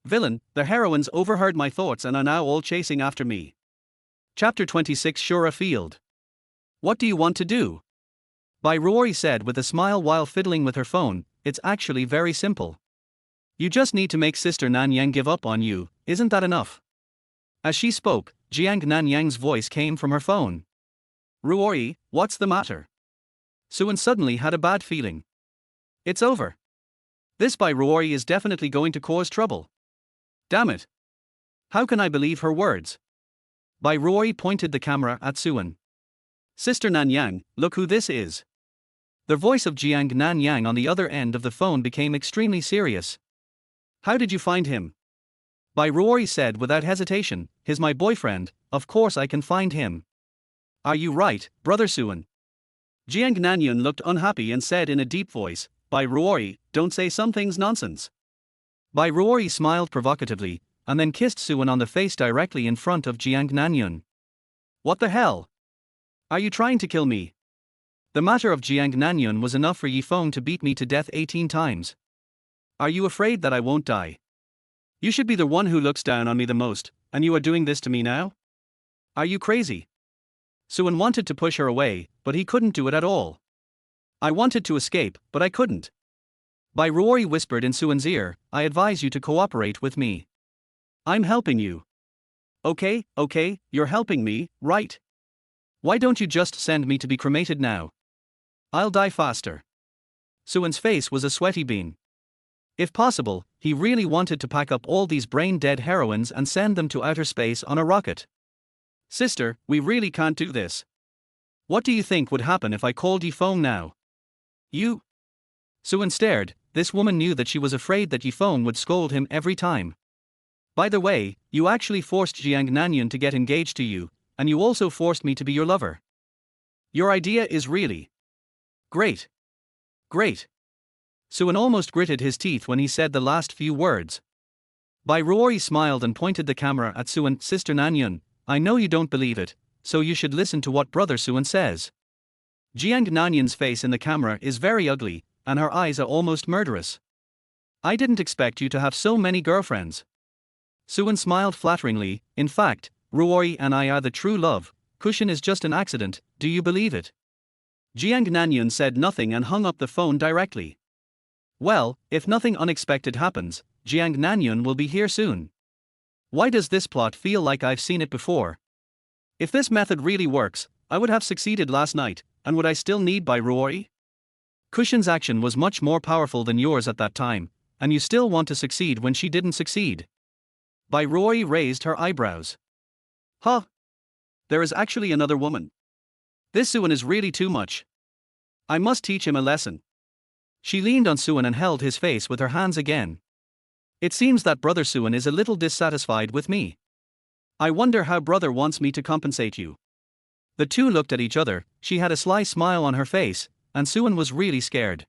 Villain, the heroines overheard my thoughts and are now all chasing after me. Chapter 26 Shura Field. What do you want to do? Bai Ruoyi said with a smile while fiddling with her phone. It's actually very simple. You just need to make Sister Nanyang give up on you, isn't that enough? As she spoke, Jiang Nanyang's voice came from her phone. Ruoyi, what's the matter? Suan suddenly had a bad feeling. It's over. This Bai Ruoyi is definitely going to cause trouble. Damn it. How can I believe her words? Bai Ruoyi pointed the camera at Suan. Sister Nanyang, look who this is. The voice of Jiang Nanyang on the other end of the phone became extremely serious. How did you find him? Bai Ruoyi said without hesitation, he's my boyfriend, of course I can find him. Are you right, brother Suan? Jiang Nanyun looked unhappy and said in a deep voice, Bai Ruoyi, don't say something's nonsense. Bai Ruoyi smiled provocatively, and then kissed Suan on the face directly in front of Jiang Nanyun. What the hell? Are you trying to kill me? The matter of Jiang Nanyun was enough for Ye Feng to beat me to death 18 times. Are you afraid that I won't die? You should be the one who looks down on me the most, and you are doing this to me now? Are you crazy? Suan wanted to push her away, but he couldn't do it at all. I wanted to escape, but I couldn't. Bai Ruoyi whispered in Suan's ear, I advise you to cooperate with me. I'm helping you. Okay, you're helping me, right? Why don't you just send me to be cremated now? I'll die faster. Suan's face was a sweaty bean. If possible, he really wanted to pack up all these brain-dead heroines and send them to outer space on a rocket. Sister, we really can't do this. What do you think would happen if I called Ye Feng now? You? Suan stared. This woman knew that she was afraid that Ye Feng would scold him every time. By the way, you actually forced Jiang Nanyun to get engaged to you, and you also forced me to be your lover. Your idea is really great. Great. Suan almost gritted his teeth when he said the last few words. Bai Ruoyi smiled and pointed the camera at Suan. Sister Nanyun, I know you don't believe it, so you should listen to what brother Suan says. Jiang Nanyun's face in the camera is very ugly, and her eyes are almost murderous. I didn't expect you to have so many girlfriends. Suan smiled flatteringly. In fact, Ruoyi and I are the true love. Cushion is just an accident, do you believe it? Jiang Nanyun said nothing and hung up the phone directly. Well, if nothing unexpected happens, Jiang Nanyun will be here soon. Why does this plot feel like I've seen it before? If this method really works, I would have succeeded last night, and would I still need Bai Ruoyi? Cushion's action was much more powerful than yours at that time, and you still want to succeed when she didn't succeed. Bai Ruoyi raised her eyebrows. Huh? There is actually another woman. This Suan is really too much. I must teach him a lesson. She leaned on Suan and held his face with her hands again. It seems that brother Suan is a little dissatisfied with me. I wonder how brother wants me to compensate you. The two looked at each other. She had a sly smile on her face, and Suan was really scared.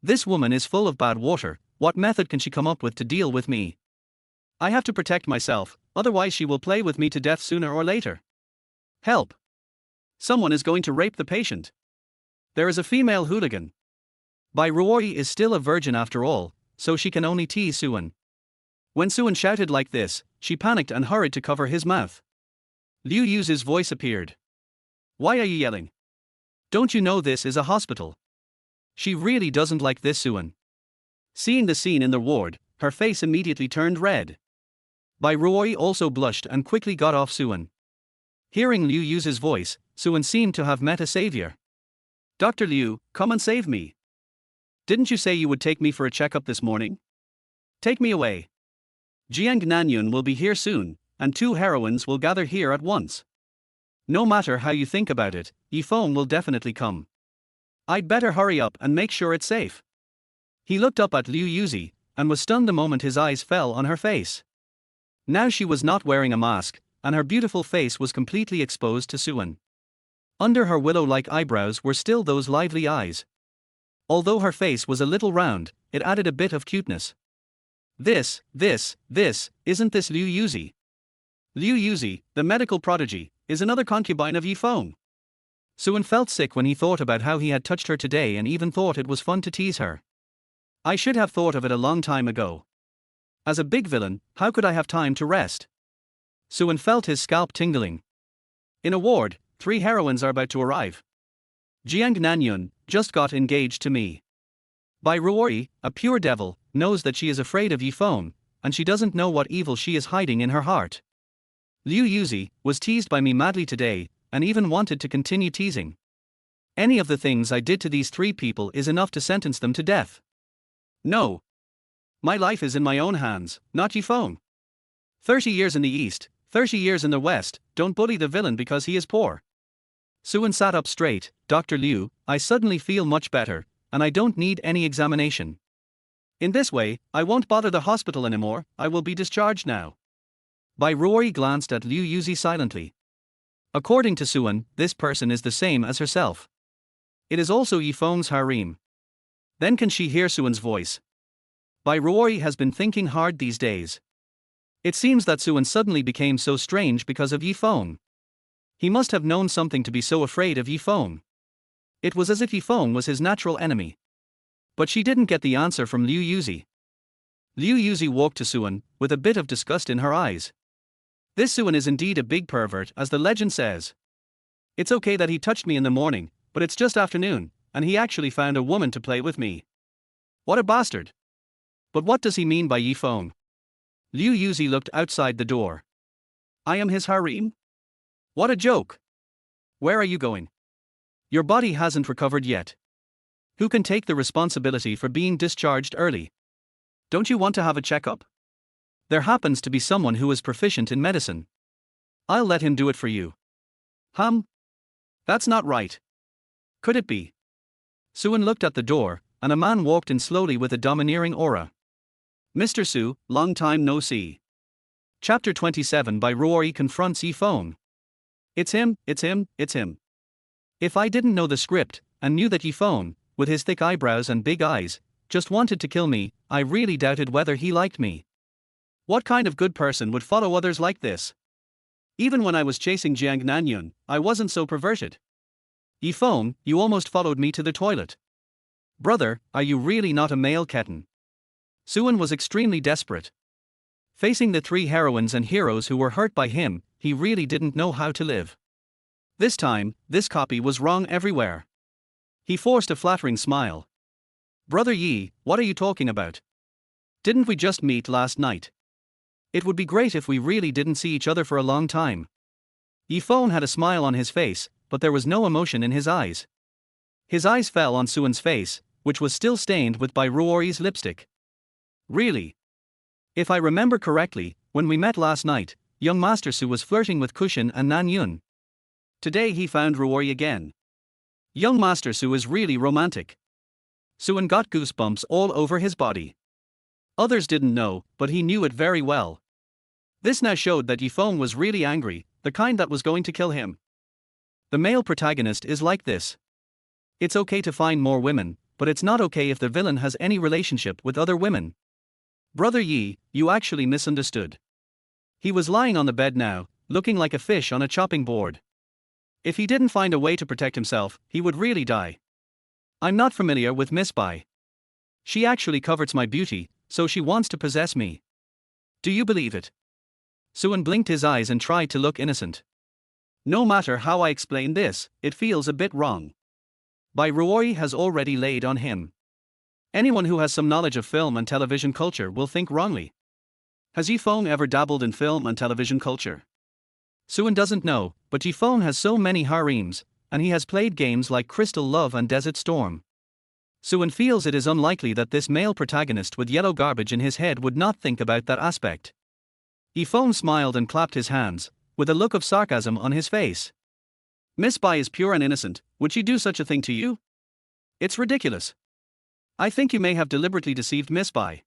This woman is full of bad water. What method can she come up with to deal with me? I have to protect myself, otherwise she will play with me to death sooner or later. Help! Someone is going to rape the patient. There is a female hooligan. Bai Ruoyi is still a virgin after all, so she can only tease Suan. When Suan shouted like this, she panicked and hurried to cover his mouth. Liu Yu's voice appeared. Why are you yelling? Don't you know this is a hospital? She really doesn't like this Suan. Seeing the scene in the ward, her face immediately turned red. Bai Ruoyi also blushed and quickly got off Suan. Hearing Liu Yu's voice, Suan seemed to have met a savior. Dr. Liu, come and save me. Didn't you say you would take me for a checkup this morning? Take me away. Jiang Nanyun will be here soon, and 2 heroines will gather here at once. No matter how you think about it, Ye Feng will definitely come. I'd better hurry up and make sure it's safe. He looked up at Liu Yuzi, and was stunned the moment his eyes fell on her face. Now she was not wearing a mask, and her beautiful face was completely exposed to Suan. Under her willow-like eyebrows were still those lively eyes. Although her face was a little round, it added a bit of cuteness. Isn't this Liu Yuzi? Liu Yuzi, the medical prodigy, is another concubine of Ye Feng. Suan felt sick when he thought about how he had touched her today and even thought it was fun to tease her. I should have thought of it a long time ago. As a big villain, how could I have time to rest? Suan felt his scalp tingling. In a ward, 3 heroines are about to arrive. Jiang Nanyun just got engaged to me. Bai Ruoyi, a pure devil, knows that she is afraid of Ye Feng, and she doesn't know what evil she is hiding in her heart. Liu Yuzi was teased by me madly today, and even wanted to continue teasing. Any of the things I did to these 3 people is enough to sentence them to death. No. My life is in my own hands, not Ye Feng. 30 years in the East, 30 years in the West, don't bully the villain because he is poor. Suan sat up straight. Dr. Liu, I suddenly feel much better, and I don't need any examination. In this way, I won't bother the hospital anymore, I will be discharged now. Bai Ruoyi glanced at Liu Yuzi silently. According to Suan, this person is the same as herself. It is also Ye Feng's harem. Then can she hear Suan's voice? Bai Ruoyi has been thinking hard these days. It seems that Suan suddenly became so strange because of Ye Feng. He must have known something to be so afraid of Ye Feng. It was as if Ye Feng was his natural enemy. But she didn't get the answer from Liu Yuzi. Liu Yuzi walked to Suan, with a bit of disgust in her eyes. This Suan is indeed a big pervert, as the legend says. It's okay that he touched me in the morning, but it's just afternoon, and he actually found a woman to play with me. What a bastard. But what does he mean by Ye Feng? Liu Yuzi looked outside the door. I am his harem? What a joke. Where are you going? Your body hasn't recovered yet. Who can take the responsibility for being discharged early? Don't you want to have a checkup? There happens to be someone who is proficient in medicine. I'll let him do it for you. That's not right. Could it be? Suan looked at the door, and a man walked in slowly with a domineering aura. Mr. Su, long time no see. Chapter 27 Bai Ruoyi confronts Ye Feng. It's him. If I didn't know the script, and knew that Ye Feng, with his thick eyebrows and big eyes, just wanted to kill me, I really doubted whether he liked me. What kind of good person would follow others like this? Even when I was chasing Jiang Nanyun, I wasn't so perverted. Ye Feng, you almost followed me to the toilet. Brother, are you really not a male kitten? Suan was extremely desperate. Facing the 3 heroines and heroes who were hurt by him, he really didn't know how to live. This time, this copy was wrong everywhere. He forced a flattering smile. Brother Yi, what are you talking about? Didn't we just meet last night? It would be great if we really didn't see each other for a long time. Ye Feng had a smile on his face, but there was no emotion in his eyes. His eyes fell on Suan's face, which was still stained with Bai Ruoyi's lipstick. Really? If I remember correctly, when we met last night, young Master Su was flirting with Cushion and Nanyun. Today he found Ruoyi again. Young Master Su is really romantic. Suan got goosebumps all over his body. Others didn't know, but he knew it very well. This now showed that Ye Feng was really angry, the kind that was going to kill him. The male protagonist is like this. It's okay to find more women, but it's not okay if the villain has any relationship with other women. Brother Yi, you actually misunderstood. He was lying on the bed now, looking like a fish on a chopping board. If he didn't find a way to protect himself, he would really die. I'm not familiar with Miss Bai. She actually covets my beauty, so she wants to possess me. Do you believe it? Suan blinked his eyes and tried to look innocent. No matter how I explain this, it feels a bit wrong. Bai Ruoyi has already laid on him. Anyone who has some knowledge of film and television culture will think wrongly. Has Ye Feng ever dabbled in film and television culture? Suan doesn't know, but Ye Feng has so many harems, and he has played games like Crystal Love and Desert Storm. Suan feels it is unlikely that this male protagonist with yellow garbage in his head would not think about that aspect. Ye Feng smiled and clapped his hands, with a look of sarcasm on his face. Miss Bai is pure and innocent, would she do such a thing to you? It's ridiculous. I think you may have deliberately deceived Miss Bai.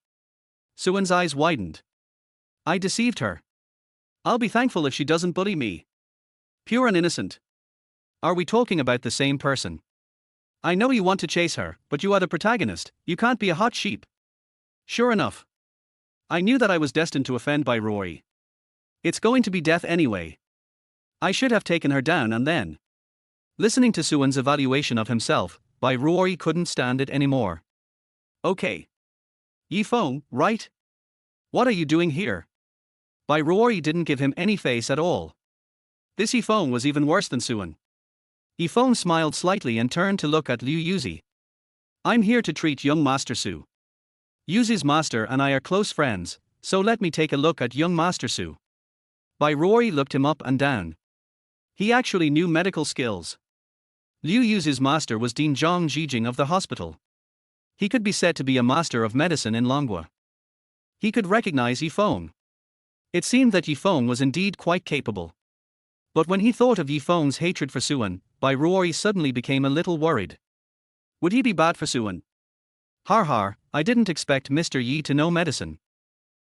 Suan's eyes widened. I deceived her. I'll be thankful if she doesn't bully me. Pure and innocent. Are we talking about the same person? I know you want to chase her, but you are the protagonist, you can't be a hot sheep. Sure enough. I knew that I was destined to offend Bai Ruoyi. It's going to be death anyway. I should have taken her down and then. Listening to Suan's evaluation of himself, Bai Ruoyi couldn't stand it anymore. Okay. Ye Feng, right? What are you doing here? Bai Ruoyi didn't give him any face at all. This Ye Feng was even worse than Suan. Ye Feng smiled slightly and turned to look at Liu Yuzi. I'm here to treat young Master Su. Yuzi's master and I are close friends, so let me take a look at young Master Su. Bai Ruoyi looked him up and down. He actually knew medical skills. Liu Yuzi's master was Dean Zhang Zhijing of the hospital. He could be said to be a master of medicine in Longhua. He could recognize Ye Feng. It seemed that Ye Feng was indeed quite capable. But when he thought of Ye Feng's hatred for Suan, Bai Ruoyi suddenly became a little worried. Would he be bad for Suan? Har, I didn't expect Mr. Yi to know medicine.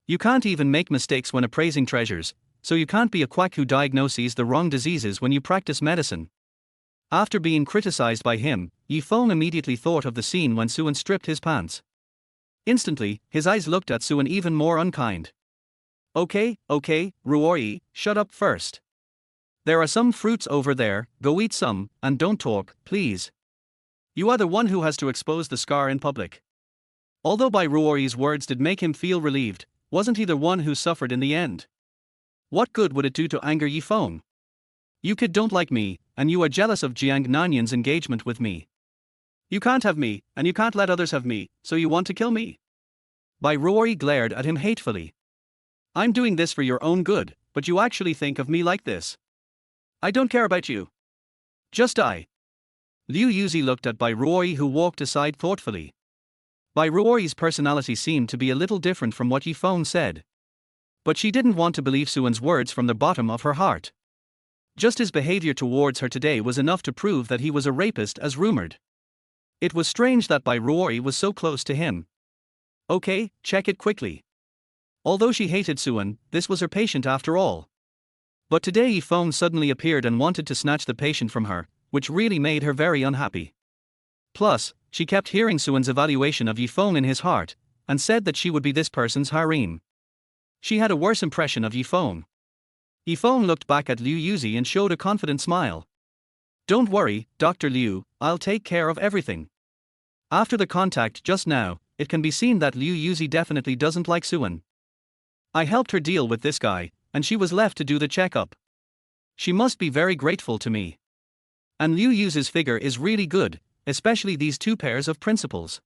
You can't even make mistakes when appraising treasures, so you can't be a quack who diagnoses the wrong diseases when you practice medicine. After being criticized by him, Ye Feng immediately thought of the scene when Suan stripped his pants. Instantly, his eyes looked at Suan even more unkind. Okay, Ruoyi, shut up first. There are some fruits over there, go eat some, and don't talk, please. You are the one who has to expose the scar in public. Although Bai Ruoyi's words did make him feel relieved, wasn't he the one who suffered in the end? What good would it do to anger Ye Feng? You kid don't like me, and you are jealous of Jiang Nanyun's engagement with me. You can't have me, and you can't let others have me, so you want to kill me? Bai Ruoyi glared at him hatefully. I'm doing this for your own good, but you actually think of me like this. I don't care about you. Just die. Liu Yuzi looked at Bai Ruoyi, who walked aside thoughtfully. Bai Ruoyi's personality seemed to be a little different from what Ye Feng said. But she didn't want to believe Suan's words from the bottom of her heart. Just his behavior towards her today was enough to prove that he was a rapist as rumored. It was strange that Bai Ruoyi was so close to him. Okay, check it quickly. Although she hated Suan, this was her patient after all. But today Ye Feng suddenly appeared and wanted to snatch the patient from her, which really made her very unhappy. Plus, she kept hearing Suan's evaluation of Ye Feng in his heart, and said that she would be this person's harem. She had a worse impression of Ye Feng. Ye Feng looked back at Liu Yuzi and showed a confident smile. Don't worry, Dr. Liu, I'll take care of everything. After the contact just now, it can be seen that Liu Yuzi definitely doesn't like Suan. I helped her deal with this guy, and she was left to do the checkup. She must be very grateful to me. And Liu Yuzi's figure is really good, especially these two pairs of principles.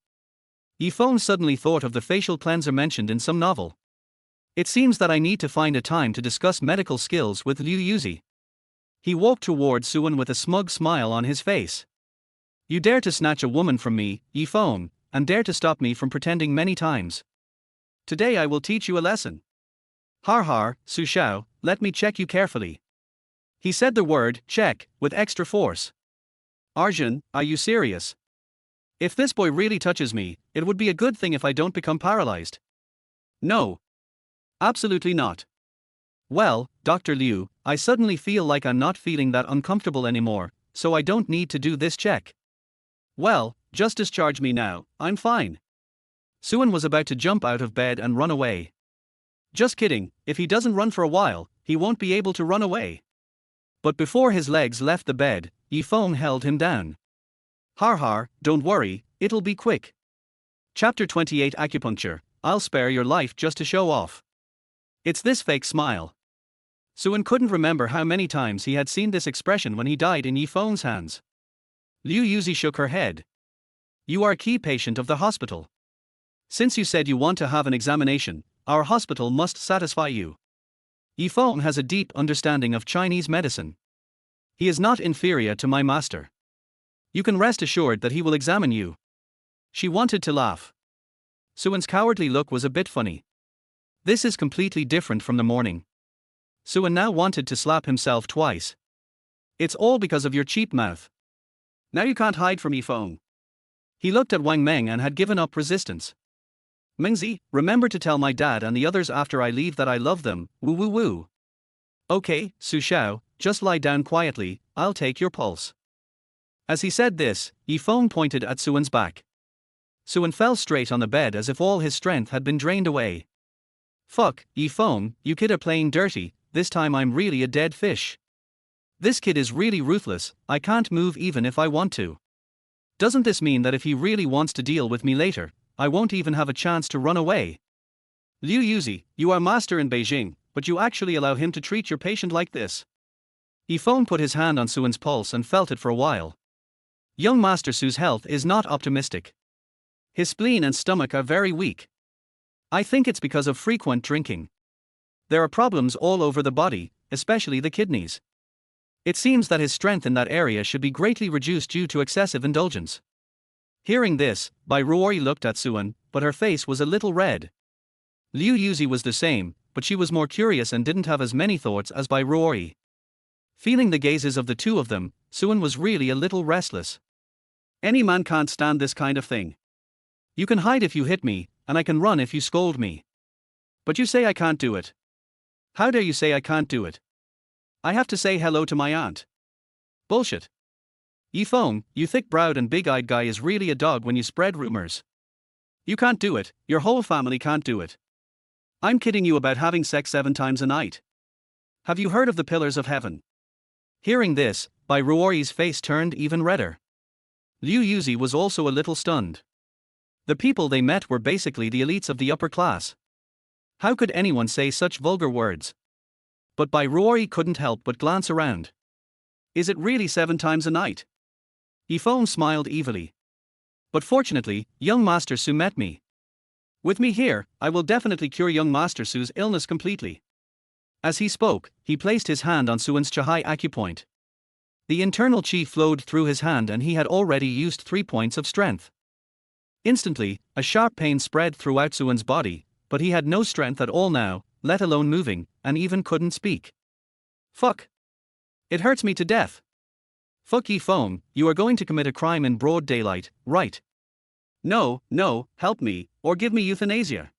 Ye Feng suddenly thought of the facial cleanser mentioned in some novel. It seems that I need to find a time to discuss medical skills with Liu Yuzi. He walked towards Suan with a smug smile on his face. You dare to snatch a woman from me, Ye Feng, and dare to stop me from pretending many times. Today I will teach you a lesson. Har, Su Xiao, let me check you carefully. He said the word, check, with extra force. Arjun, are you serious? If this boy really touches me, it would be a good thing if I don't become paralyzed. No. Absolutely not. Well, Dr. Liu, I suddenly feel like I'm not feeling that uncomfortable anymore, so I don't need to do this check. Well, just discharge me now, I'm fine. Suan was about to jump out of bed and run away. Just kidding, if he doesn't run for a while, he won't be able to run away. But before his legs left the bed, Ye Feng held him down. Har, don't worry, it'll be quick. Chapter 28 Acupuncture, I'll spare your life just to show off. It's this fake smile. Suan couldn't remember how many times he had seen this expression when he died in Ye Feng's hands. Liu Yuzi shook her head. You are a key patient of the hospital. Since you said you want to have an examination, our hospital must satisfy you. Ye Feng has a deep understanding of Chinese medicine. He is not inferior to my master. You can rest assured that he will examine you. She wanted to laugh. Suan's cowardly look was a bit funny. This is completely different from the morning. Suan now wanted to slap himself twice. It's all because of your cheap mouth. Now you can't hide from Ye Feng. He looked at Wang Meng and had given up resistance. Mengzi, remember to tell my dad and the others after I leave that I love them, woo. Okay, Su Xiao, just lie down quietly, I'll take your pulse. As he said this, Ye Feng pointed at Suan's back. Suan fell straight on the bed as if all his strength had been drained away. Fuck, Ye Feng, you kid are playing dirty, this time I'm really a dead fish. This kid is really ruthless, I can't move even if I want to. Doesn't this mean that if he really wants to deal with me later, I won't even have a chance to run away? Liu Yuzi, you are master in Beijing, but you actually allow him to treat your patient like this. Ye Feng put his hand on Suan's pulse and felt it for a while. Young Master Su's health is not optimistic. His spleen and stomach are very weak. I think it's because of frequent drinking. There are problems all over the body, especially the kidneys. It seems that his strength in that area should be greatly reduced due to excessive indulgence. Hearing this, Bai Ruoyi looked at Suan, but her face was a little red. Liu Yuzi was the same, but she was more curious and didn't have as many thoughts as Bai Ruoyi. Feeling the gazes of the two of them, Suan was really a little restless. Any man can't stand this kind of thing. You can hide if you hit me, and I can run if you scold me. But you say I can't do it. How dare you say I can't do it? I have to say hello to my aunt. Bullshit. Ye Feng, you thick-browed and big-eyed guy is really a dog when you spread rumors. You can't do it, your whole family can't do it. I'm kidding you about having sex 7 times a night. Have you heard of the pillars of heaven? Hearing this, Bai Ruoyi's face turned even redder. Liu Yuzi was also a little stunned. The people they met were basically the elites of the upper class. How could anyone say such vulgar words? But Bai Ruoyi couldn't help but glance around. Is it really 7 times a night? Ye Feng smiled evilly. But fortunately, young Master Su met me. With me here, I will definitely cure young Master Su's illness completely. As he spoke, he placed his hand on Suan's Chihai acupoint. The internal chi flowed through his hand and he had already used 3 points of strength. Instantly, a sharp pain spread throughout Suan's body, but he had no strength at all now, let alone moving, and even couldn't speak. Fuck. It hurts me to death. Fuck Ye Feng, you are going to commit a crime in broad daylight, right? No, help me, or give me euthanasia.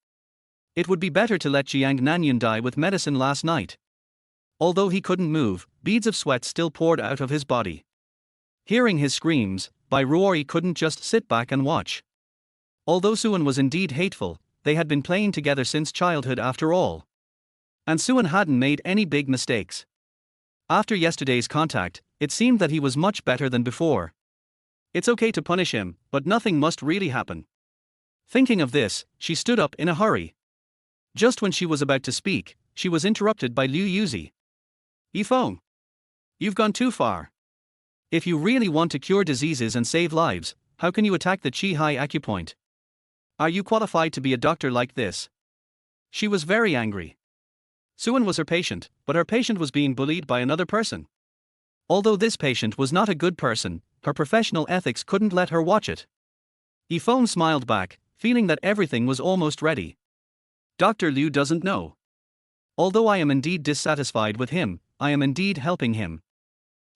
It would be better to let Jiang Nanyun die with medicine last night. Although he couldn't move, beads of sweat still poured out of his body. Hearing his screams, Bai Ruoyi couldn't just sit back and watch. Although Suan was indeed hateful, they had been playing together since childhood after all. And Suan hadn't made any big mistakes. After yesterday's contact, it seemed that he was much better than before. It's okay to punish him, but nothing must really happen. Thinking of this, she stood up in a hurry. Just when she was about to speak, she was interrupted by Liu Yuzi. Ye Feng, you've gone too far. If you really want to cure diseases and save lives, how can you attack the Chihai acupoint? Are you qualified to be a doctor like this? She was very angry. Suan was her patient, but her patient was being bullied by another person. Although this patient was not a good person, her professional ethics couldn't let her watch it. Ye Feng smiled back, feeling that everything was almost ready. Dr. Liu doesn't know. Although I am indeed dissatisfied with him, I am indeed helping him.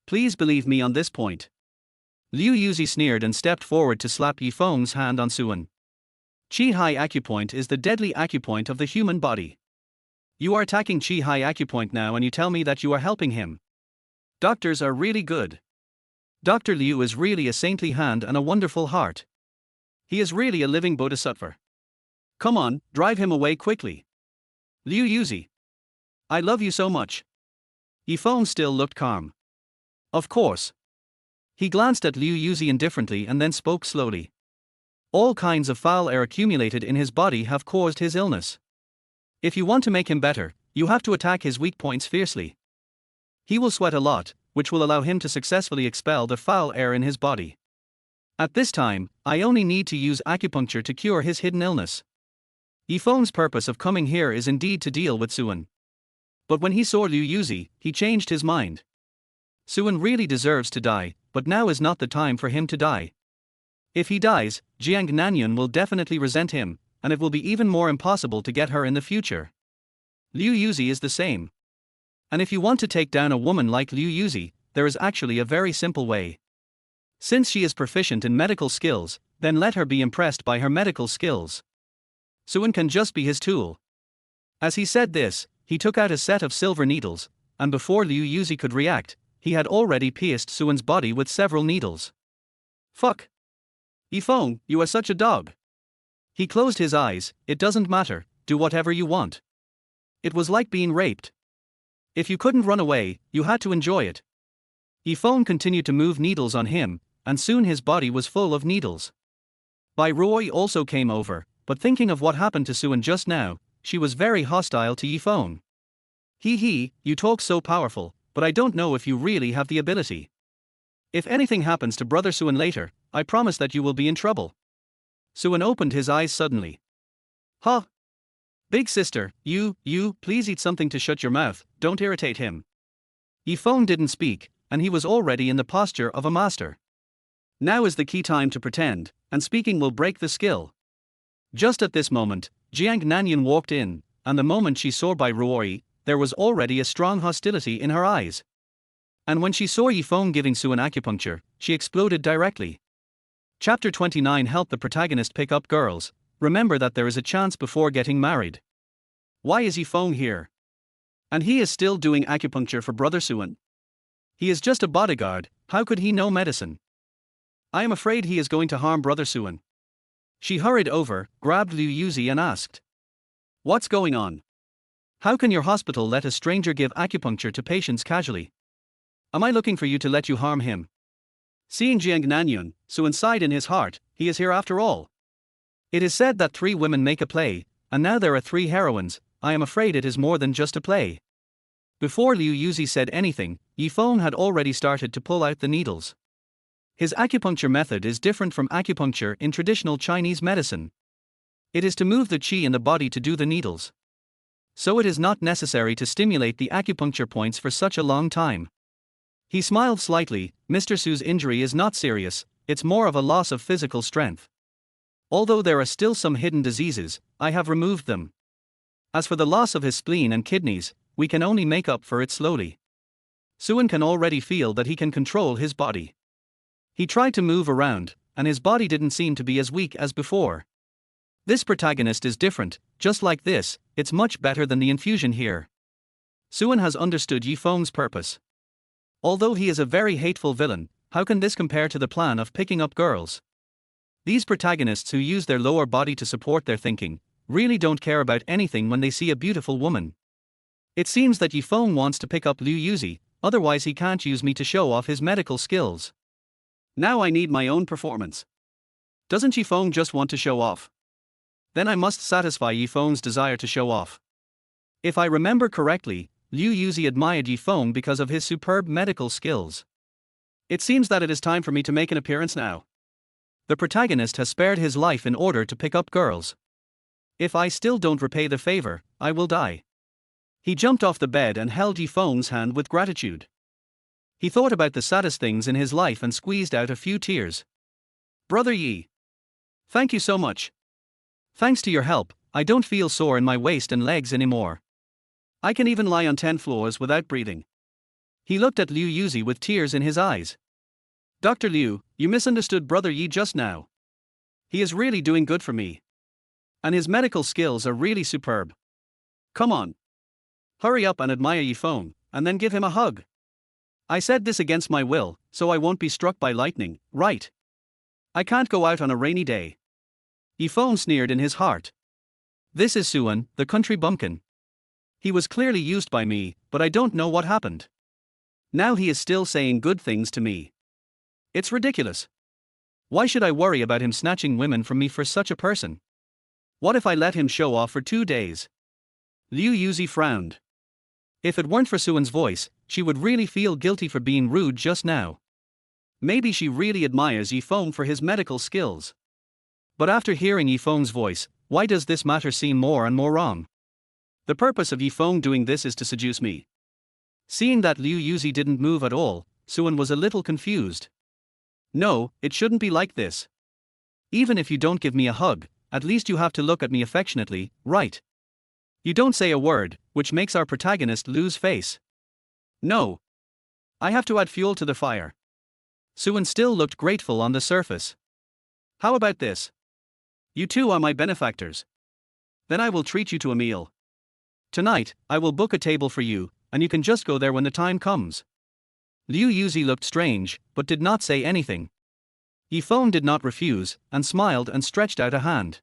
Please believe me on this point. Liu Yuzi sneered and stepped forward to slap Ye Feng's hand on Suan. Chihai acupoint is the deadly acupoint of the human body. You are attacking Chihai acupoint now and you tell me that you are helping him. Doctors are really good. Dr. Liu is really a saintly hand and a wonderful heart. He is really a living bodhisattva. Come on, drive him away quickly. Liu Yuzi. I love you so much. Ye Feng still looked calm. Of course. He glanced at Liu Yuzi indifferently and then spoke slowly. All kinds of foul air accumulated in his body have caused his illness. If you want to make him better, you have to attack his weak points fiercely. He will sweat a lot, which will allow him to successfully expel the foul air in his body. At this time, I only need to use acupuncture to cure his hidden illness. Ye Feng's purpose of coming here is indeed to deal with Suan. But when he saw Liu Yuzi, he changed his mind. Suan really deserves to die, but now is not the time for him to die. If he dies, Jiang Nanyun will definitely resent him, and it will be even more impossible to get her in the future. Liu Yuzi is the same. And if you want to take down a woman like Liu Yuzi, there is actually a very simple way. Since she is proficient in medical skills, then let her be impressed by her medical skills. Suan can just be his tool. As he said this, he took out a set of silver needles, and before Liu Yuzi could react, he had already pierced Suan's body with several needles. Fuck. Ye Feng, you are such a dog. He closed his eyes. It doesn't matter, do whatever you want. It was like being raped. If you couldn't run away, you had to enjoy it. Ye Feng continued to move needles on him, and soon his body was full of needles. Bai Ruoyi also came over, but thinking of what happened to Suan just now, she was very hostile to Ye Feng. You talk so powerful, but I don't know if you really have the ability. If anything happens to Brother Suan later, I promise that you will be in trouble. Suan opened his eyes suddenly. Huh? Big sister, you, please eat something to shut your mouth, don't irritate him. Ye Feng didn't speak, and he was already in the posture of a master. Now is the key time to pretend, and speaking will break the skill. Just at this moment, Jiang Nanyun walked in, and the moment she saw Bai Ruoyi, there was already a strong hostility in her eyes. And when she saw Ye Feng giving Suan acupuncture, she exploded directly. Chapter 29 helped the protagonist pick up girls. Remember that there is a chance before getting married. Why is Ye Feng here? And he is still doing acupuncture for Brother Suan. He is just a bodyguard, how could he know medicine? I am afraid he is going to harm Brother Suan. She hurried over, grabbed Liu Yuzi and asked. What's going on? How can your hospital let a stranger give acupuncture to patients casually? Am I looking for you to let you harm him? Seeing Jiang Nanyun, Suan sighed in his heart, he is here after all. It is said that 3 women make a play, and now there are 3 heroines. I am afraid it is more than just a play. Before Liu Yuzi said anything, Ye Feng had already started to pull out the needles. His acupuncture method is different from acupuncture in traditional Chinese medicine. It is to move the qi in the body to do the needles. So it is not necessary to stimulate the acupuncture points for such a long time. He smiled slightly. Mr. Su's injury is not serious, it's more of a loss of physical strength. Although there are still some hidden diseases, I have removed them. As for the loss of his spleen and kidneys, we can only make up for it slowly. Suan can already feel that he can control his body. He tried to move around, and his body didn't seem to be as weak as before. This protagonist is different, just like this, it's much better than the infusion here. Suan has understood Ye Feng's purpose. Although he is a very hateful villain, how can this compare to the plan of picking up girls? These protagonists who use their lower body to support their thinking, really don't care about anything when they see a beautiful woman. It seems that Ye Feng wants to pick up Liu Yuzi, otherwise he can't use me to show off his medical skills. Now I need my own performance. Doesn't Ye Feng just want to show off? Then I must satisfy Ye Feng's desire to show off. If I remember correctly, Liu Yuzi admired Ye Feng because of his superb medical skills. It seems that it is time for me to make an appearance now. The protagonist has spared his life in order to pick up girls. If I still don't repay the favor, I will die. He jumped off the bed and held Ye Feng's hand with gratitude. He thought about the saddest things in his life and squeezed out a few tears. Brother Yi. Thank you so much. Thanks to your help, I don't feel sore in my waist and legs anymore. I can even lie on 10 floors without breathing. He looked at Liu Yuzi with tears in his eyes. Dr. Liu, you misunderstood Brother Yi just now. He is really doing good for me. And his medical skills are really superb. Come on. Hurry up and admire Ye Feng, and then give him a hug. I said this against my will, so I won't be struck by lightning, right? I can't go out on a rainy day. Ye Feng sneered in his heart. This is Suan, the country bumpkin. He was clearly used by me, but I don't know what happened. Now he is still saying good things to me. It's ridiculous. Why should I worry about him snatching women from me for such a person? What if I let him show off for 2 days? Liu Yuzi frowned. If it weren't for Suan's voice, she would really feel guilty for being rude just now. Maybe she really admires Ye Feng for his medical skills. But after hearing Ye Feng's voice, why does this matter seem more and more wrong? The purpose of Ye Feng doing this is to seduce me. Seeing that Liu Yuzi didn't move at all, Suan was a little confused. No, it shouldn't be like this. Even if you don't give me a hug, at least you have to look at me affectionately, right? You don't say a word, which makes our protagonist lose face. No. I have to add fuel to the fire. Suan still looked grateful on the surface. How about this? You two are my benefactors. Then I will treat you to a meal. Tonight, I will book a table for you, and you can just go there when the time comes. Liu Yuzi looked strange, but did not say anything. Ye Feng did not refuse, and smiled and stretched out a hand.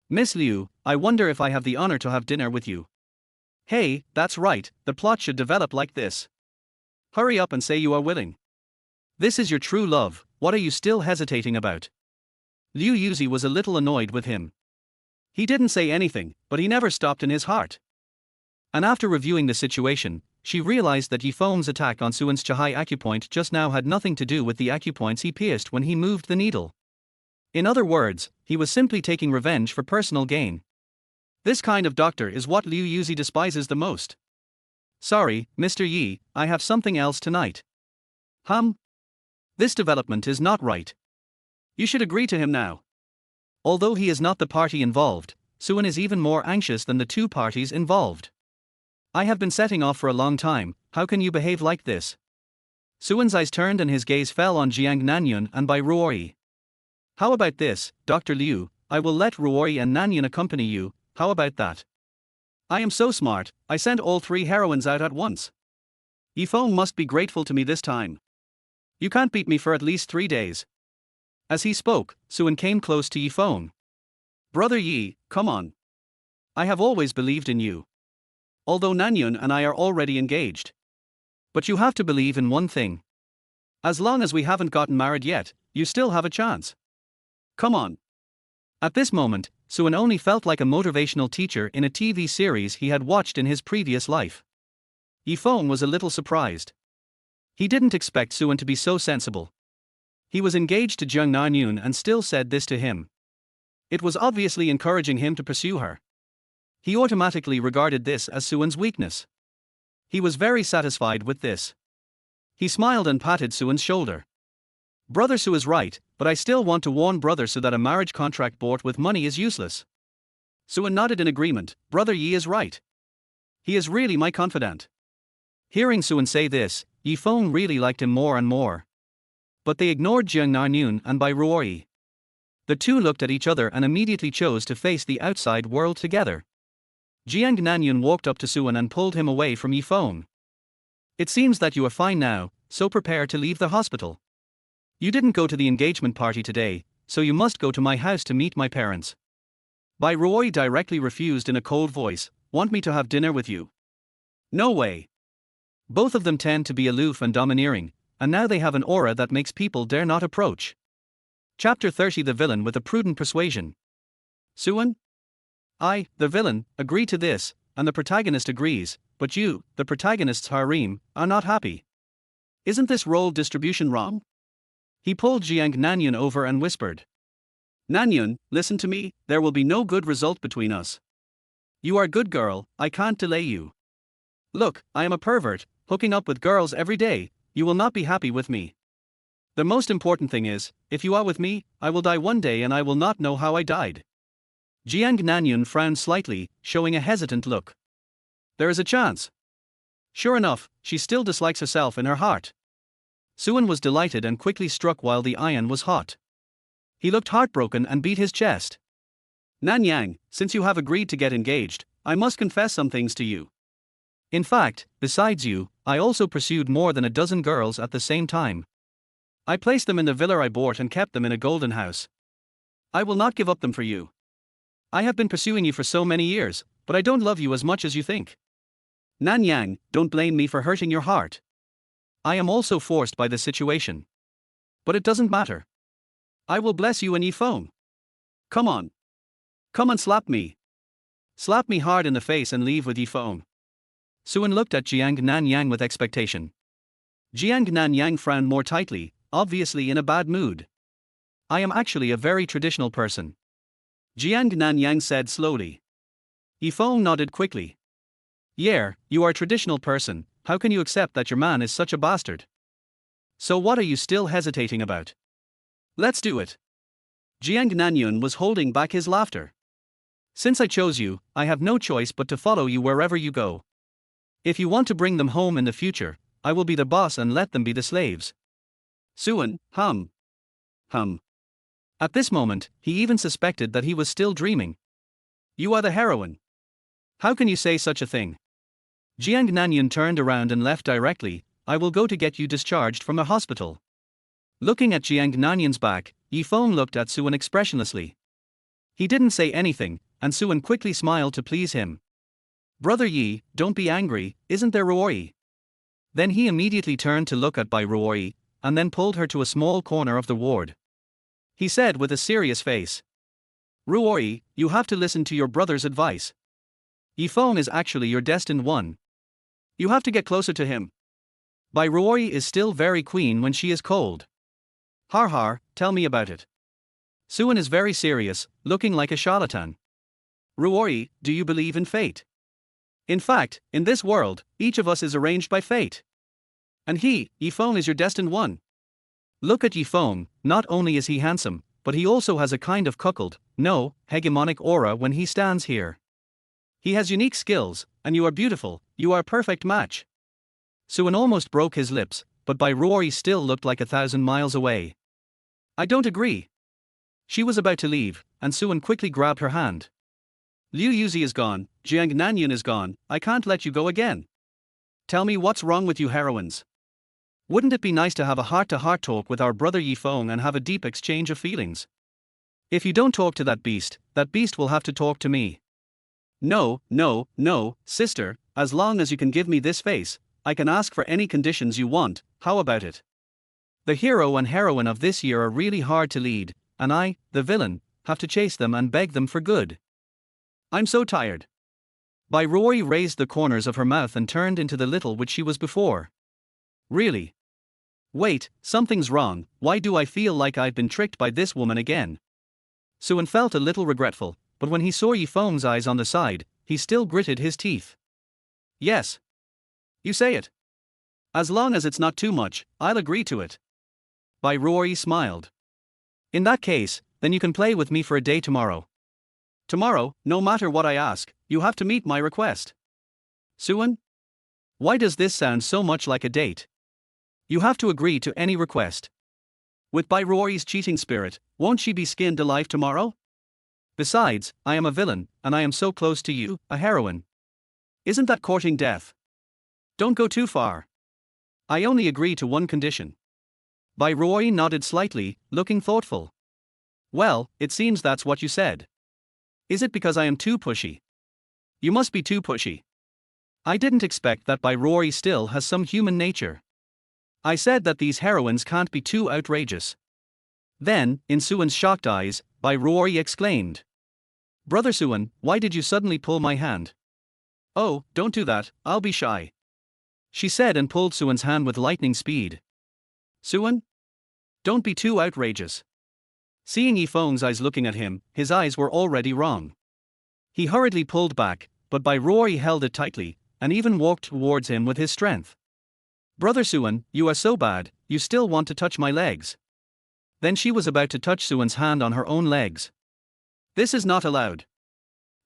Miss Liu, I wonder if I have the honor to have dinner with you. Hey, that's right, the plot should develop like this. Hurry up and say you are willing. This is your true love, what are you still hesitating about? Liu Yuzi was a little annoyed with him. He didn't say anything, but he never stopped in his heart. And after reviewing the situation, she realized that Ye Feng's attack on Suan's Chahai acupoint just now had nothing to do with the acupoints he pierced when he moved the needle. In other words, he was simply taking revenge for personal gain. This kind of doctor is what Liu Yuzi despises the most. Sorry, Mr. Yi, I have something else tonight. This development is not right. You should agree to him now. Although he is not the party involved, Suan is even more anxious than the two parties involved. I have been setting off for a long time, how can you behave like this? Suan's eyes turned and his gaze fell on Jiang Nanyun and Bai Ruoyi. How about this, Dr. Liu, I will let Ruoyi and Nanyun accompany you, how about that? I am so smart, I sent all 3 heroines out at once. Ye Feng must be grateful to me this time. You can't beat me for at least 3 days. As he spoke, Suan came close to Ye Feng. Brother Yi, come on. I have always believed in you. Although Nanyun and I are already engaged. But you have to believe in one thing. As long as we haven't gotten married yet, you still have a chance. Come on. At this moment, Suan only felt like a motivational teacher in a TV series he had watched in his previous life. Ye Feng was a little surprised. He didn't expect Suan to be so sensible. He was engaged to Jiang Nanyun and still said this to him. It was obviously encouraging him to pursue her. He automatically regarded this as Suan's weakness. He was very satisfied with this. He smiled and patted Suan's shoulder. Brother Su is right, but I still want to warn Brother Su that a marriage contract bought with money is useless. Suan nodded in agreement. Brother Yi is right. He is really my confidant. Hearing Suan say this, Ye Feng really liked him more and more. But they ignored Jiang Nanyun and Bai Ruoyi. The two looked at each other and immediately chose to face the outside world together. Jiang Nanyun walked up to Suan and pulled him away from Ye Feng. It seems that you are fine now, so prepare to leave the hospital. You didn't go to the engagement party today, so you must go to my house to meet my parents. Bai Ruoyi directly refused in a cold voice, want me to have dinner with you? No way. Both of them tend to be aloof and domineering, and now they have an aura that makes people dare not approach. Chapter 30 The Villain with a Prudent Persuasion. Suan? I, the villain, agree to this, and the protagonist agrees, but you, the protagonist's harem, are not happy. Isn't this role distribution wrong? He pulled Jiang Nanyun over and whispered. Nanyun, listen to me, there will be no good result between us. You are a good girl, I can't delay you. Look, I am a pervert, hooking up with girls every day, you will not be happy with me. The most important thing is, if you are with me, I will die one day and I will not know how I died. Jiang Nanyun frowned slightly, showing a hesitant look. There is a chance. Sure enough, she still dislikes herself in her heart. Suan was delighted and quickly struck while the iron was hot. He looked heartbroken and beat his chest. Nanyang, since you have agreed to get engaged, I must confess some things to you. In fact, besides you, I also pursued more than a dozen girls at the same time. I placed them in the villa I bought and kept them in a golden house. I will not give up them for you. I have been pursuing you for so many years, but I don't love you as much as you think. Nanyang, don't blame me for hurting your heart. I am also forced by the situation. But it doesn't matter. I will bless you and Ye Feng. Come on. Come and slap me. Slap me hard in the face and leave with Ye Feng. Suan looked at Jiang Nanyang with expectation. Jiang Nanyang frowned more tightly, obviously in a bad mood. I am actually a very traditional person. Jiang Nanyang said slowly. Ye Feng nodded quickly. Yeah, you are a traditional person, how can you accept that your man is such a bastard? So what are you still hesitating about? Let's do it. Jiang Nanyun was holding back his laughter. Since I chose you, I have no choice but to follow you wherever you go. If you want to bring them home in the future, I will be the boss and let them be the slaves. Suan, At this moment, he even suspected that he was still dreaming. You are the heroine. How can you say such a thing? Jiang Nanyun turned around and left directly. I will go to get you discharged from a hospital. Looking at Jiang Nanyun's back, Ye Feng looked at Suan expressionlessly. He didn't say anything, and Suan quickly smiled to please him. Brother Yi, don't be angry, isn't there Ruoyi? Then he immediately turned to look at Bai Ruoyi, and then pulled her to a small corner of the ward. He said with a serious face. Ruoyi, you have to listen to your brother's advice. Ye Feng is actually your destined one. You have to get closer to him. Bai Ruoyi is still very queen when she is cold. Har har, tell me about it. Suan is very serious, looking like a charlatan. Ruoyi, do you believe in fate? In fact, in this world, each of us is arranged by fate. And Ye Feng is your destined one. Look at Ye Feng, not only is he handsome, but he also has a kind of cuckold, no, hegemonic aura when he stands here. He has unique skills, and you are beautiful, you are a perfect match. Suan almost broke his lips, but Bai Ruoyi still looked like 1,000 miles away. I don't agree. She was about to leave, and Suan quickly grabbed her hand. Liu Yuzi is gone, Jiang Nanyun is gone, I can't let you go again. Tell me what's wrong with you heroines. Wouldn't it be nice to have a heart-to-heart talk with our brother Ye Feng and have a deep exchange of feelings? If you don't talk to that beast will have to talk to me. No, sister, as long as you can give me this face, I can ask for any conditions you want, how about it? The hero and heroine of this year are really hard to lead, and I, the villain, have to chase them and beg them for good. I'm so tired. Bai Ruoyi raised the corners of her mouth and turned into the little which she was before. Really? Wait, something's wrong, why do I feel like I've been tricked by this woman again? Suan felt a little regretful, but when he saw Ye Feng's eyes on the side, he still gritted his teeth. Yes. You say it. As long as it's not too much, I'll agree to it. Bai Ruoyi smiled. In that case, then you can play with me for a day tomorrow. Tomorrow, no matter what I ask, you have to meet my request. Suan? Why does this sound so much like a date? You have to agree to any request. With Bai Ruoyi's cheating spirit, won't she be skinned alive tomorrow? Besides, I am a villain, and I am so close to you, a heroine. Isn't that courting death? Don't go too far. I only agree to one condition. Bai Ruoyi nodded slightly, looking thoughtful. Well, it seems that's what you said. Is it because I am too pushy? You must be too pushy. I didn't expect that Bai Ruoyi still has some human nature. I said that these heroines can't be too outrageous. Then, in Suan's shocked eyes, Bai Ruoyi exclaimed. Brother Suan, why did you suddenly pull my hand? Oh, don't do that, I'll be shy. She said and pulled Suan's hand with lightning speed. Suan? Don't be too outrageous. Seeing Ye Feng's eyes looking at him, his eyes were already wrong. He hurriedly pulled back, but Bai Ruoyi held it tightly, and even walked towards him with his strength. Brother Suan, you are so bad, you still want to touch my legs. Then she was about to touch Suan's hand on her own legs. This is not allowed.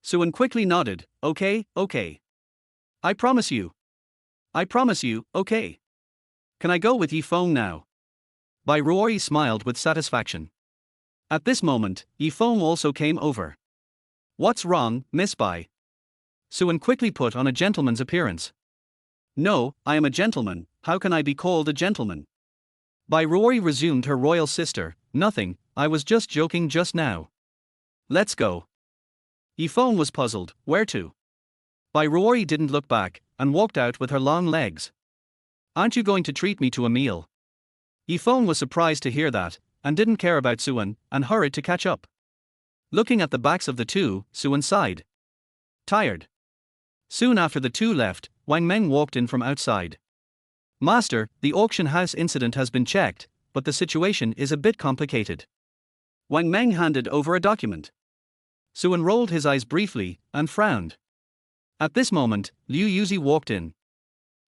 Suan quickly nodded, okay. I promise you, okay. Can I go with Ye Feng now? Bai Ruoyi smiled with satisfaction. At this moment, Ye Feng also came over. What's wrong, Miss Bai? Suan quickly put on a gentleman's appearance. No, I am a gentleman, how can I be called a gentleman? Bai Ruoyi resumed her royal sister, nothing, I was just joking just now. Let's go. Ye Feng was puzzled, where to? Bai Ruoyi didn't look back, and walked out with her long legs. Aren't you going to treat me to a meal? Ye Feng was surprised to hear that, and didn't care about Suan, and hurried to catch up. Looking at the backs of the two, Suan sighed. Tired. Soon after the two left, Wang Meng walked in from outside. Master, the auction house incident has been checked, but the situation is a bit complicated. Wang Meng handed over a document. Suan rolled his eyes briefly, and frowned. At this moment, Liu Yuzi walked in.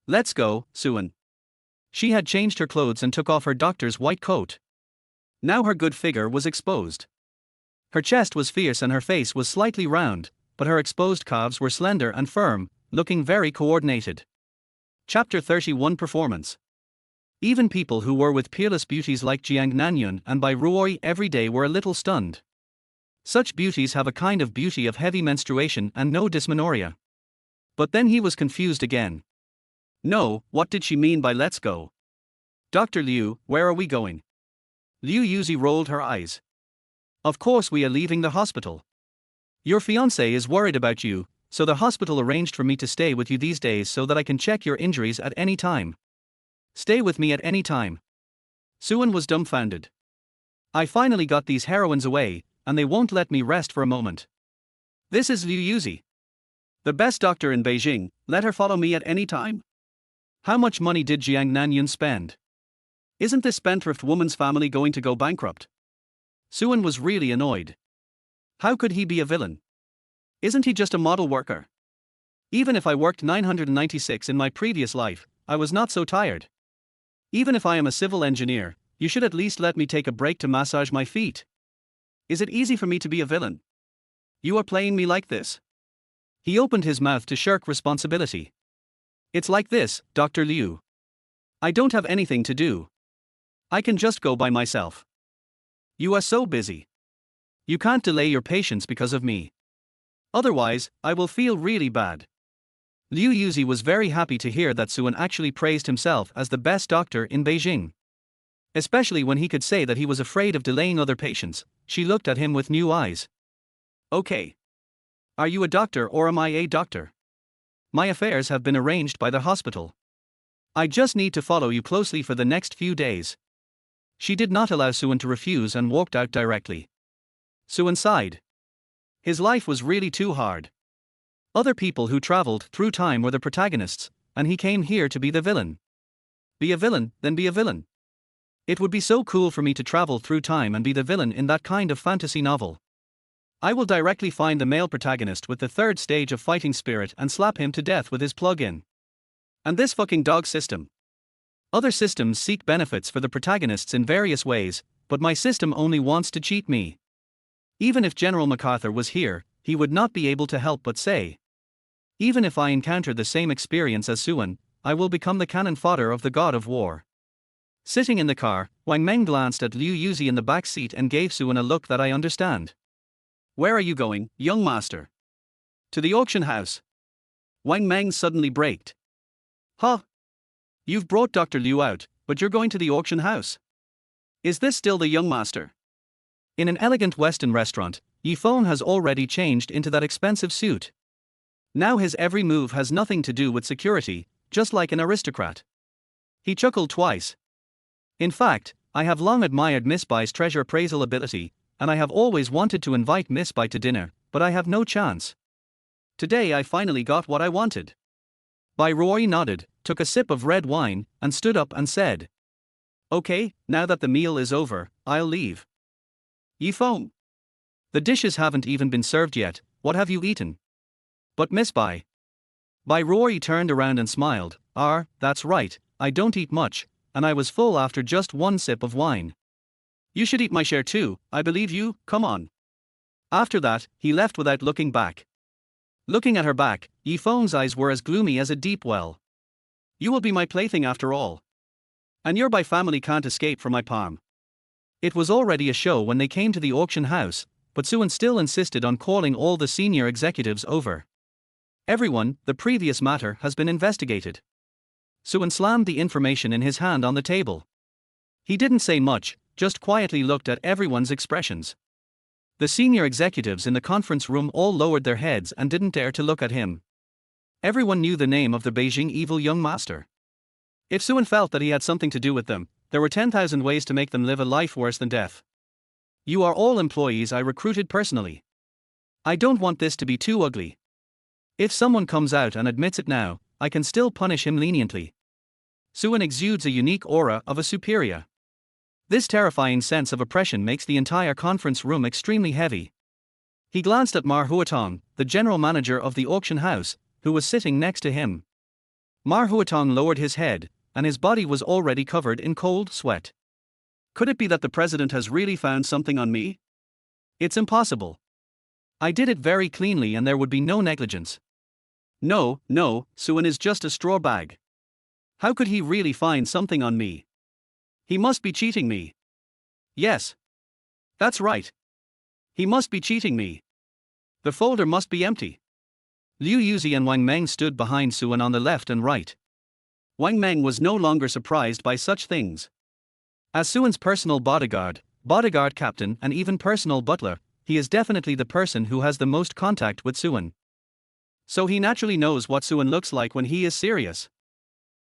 Let's go, Suan. She had changed her clothes and took off her doctor's white coat. Now her good figure was exposed. Her chest was fierce and her face was slightly round, but her exposed calves were slender and firm, looking very coordinated. Chapter 31 Performance. Even people who were with peerless beauties like Jiang Nanyun and Bai Ruoyi every day were a little stunned. Such beauties have a kind of beauty of heavy menstruation and no dysmenorrhea. But then he was confused again. No, what did she mean by let's go? Dr. Liu, where are we going? Liu Yuzi rolled her eyes. Of course we are leaving the hospital. Your fiancé is worried about you, so the hospital arranged for me to stay with you these days so that I can check your injuries at any time. Stay with me at any time. Suan was dumbfounded. I finally got these heroines away, and they won't let me rest for a moment. This is Liu Yuzi, the best doctor in Beijing. Let her follow me at any time. How much money did Jiang Nanyun spend? Isn't this spendthrift woman's family going to go bankrupt? Suan was really annoyed. How could he be a villain? Isn't he just a model worker? Even if I worked 996 in my previous life, I was not so tired. Even if I am a civil engineer, you should at least let me take a break to massage my feet. Is it easy for me to be a villain? You are playing me like this. He opened his mouth to shirk responsibility. It's like this, Dr. Liu. I don't have anything to do. I can just go by myself. You are so busy. You can't delay your patients because of me. Otherwise, I will feel really bad. Liu Yuzi was very happy to hear that Suan actually praised himself as the best doctor in Beijing. Especially when he could say that he was afraid of delaying other patients. She looked at him with new eyes. Okay. Are you a doctor or am I a doctor? My affairs have been arranged by the hospital. I just need to follow you closely for the next few days. She did not allow Suan to refuse and walked out directly. Suan sighed. His life was really too hard. Other people who traveled through time were the protagonists, and he came here to be the villain. Be a villain, then be a villain. It would be so cool for me to travel through time and be the villain in that kind of fantasy novel. I will directly find the male protagonist with the third stage of fighting spirit and slap him to death with his plug-in. And this fucking dog system. Other systems seek benefits for the protagonists in various ways, but my system only wants to cheat me. Even if General MacArthur was here, he would not be able to help but say. Even if I encounter the same experience as Suan, I will become the cannon fodder of the god of war. Sitting in the car, Wang Meng glanced at Liu Yuzi in the back seat and gave Suan a look that I understand. Where are you going, young master? To the auction house. Wang Meng suddenly braked. Huh? You've brought Dr. Liu out, but you're going to the auction house. Is this still the young master? In an elegant Western restaurant, Ye Feng has already changed into that expensive suit. Now his every move has nothing to do with security, just like an aristocrat. He chuckled twice. In fact, I have long admired Miss Bai's treasure appraisal ability, and I have always wanted to invite Miss Bai to dinner, but I have no chance. Today I finally got what I wanted. Bai Ruoyi nodded, took a sip of red wine, and stood up and said. Okay, now that the meal is over, I'll leave. Ye Feng. The dishes haven't even been served yet, what have you eaten? But Miss Bai. Bai Ruoyi turned around and smiled. That's right, I don't eat much, and I was full after just one sip of wine. You should eat my share too, I believe you, come on. After that, he left without looking back. Looking at her back, Ye Feng's eyes were as gloomy as a deep well. You will be my plaything after all. And your Bai family can't escape from my palm. It was already a show when they came to the auction house, but Suan still insisted on calling all the senior executives over. Everyone, the previous matter has been investigated. Suan slammed the information in his hand on the table. He didn't say much, just quietly looked at everyone's expressions. The senior executives in the conference room all lowered their heads and didn't dare to look at him. Everyone knew the name of the Beijing evil young master. If Suan felt that he had something to do with them, there were 10,000 ways to make them live a life worse than death. You are all employees I recruited personally. I don't want this to be too ugly. If someone comes out and admits it now, I can still punish him leniently. Suan exudes a unique aura of a superior. This terrifying sense of oppression makes the entire conference room extremely heavy. He glanced at Mar Huatong, the general manager of the auction house, who was sitting next to him. Mar Huatong lowered his head, and his body was already covered in cold sweat. Could it be that the president has really found something on me? It's impossible. I did it very cleanly and there would be no negligence. No, Suan is just a straw bag. How could he really find something on me? He must be cheating me. Yes. That's right. He must be cheating me. The folder must be empty. Liu Yuzi and Wang Meng stood behind Suan on the left and right. Wang Meng was no longer surprised by such things. As Suan's personal bodyguard captain and even personal butler, he is definitely the person who has the most contact with Suan. So he naturally knows what Suan looks like when he is serious.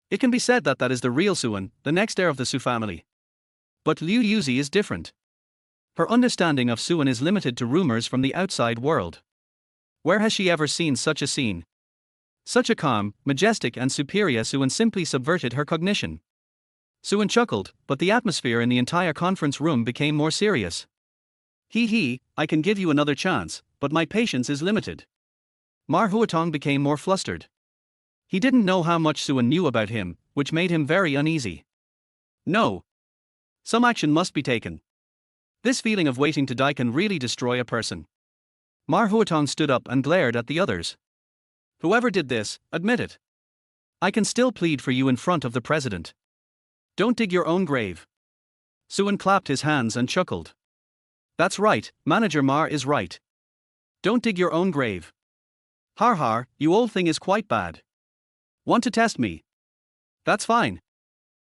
It can be said that that is the real Suan, the next heir of the Su family. But Liu Yuzi is different. Her understanding of Suan is limited to rumors from the outside world. Where has she ever seen such a scene? Such a calm, majestic and superior Suan simply subverted her cognition. Suan chuckled, but the atmosphere in the entire conference room became more serious. I can give you another chance, but my patience is limited. Mar Huatong became more flustered. He didn't know how much Suan knew about him, which made him very uneasy. No. Some action must be taken. This feeling of waiting to die can really destroy a person. Mar Huatong stood up and glared at the others. Whoever did this, admit it. I can still plead for you in front of the president. Don't dig your own grave. Suan clapped his hands and chuckled. That's right, Manager Mar is right. Don't dig your own grave. Har har, you old thing is quite bad. Want to test me? That's fine.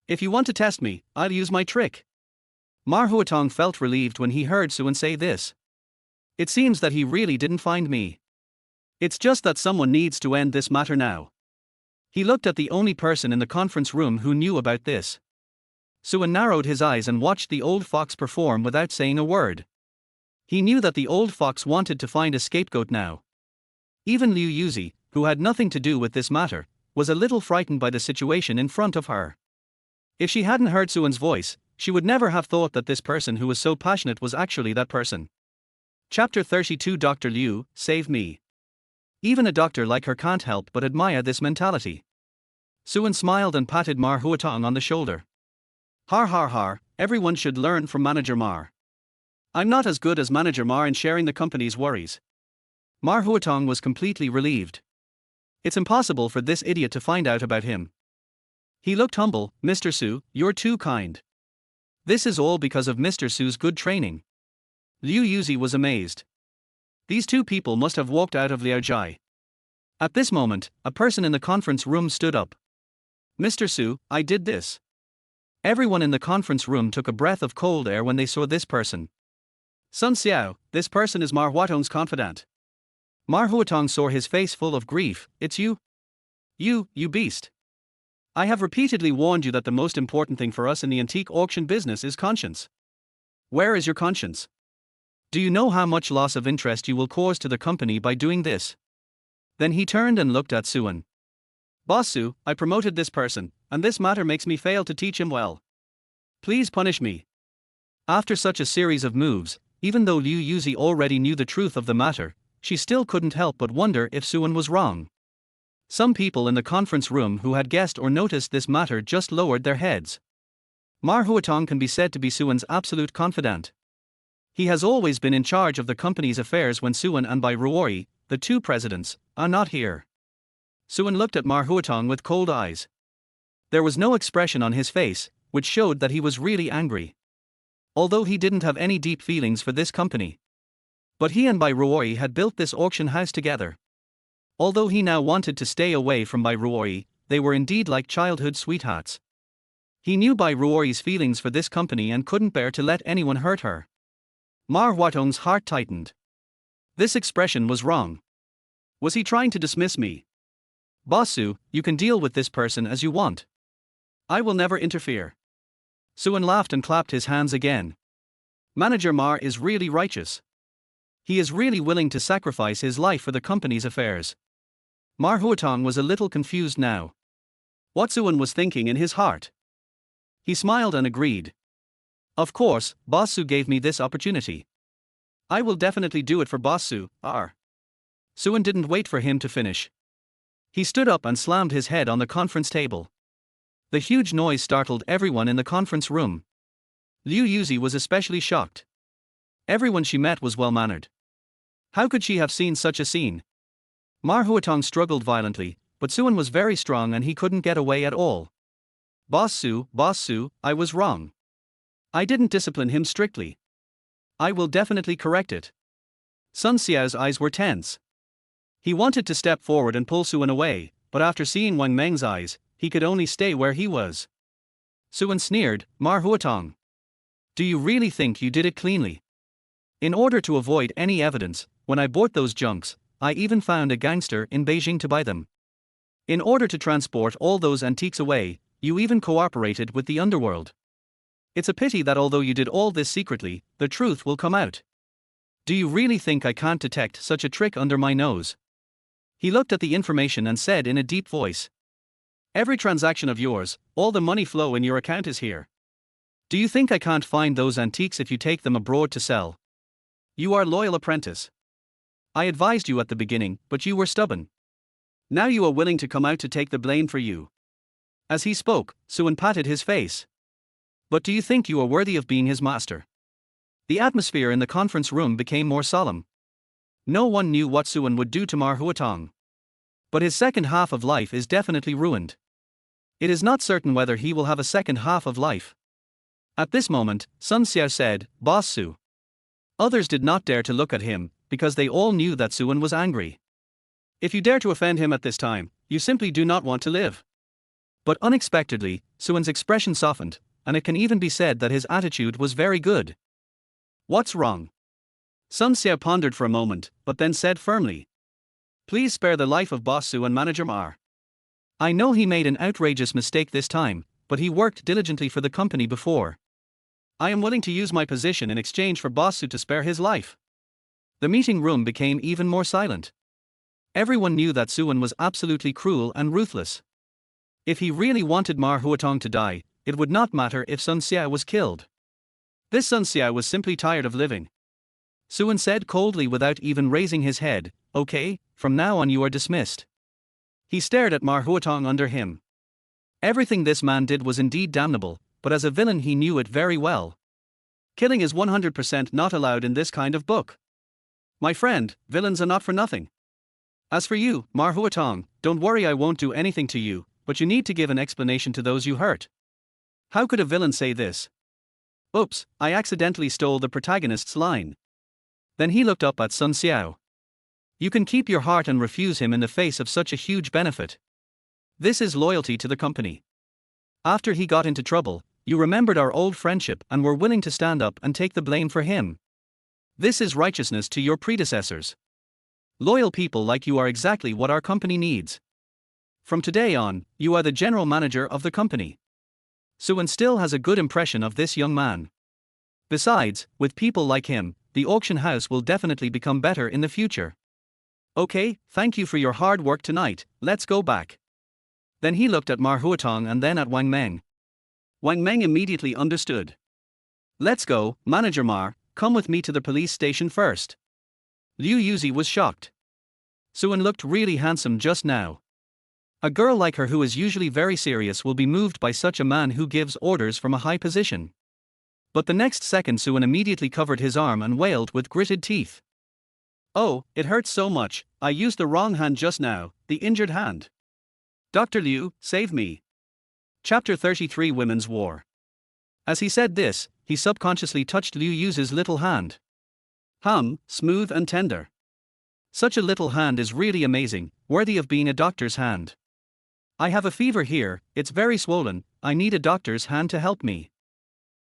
If you want to test me, I'll use my trick. Mar Huatong felt relieved when he heard Suan say this. It seems that he really didn't find me. It's just that someone needs to end this matter now. He looked at the only person in the conference room who knew about this. Suan narrowed his eyes and watched the old fox perform without saying a word. He knew that the old fox wanted to find a scapegoat now. Even Liu Yuzi, who had nothing to do with this matter, was a little frightened by the situation in front of her. If she hadn't heard Suan's voice, she would never have thought that this person who was so passionate was actually that person. Chapter 32 Dr. Liu, save me. Even a doctor like her can't help but admire this mentality. Suan smiled and patted Mar Huatong on the shoulder. Har har har, everyone should learn from Manager Mar. I'm not as good as Manager Mar in sharing the company's worries. Mar Huatong was completely relieved. It's impossible for this idiot to find out about him. He looked humble. Mr. Su, you're too kind. This is all because of Mr. Su's good training. Liu Yuzi was amazed. These two people must have walked out of Liaojai. At this moment, a person in the conference room stood up. Mr. Su, I did this. Everyone in the conference room took a breath of cold air when they saw this person. Sun Xiao, this person is Mar Huatong's confidant. Mar Huatong saw his face full of grief. It's you? You beast. I have repeatedly warned you that the most important thing for us in the antique auction business is conscience. Where is your conscience? Do you know how much loss of interest you will cause to the company by doing this? Then he turned and looked at Suan. Boss Su, I promoted this person, and this matter makes me fail to teach him well. Please punish me. After such a series of moves, even though Liu Yuzi already knew the truth of the matter, she still couldn't help but wonder if Suan was wrong. Some people in the conference room who had guessed or noticed this matter just lowered their heads. Mar Huatong can be said to be Suan's absolute confidant. He has always been in charge of the company's affairs when Suan and Bai Ruoyi, the two presidents, are not here. Suan looked at Mar Huatong with cold eyes. There was no expression on his face, which showed that he was really angry. Although he didn't have any deep feelings for this company. But he and Bai Ruoyi had built this auction house together. Although he now wanted to stay away from Bai Ruoyi, they were indeed like childhood sweethearts. He knew Bai Ruoyi's feelings for this company and couldn't bear to let anyone hurt her. Mar Huatong's heart tightened. This expression was wrong. Was he trying to dismiss me? Boss Su, you can deal with this person as you want. I will never interfere. Suan laughed and clapped his hands again. Manager Mar is really righteous. He is really willing to sacrifice his life for the company's affairs. Mar Huatong was a little confused now. What Suan was thinking in his heart? He smiled and agreed. Of course, Boss Su gave me this opportunity. I will definitely do it for Boss Su. Suan didn't wait for him to finish. He stood up and slammed his head on the conference table. The huge noise startled everyone in the conference room. Liu Yuzi was especially shocked. Everyone she met was well-mannered. How could she have seen such a scene? Mar Huatong struggled violently, but Suan was very strong and he couldn't get away at all. Boss Su, I was wrong. I didn't discipline him strictly. I will definitely correct it. Sun Xiao's eyes were tense. He wanted to step forward and pull Suan away, but after seeing Wang Meng's eyes, he could only stay where he was. Suan sneered, Mar Huatong. Do you really think you did it cleanly? In order to avoid any evidence, when I bought those junks, I even found a gangster in Beijing to buy them. In order to transport all those antiques away, you even cooperated with the underworld. It's a pity that although you did all this secretly, the truth will come out. Do you really think I can't detect such a trick under my nose? He looked at the information and said in a deep voice. Every transaction of yours, all the money flow in your account is here. Do you think I can't find those antiques if you take them abroad to sell? You are loyal apprentice. I advised you at the beginning, but you were stubborn. Now you are willing to come out to take the blame for you. As he spoke, Suan patted his face. But do you think you are worthy of being his master? The atmosphere in the conference room became more solemn. No one knew what Suan would do to Mar Huatong. But his second half of life is definitely ruined. It is not certain whether he will have a second half of life. At this moment, Sun Xiao said, Boss Su. Others did not dare to look at him, because they all knew that Suan was angry. If you dare to offend him at this time, you simply do not want to live. But unexpectedly, Suan's expression softened, and it can even be said that his attitude was very good. What's wrong? Sun Xiao pondered for a moment, but then said firmly. Please spare the life of Boss Su and Manager Mar. I know he made an outrageous mistake this time, but he worked diligently for the company before. I am willing to use my position in exchange for Boss Su to spare his life. The meeting room became even more silent. Everyone knew that Suan was absolutely cruel and ruthless. If he really wanted Mar Huatong to die, it would not matter if Sun Xiao was killed. This Sun Xiao was simply tired of living. Suan said coldly without even raising his head, Okay, from now on you are dismissed. He stared at Mar Huatong under him. Everything this man did was indeed damnable, but as a villain he knew it very well. Killing is 100% not allowed in this kind of book. My friend, villains are not for nothing. As for you, Mar Huatong, don't worry, I won't do anything to you, but you need to give an explanation to those you hurt. How could a villain say this? Oops, I accidentally stole the protagonist's line. Then he looked up at Sun Xiao. You can keep your heart and refuse him in the face of such a huge benefit. This is loyalty to the company. After he got into trouble, you remembered our old friendship and were willing to stand up and take the blame for him. This is righteousness to your predecessors. Loyal people like you are exactly what our company needs. From today on, you are the general manager of the company. Suan still has a good impression of this young man. Besides, with people like him, the auction house will definitely become better in the future. Okay, thank you for your hard work tonight, let's go back. Then he looked at Mar Huatong and then at Wang Meng. Wang Meng immediately understood. Let's go, Manager Mar, come with me to the police station first. Liu Yuzi was shocked. Suan looked really handsome just now. A girl like her who is usually very serious will be moved by such a man who gives orders from a high position. But the next second Suan immediately covered his arm and wailed with gritted teeth. Oh, it hurts so much, I used the wrong hand just now, the injured hand. Dr. Liu, save me. Chapter 33 Women's War. As he said this, he subconsciously touched Liu Yuzi's little hand. Smooth and tender. Such a little hand is really amazing, worthy of being a doctor's hand. I have a fever here, it's very swollen, I need a doctor's hand to help me.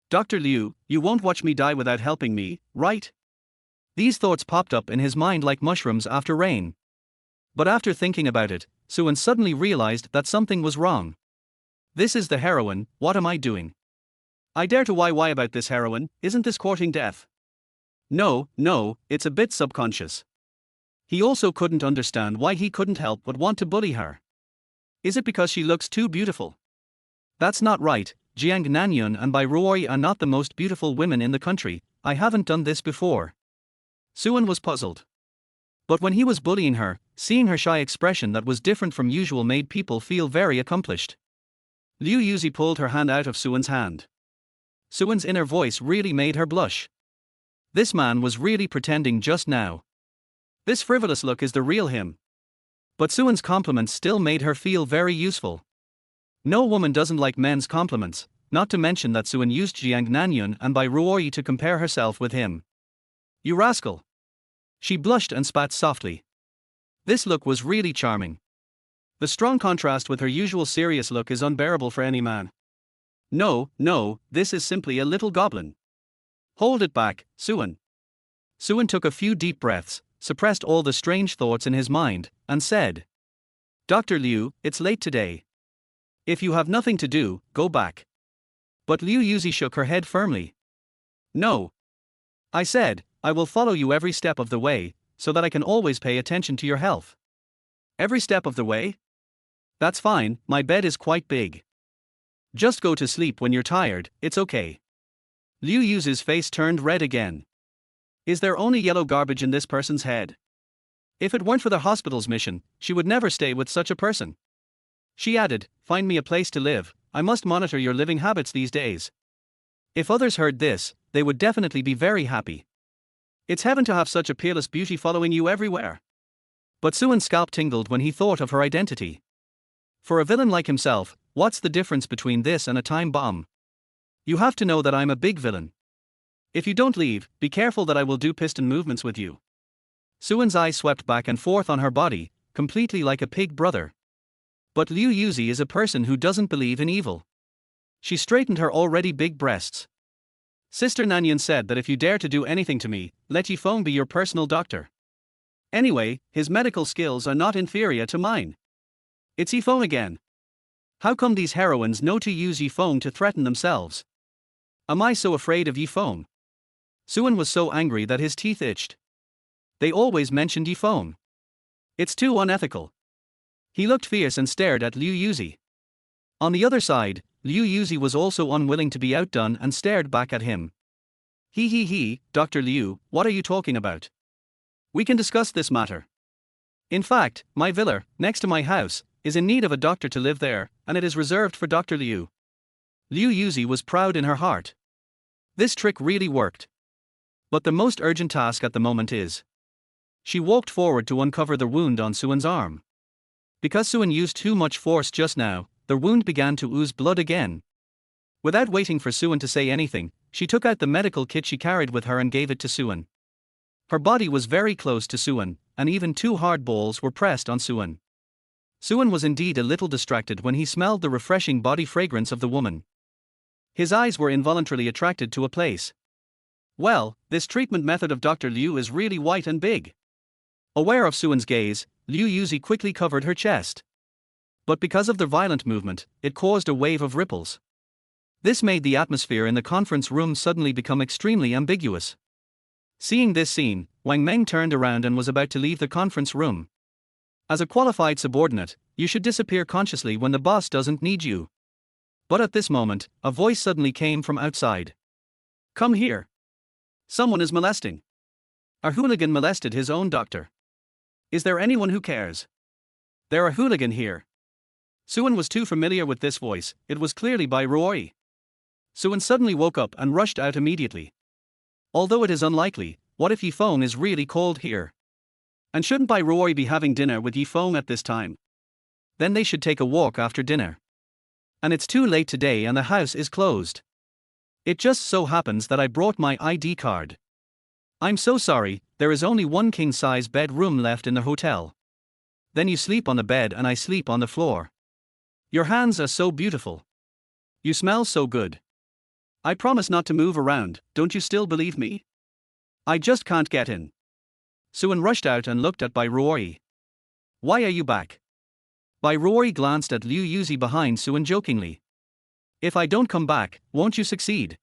Dr. Liu, you won't watch me die without helping me, right? These thoughts popped up in his mind like mushrooms after rain. But after thinking about it, Suan suddenly realized that something was wrong. This is the heroine, what am I doing? I dare to why about this heroine, isn't this courting death? No, it's a bit subconscious. He also couldn't understand why he couldn't help but want to bully her. Is it because she looks too beautiful? That's not right, Jiang Nanyun and Bai Ruoyi are not the most beautiful women in the country, I haven't done this before. Suan was puzzled. But when he was bullying her, seeing her shy expression that was different from usual made people feel very accomplished. Liu Yuzi pulled her hand out of Suan's hand. Suan's inner voice really made her blush. This man was really pretending just now. This frivolous look is the real him. But Suan's compliments still made her feel very useful. No woman doesn't like men's compliments, not to mention that Suan used Jiang Nanyun and Bai Ruoyi to compare herself with him. You rascal! She blushed and spat softly. This look was really charming. The strong contrast with her usual serious look is unbearable for any man. No, this is simply a little goblin. Hold it back, Suan. Suan took a few deep breaths, suppressed all the strange thoughts in his mind, and said, Dr. Liu, it's late today. If you have nothing to do, go back. But Liu Yuzi shook her head firmly. No. I said, I will follow you every step of the way, so that I can always pay attention to your health. Every step of the way? That's fine, my bed is quite big. Just go to sleep when you're tired, it's okay. Liu Yuzi's face turned red again. Is there only yellow garbage in this person's head? If it weren't for the hospital's mission, she would never stay with such a person. She added, find me a place to live, I must monitor your living habits these days. If others heard this, they would definitely be very happy. It's heaven to have such a peerless beauty following you everywhere. But Suan's scalp tingled when he thought of her identity. For a villain like himself, what's the difference between this and a time bomb? You have to know that I'm a big villain. If you don't leave, be careful that I will do piston movements with you. Suan's eyes swept back and forth on her body, completely like a pig brother. But Liu Yuzi is a person who doesn't believe in evil. She straightened her already big breasts. Sister Nanyun said that if you dare to do anything to me, let Ye Feng be your personal doctor. Anyway, his medical skills are not inferior to mine. It's Ye Feng again. How come these heroines know to use Ye Feng to threaten themselves? Am I so afraid of Ye Feng? Suan was so angry that his teeth itched. They always mentioned Ye Feng. It's too unethical. He looked fierce and stared at Liu Yuzi. On the other side, Liu Yuzi was also unwilling to be outdone and stared back at him. He, Dr. Liu, what are you talking about? We can discuss this matter. In fact, my villa, next to my house, is in need of a doctor to live there, and it is reserved for Dr. Liu. Liu Yuzi was proud in her heart. This trick really worked. But the most urgent task at the moment is. She walked forward to uncover the wound on Suan's arm. Because Suan used too much force just now, the wound began to ooze blood again. Without waiting for Suan to say anything, she took out the medical kit she carried with her and gave it to Suan. Her body was very close to Suan, and even two hard balls were pressed on Suan. Suan was indeed a little distracted when he smelled the refreshing body fragrance of the woman. His eyes were involuntarily attracted to a place. Well, this treatment method of Dr. Liu is really white and big. Aware of Suan's gaze, Liu Yuzi quickly covered her chest. But because of the violent movement, it caused a wave of ripples. This made the atmosphere in the conference room suddenly become extremely ambiguous. Seeing this scene, Wang Meng turned around and was about to leave the conference room. As a qualified subordinate, you should disappear consciously when the boss doesn't need you. But at this moment, a voice suddenly came from outside. Come here. Someone is molesting. A hooligan molested his own doctor. Is there anyone who cares? There are hooligan here. Suan was too familiar with this voice, it was clearly Bai Ruoyi. Suan suddenly woke up and rushed out immediately. Although it is unlikely, what if Ye Feng is really called here? And shouldn't Bai Ruoyi be having dinner with Ye Feng at this time? Then they should take a walk after dinner. And it's too late today and the house is closed. It just so happens that I brought my ID card. I'm so sorry, there is only one king-size bedroom left in the hotel. Then you sleep on the bed and I sleep on the floor. Your hands are so beautiful. You smell so good. I promise not to move around, don't you still believe me? I just can't get in. Suan rushed out and looked at Bai Ruoyi. Why are you back? Bai Ruoyi glanced at Liu Yuzi behind Suan jokingly. If I don't come back, won't you succeed?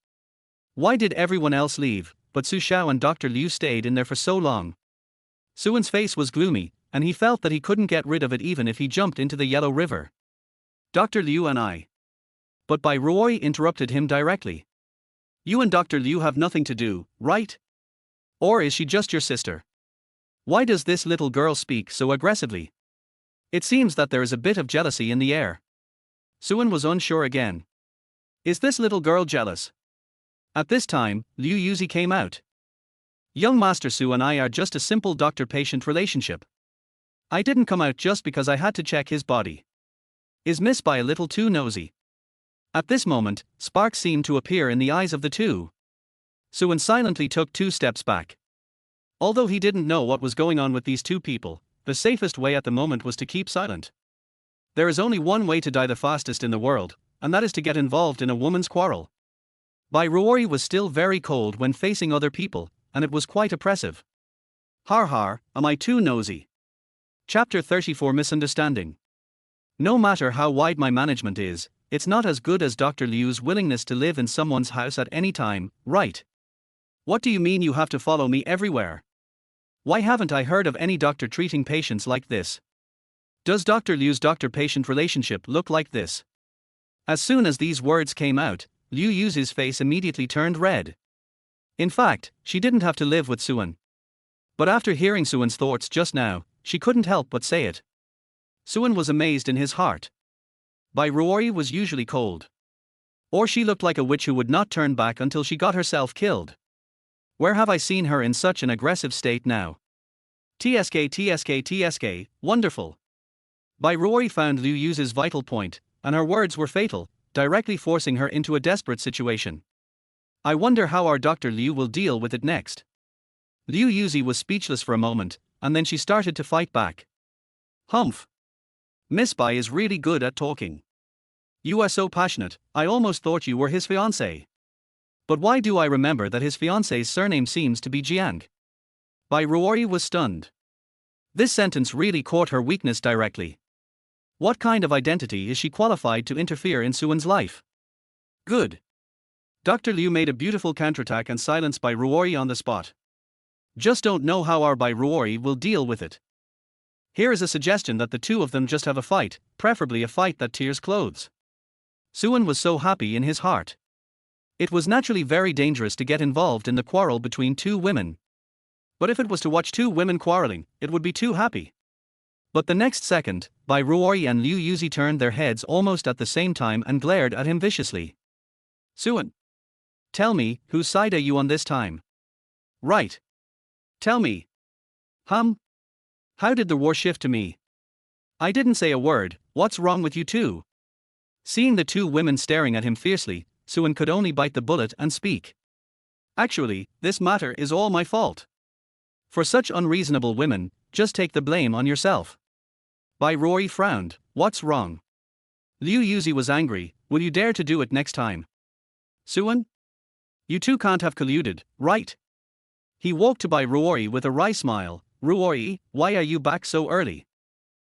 Why did everyone else leave, but Su Xiao and Dr. Liu stayed in there for so long? Suan's face was gloomy, and he felt that he couldn't get rid of it even if he jumped into the Yellow River. Dr. Liu and I. But Bai Ruoyi interrupted him directly. You and Dr. Liu have nothing to do, right? Or is she just your sister? Why does this little girl speak so aggressively? It seems that there is a bit of jealousy in the air. Suan was unsure again. Is this little girl jealous? At this time, Liu Yuzi came out. Young Master Su and I are just a simple doctor-patient relationship. I didn't come out just because I had to check his body. Is Miss Bai a little too nosy? At this moment, sparks seemed to appear in the eyes of the two. Suan silently took 2 steps back. Although he didn't know what was going on with these two people, the safest way at the moment was to keep silent. There is only one way to die the fastest in the world, and that is to get involved in a woman's quarrel. Bai Ruoyi was still very cold when facing other people, and it was quite oppressive. Har har, am I too nosy? Chapter 34 Misunderstanding. No matter how wide my management is, it's not as good as Dr. Liu's willingness to live in someone's house at any time, right? What do you mean you have to follow me everywhere? Why haven't I heard of any doctor treating patients like this? Does Dr. Liu's doctor-patient relationship look like this? As soon as these words came out, Liu Yuzi's face immediately turned red. In fact, she didn't have to live with Suan. But after hearing Suan's thoughts just now, she couldn't help but say it. Suan was amazed in his heart. Bai Ruoyi was usually cold. Or she looked like a witch who would not turn back until she got herself killed. Where have I seen her in such an aggressive state now? TSK, wonderful. Bai Ruoyi found Liu Yuzi's vital point, and her words were fatal, directly forcing her into a desperate situation. I wonder how our Dr. Liu will deal with it next. Liu Yuzi was speechless for a moment, and then she started to fight back. Humph. Miss Bai is really good at talking. You are so passionate, I almost thought you were his fiancé. But why do I remember that his fiancé's surname seems to be Jiang? Bai Ruoyi was stunned. This sentence really caught her weakness directly. What kind of identity is she qualified to interfere in Suan's life? Good. Dr. Liu made a beautiful counterattack and silenced Bai Ruoyi on the spot. Just don't know how our Bai Ruoyi will deal with it. Here is a suggestion that the two of them just have a fight, preferably a fight that tears clothes. Suan was so happy in his heart. It was naturally very dangerous to get involved in the quarrel between two women. But if it was to watch two women quarreling, it would be too happy. But the next second, Bai Ruoyi and Liu Yuzi turned their heads almost at the same time and glared at him viciously. Suan. Tell me, whose side are you on this time? Right. Tell me. How did the war shift to me? I didn't say a word, what's wrong with you two? Seeing the two women staring at him fiercely, Suan could only bite the bullet and speak. Actually, this matter is all my fault. For such unreasonable women, just take the blame on yourself. Bai Ruoyi frowned, what's wrong? Liu Yuzi was angry, will you dare to do it next time? Suan? You two can't have colluded, right? He walked to Bai Ruoyi with a wry smile. Ruoyi, why are you back so early?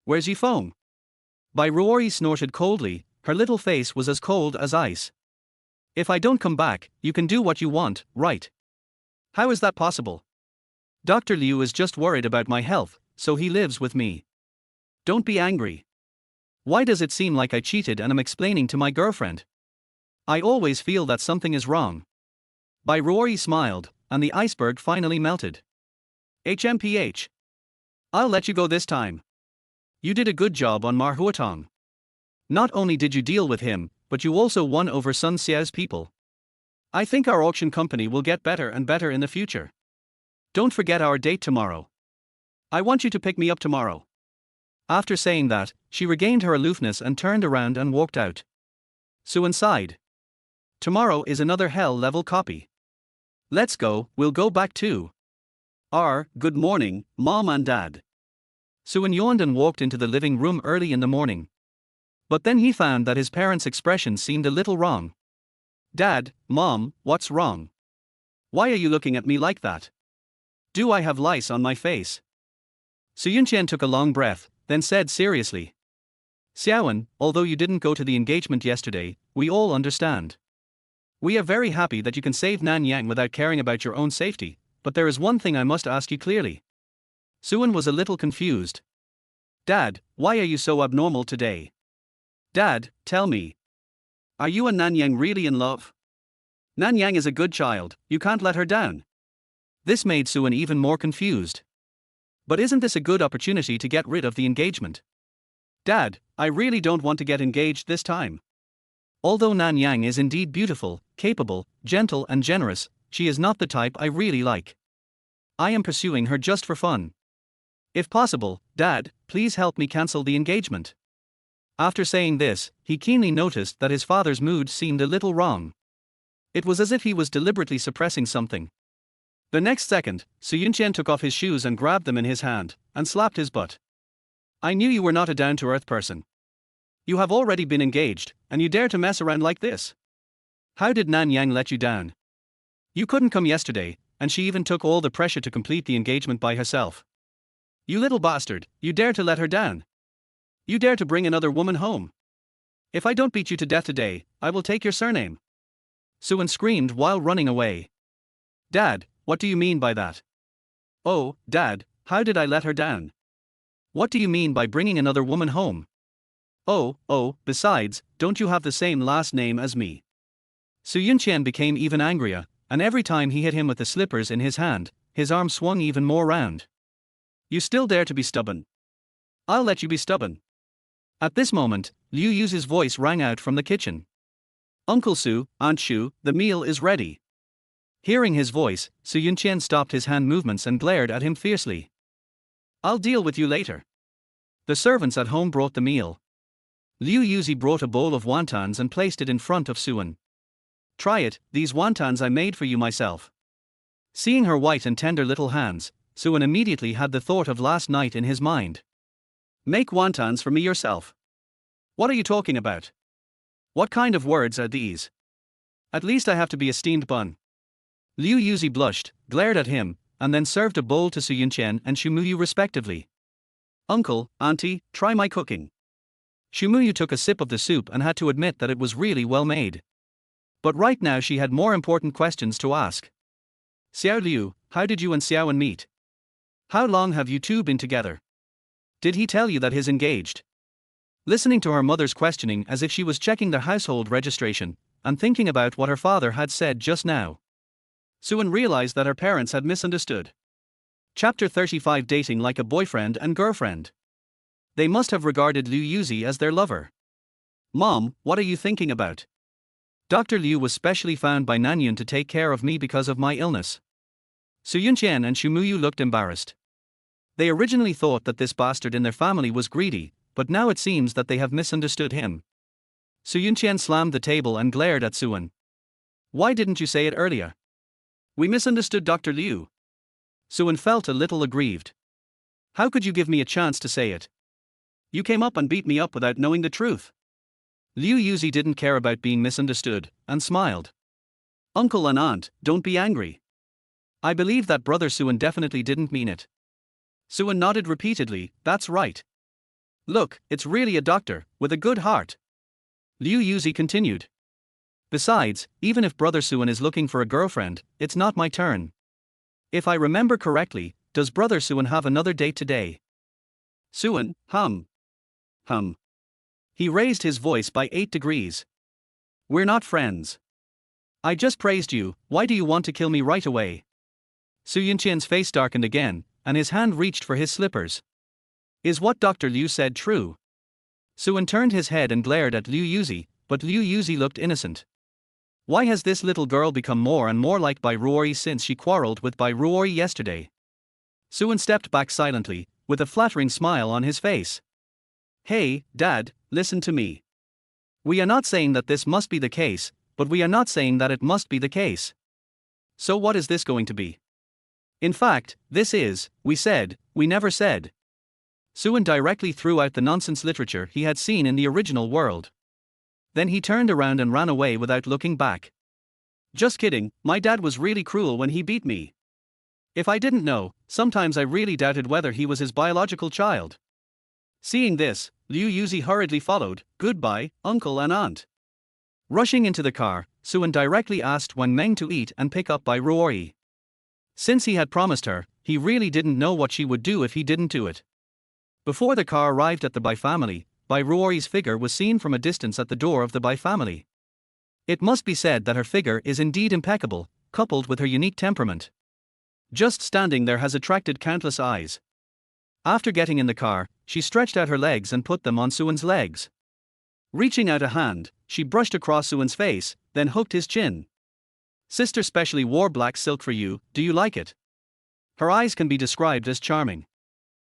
Where's Ye Feng? Bai Ruoyi snorted coldly, her little face was as cold as ice. If I don't come back, you can do what you want, right? How is that possible? Dr. Liu is just worried about my health, so he lives with me. Don't be angry. Why does it seem like I cheated and am explaining to my girlfriend? I always feel that something is wrong. Bai Ruoyi smiled, and the iceberg finally melted. HMPH. I'll let you go this time. You did a good job on Mar Huatong. Not only did you deal with him, but you also won over Sun Xiao's people. I think our auction company will get better and better in the future. Don't forget our date tomorrow. I want you to pick me up tomorrow. After saying that, she regained her aloofness and turned around and walked out. Suan sighed. Tomorrow is another hell-level copy. Let's go, we'll go back too. Good morning, Mom and Dad. Suan yawned and walked into the living room early in the morning. But then he found that his parents' expression seemed a little wrong. Dad, Mom, what's wrong? Why are you looking at me like that? Do I have lice on my face? Su Yunqian took a long breath, then said seriously. Xiaowen, although you didn't go to the engagement yesterday, we all understand. We are very happy that you can save Nanyang without caring about your own safety, but there is one thing I must ask you clearly. Suan was a little confused. Dad, why are you so abnormal today? Dad, tell me. Are you and Nanyang really in love? Nanyang is a good child, you can't let her down. This made Suan even more confused. But isn't this a good opportunity to get rid of the engagement? Dad, I really don't want to get engaged this time. Although Nanyang is indeed beautiful, capable, gentle and generous, she is not the type I really like. I am pursuing her just for fun. If possible, Dad, please help me cancel the engagement. After saying this, he keenly noticed that his father's mood seemed a little wrong. It was as if he was deliberately suppressing something. The next second, Su Yunqian took off his shoes and grabbed them in his hand, and slapped his butt. I knew you were not a down-to-earth person. You have already been engaged, and you dare to mess around like this? How did Nanyang let you down? You couldn't come yesterday, and she even took all the pressure to complete the engagement by herself. You little bastard, you dare to let her down? You dare to bring another woman home? If I don't beat you to death today, I will take your surname. Suan screamed while running away. Dad, what do you mean by that? Oh, Dad, how did I let her down? What do you mean by bringing another woman home? Oh, besides, don't you have the same last name as me? Su Yunqian became even angrier, and every time he hit him with the slippers in his hand, his arm swung even more round. You still dare to be stubborn? I'll let you be stubborn. At this moment, Liu Yu's voice rang out from the kitchen. Uncle Su, Aunt Shu, the meal is ready. Hearing his voice, Su Yunqian stopped his hand movements and glared at him fiercely. I'll deal with you later. The servants at home brought the meal. Liu Yuzi brought a bowl of wontons and placed it in front of Suan. Try it, these wontons I made for you myself. Seeing her white and tender little hands, Suan immediately had the thought of last night in his mind. Make wontons for me yourself. What are you talking about? What kind of words are these? At least I have to be a steamed bun. Liu Yuzi blushed, glared at him, and then served a bowl to Su Yunqian and Shumuyu respectively. Uncle, Auntie, try my cooking. Shumuyu took a sip of the soup and had to admit that it was really well made. But right now she had more important questions to ask. Xiao Liu, how did you and Xiaoan meet? How long have you two been together? Did he tell you that he's engaged? Listening to her mother's questioning as if she was checking the household registration, and thinking about what her father had said just now, Suan realized that her parents had misunderstood. Chapter 35 Dating like a boyfriend and girlfriend. They must have regarded Liu Yuzi as their lover. Mom, what are you thinking about? Dr. Liu was specially found by Nanyun to take care of me because of my illness. Su Yunqian and Shumuyu looked embarrassed. They originally thought that this bastard in their family was greedy, but now it seems that they have misunderstood him. Su Yunqian slammed the table and glared at Suan. Why didn't you say it earlier? We misunderstood Dr. Liu. Suan felt a little aggrieved. How could you give me a chance to say it? You came up and beat me up without knowing the truth. Liu Yuzi didn't care about being misunderstood, and smiled. Uncle and aunt, don't be angry. I believe that brother Suan definitely didn't mean it. Suan nodded repeatedly, that's right. Look, it's really a doctor, with a good heart. Liu Yuzi continued. Besides, even if brother Suan is looking for a girlfriend, it's not my turn. If I remember correctly, does brother Suan have another date today? Suan, hum. He raised his voice by 8 degrees. We're not friends. I just praised you, why do you want to kill me right away? Su Yunqian's face darkened again, and his hand reached for his slippers. Is what Dr. Liu said true? Suan turned his head and glared at Liu Yuzi, but Liu Yuzi looked innocent. Why has this little girl become more and more like Bai Ruoyi since she quarreled with Bai Ruoyi yesterday? Suan stepped back silently, with a flattering smile on his face. Hey, Dad, listen to me. We are not saying that this must be the case, but we are not saying that it must be the case. So what is this going to be? In fact, this is, we said, we never said. Suan directly threw out the nonsense literature he had seen in the original world. Then he turned around and ran away without looking back. Just kidding, my dad was really cruel when he beat me. If I didn't know, sometimes I really doubted whether he was his biological child. Seeing this, Liu Yuzi hurriedly followed, goodbye, uncle and aunt. Rushing into the car, Suan directly asked Wen Meng to eat and pick up Bai Ruoyi. Since he had promised her, he really didn't know what she would do if he didn't do it. Before the car arrived at the Bai family, Bai Ruoyi's figure was seen from a distance at the door of the Bai family. It must be said that her figure is indeed impeccable, coupled with her unique temperament. Just standing there has attracted countless eyes. After getting in the car, she stretched out her legs and put them on Suan's legs. Reaching out a hand, she brushed across Suan's face, then hooked his chin. Sister specially wore black silk for you, do you like it? Her eyes can be described as charming.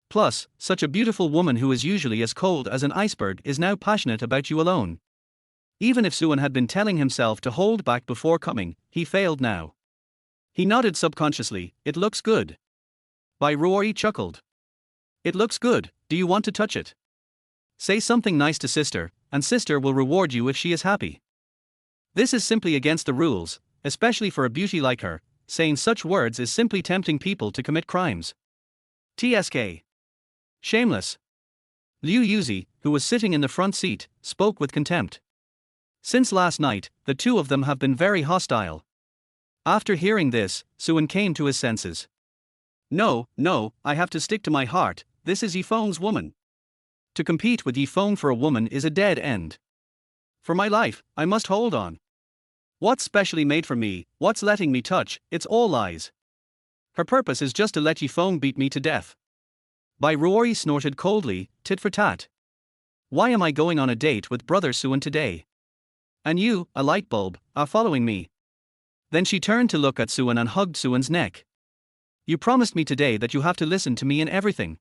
Plus, such a beautiful woman who is usually as cold as an iceberg is now passionate about you alone. Even if Suan had been telling himself to hold back before coming, he failed now. He nodded subconsciously, it looks good. Bai Ruoyi chuckled. It looks good, do you want to touch it? Say something nice to sister, and sister will reward you if she is happy. This is simply against the rules, especially for a beauty like her. Saying such words is simply tempting people to commit crimes. TSK. Shameless. Liu Yuzi, who was sitting in the front seat, spoke with contempt. Since last night, the two of them have been very hostile. After hearing this, Suan came to his senses. No, I have to stick to my heart, this is Ye Feng's woman. To compete with Ye Feng for a woman is a dead end. For my life, I must hold on. What's specially made for me, what's letting me touch, it's all lies. Her purpose is just to let Ye Feng beat me to death. Bai Ruoyi snorted coldly, tit for tat. Why am I going on a date with brother Suan today? And you, a light bulb, are following me. Then she turned to look at Suan and hugged Suan's neck. You promised me today that you have to listen to me in everything.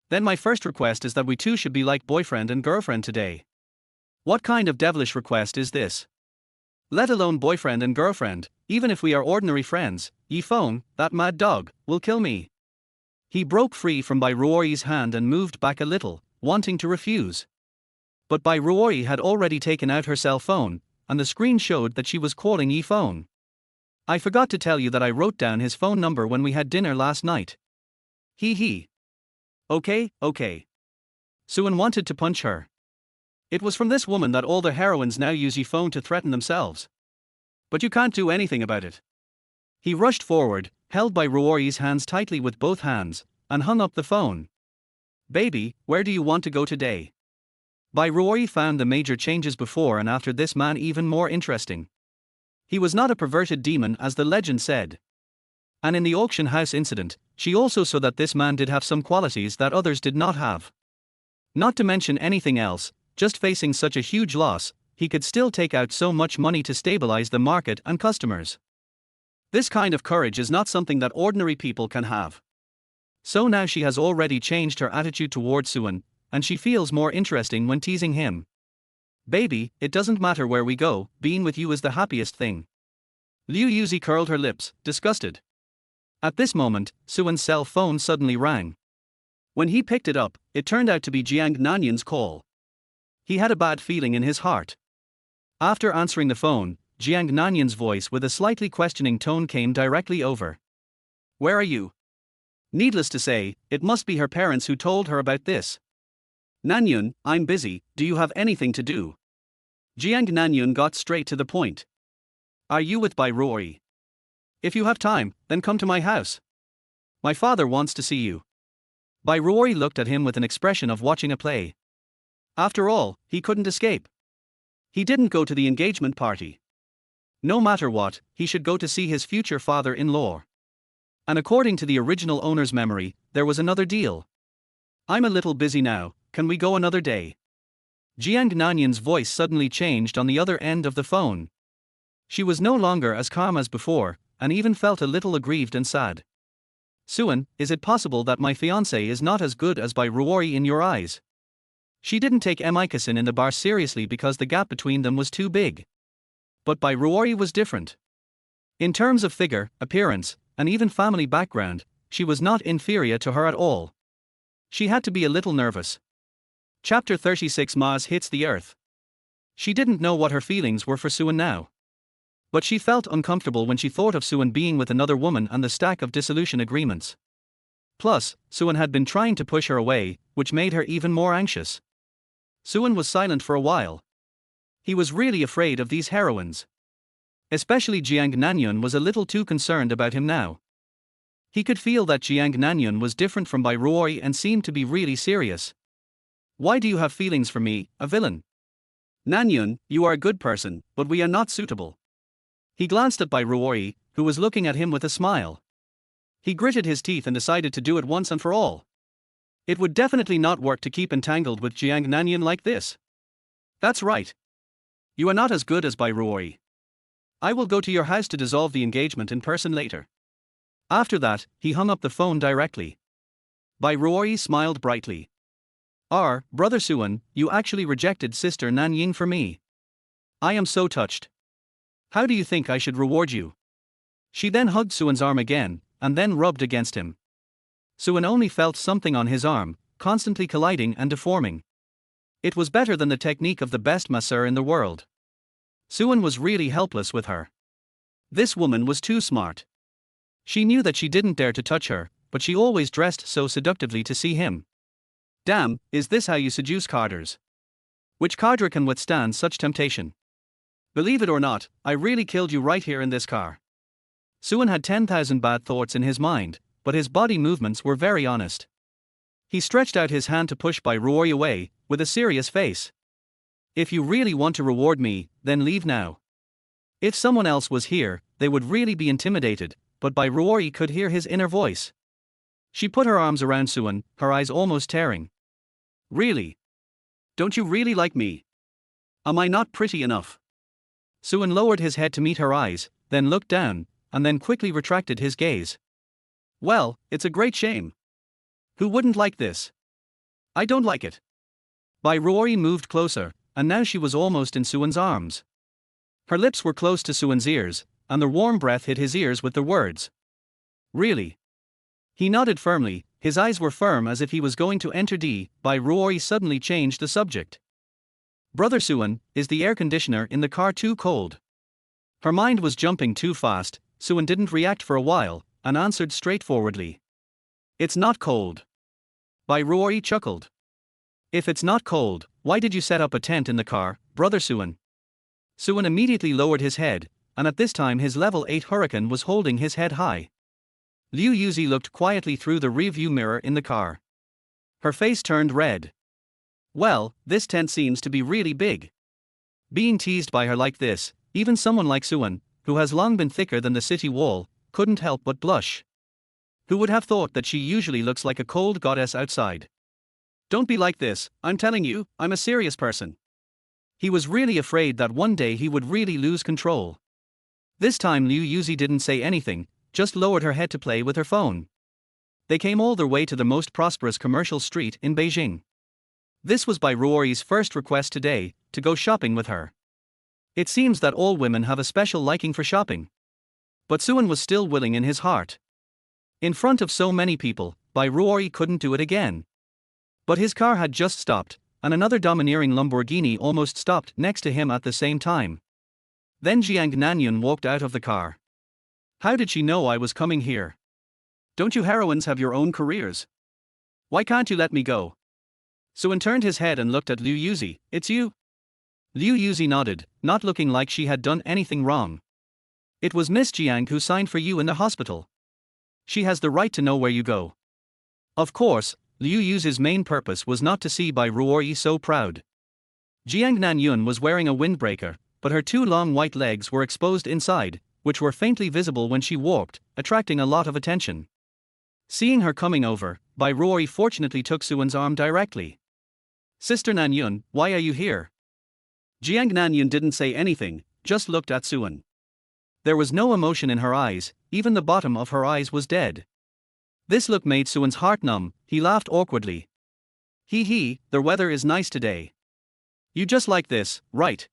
Then my first request is that we two should be like boyfriend and girlfriend today. What kind of devilish request is this? Let alone boyfriend and girlfriend, even if we are ordinary friends, Ye Feng, that mad dog, will kill me. He broke free from Bai Ruoyi's hand and moved back a little, wanting to refuse. But Bai Ruoyi had already taken out her cell phone, and the screen showed that she was calling Ye Feng. I forgot to tell you that I wrote down his phone number when we had dinner last night. He. Okay. Suan wanted to punch her. It was from this woman that all the heroines now use Ye Feng to threaten themselves. But you can't do anything about it. He rushed forward, held Bai Ruoyi's hands tightly with both hands, and hung up the phone. Baby, where do you want to go today? Bai Ruoyi found the major changes before and after this man even more interesting. He was not a perverted demon as the legend said. And in the auction house incident, she also saw that this man did have some qualities that others did not have. Not to mention anything else, just facing such a huge loss, he could still take out so much money to stabilize the market and customers. This kind of courage is not something that ordinary people can have. So now she has already changed her attitude towards Suan, and she feels more interesting when teasing him. Baby, it doesn't matter where we go, being with you is the happiest thing. Liu Yuzi curled her lips, disgusted. At this moment, Suan's cell phone suddenly rang. When he picked it up, it turned out to be Jiang Nanyun's call. He had a bad feeling in his heart. After answering the phone, Jiang Nanyun's voice with a slightly questioning tone came directly over. Where are you? Needless to say, it must be her parents who told her about this. Nanyun, I'm busy, do you have anything to do? Jiang Nanyun got straight to the point. Are you with Bai Ruoyi? If you have time, then come to my house. My father wants to see you. Bai Ruoyi looked at him with an expression of watching a play. After all, he couldn't escape. He didn't go to the engagement party. No matter what, he should go to see his future father-in-law. And according to the original owner's memory, there was another deal. I'm a little busy now, can we go another day? Jiang Nanyun's voice suddenly changed on the other end of the phone. She was no longer as calm as before, and even felt a little aggrieved and sad. Suan, is it possible that my fiancé is not as good as Bai Ruoyi in your eyes? She didn't take Amicas in the bar seriously because the gap between them was too big. But Bai Ruoyi was different. In terms of figure, appearance, and even family background, she was not inferior to her at all. She had to be a little nervous. Chapter 36 Mars hits the earth. She didn't know what her feelings were for Suan now. But she felt uncomfortable when she thought of Suan being with another woman and the stack of dissolution agreements. Plus, Suan had been trying to push her away, which made her even more anxious. Suan was silent for a while. He was really afraid of these heroines. Especially Jiang Nanyun was a little too concerned about him now. He could feel that Jiang Nanyun was different from Bai Ruoyi and seemed to be really serious. Why do you have feelings for me, a villain? Nanyun, you are a good person, but we are not suitable. He glanced at Bai Ruoyi, who was looking at him with a smile. He gritted his teeth and decided to do it once and for all. It would definitely not work to keep entangled with Jiang Nanyun like this. That's right. You are not as good as Bai Ruoyi. I will go to your house to dissolve the engagement in person later. After that, he hung up the phone directly. Bai Ruoyi smiled brightly. Brother Suan, you actually rejected Sister Nanying for me. I am so touched. How do you think I should reward you? She then hugged Suan's arm again, and then rubbed against him. Suan only felt something on his arm, constantly colliding and deforming. It was better than the technique of the best masseur in the world. Suan was really helpless with her. This woman was too smart. She knew that she didn't dare to touch her, but she always dressed so seductively to see him. Damn, is this how you seduce carders? Which carder can withstand such temptation? Believe it or not, I really killed you right here in this car. Suan had 10,000 bad thoughts in his mind, but his body movements were very honest. He stretched out his hand to push Bai Ruoyi away, with a serious face. If you really want to reward me, then leave now. If someone else was here, they would really be intimidated, but Bai Ruoyi could hear his inner voice. She put her arms around Suan, her eyes almost tearing. Really? Don't you really like me? Am I not pretty enough? Suan lowered his head to meet her eyes, then looked down, and then quickly retracted his gaze. Well, it's a great shame. Who wouldn't like this? I don't like it. Bai Ruoyi moved closer, and now she was almost in Suan's arms. Her lips were close to Suan's ears, and the warm breath hit his ears with the words. Really? He nodded firmly, his eyes were firm as if he was going to enter D. Bai Ruoyi suddenly changed the subject. Brother Suan, is the air conditioner in the car too cold? Her mind was jumping too fast. Suan didn't react for a while, and answered straightforwardly. It's not cold. Bai Ruoyi chuckled. If it's not cold, why did you set up a tent in the car, Brother Suan? Suan immediately lowered his head, and at this time his level 8 Hurricane was holding his head high. Liu Yuzi looked quietly through the rearview mirror in the car. Her face turned red. Well, this tent seems to be really big. Being teased by her like this, even someone like Suan, who has long been thicker than the city wall, couldn't help but blush. Who would have thought that she usually looks like a cold goddess outside? Don't be like this, I'm telling you, I'm a serious person. He was really afraid that one day he would really lose control. This time Liu Yuzi didn't say anything, just lowered her head to play with her phone. They came all their way to the most prosperous commercial street in Beijing. This was Bai Ruoyi's first request today, to go shopping with her. It seems that all women have a special liking for shopping. But Suan was still willing in his heart. In front of so many people, Bai Ruoyi couldn't do it again. But his car had just stopped, and another domineering Lamborghini almost stopped next to him at the same time. Then Jiang Nanyun walked out of the car. How did she know I was coming here? Don't you heroines have your own careers? Why can't you let me go? Suan turned his head and looked at Liu Yuzi. It's you? Liu Yuzi nodded, not looking like she had done anything wrong. It was Miss Jiang who signed for you in the hospital. She has the right to know where you go. Of course, Liu Yuzi's main purpose was not to see Bai Ruoyi so proud. Jiang Nanyun was wearing a windbreaker, but her two long white legs were exposed inside, which were faintly visible when she walked, attracting a lot of attention. Seeing her coming over, Bai Ruoyi fortunately took Suan's arm directly. Sister Nanyun, why are you here? Jiang Nanyun didn't say anything, just looked at Suan. There was no emotion in her eyes, even the bottom of her eyes was dead. This look made Suan's heart numb. He laughed awkwardly. Hee, the weather is nice today. You just like this, right?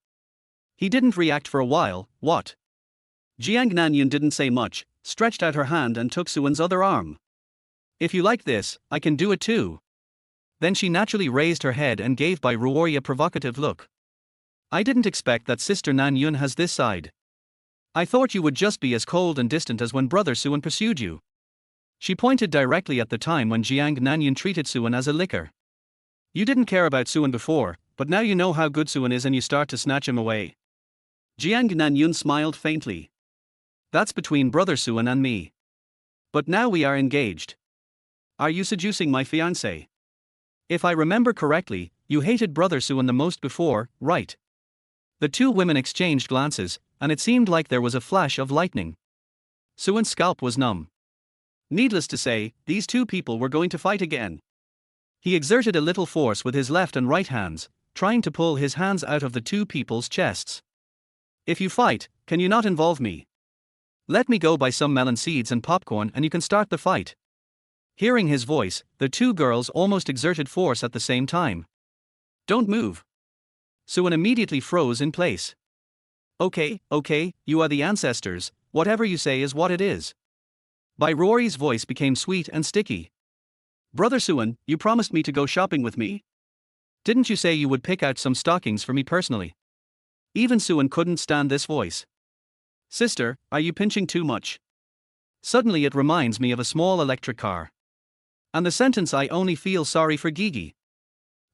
He didn't react for a while. What? Jiang Nanyun didn't say much, stretched out her hand and took Suan's other arm. If you like this, I can do it too. Then she naturally raised her head and gave Bai Ruoyi a provocative look. I didn't expect that Sister Nanyun has this side. I thought you would just be as cold and distant as when Brother Suan pursued you. She pointed directly at the time when Jiang Nanyun treated Suan as a licker. You didn't care about Suan before, but now you know how good Suan is and you start to snatch him away. Jiang Nanyun smiled faintly. That's between Brother Suan and me. But now we are engaged. Are you seducing my fiancé? If I remember correctly, you hated Brother Suan the most before, right? The two women exchanged glances, and it seemed like there was a flash of lightning. Suan's scalp was numb. Needless to say, these two people were going to fight again. He exerted a little force with his left and right hands, trying to pull his hands out of the two people's chests. If you fight, can you not involve me? Let me go buy some melon seeds and popcorn and you can start the fight. Hearing his voice, the two girls almost exerted force at the same time. Don't move. Suan immediately froze in place. Okay, you are the ancestors, whatever you say is what it is. Bai Ruoyi's voice became sweet and sticky. Brother Suan, you promised me to go shopping with me? Didn't you say you would pick out some stockings for me personally? Even Suan couldn't stand this voice. Sister, are you pinching too much? Suddenly it reminds me of a small electric car. And the sentence I only feel sorry for Gigi.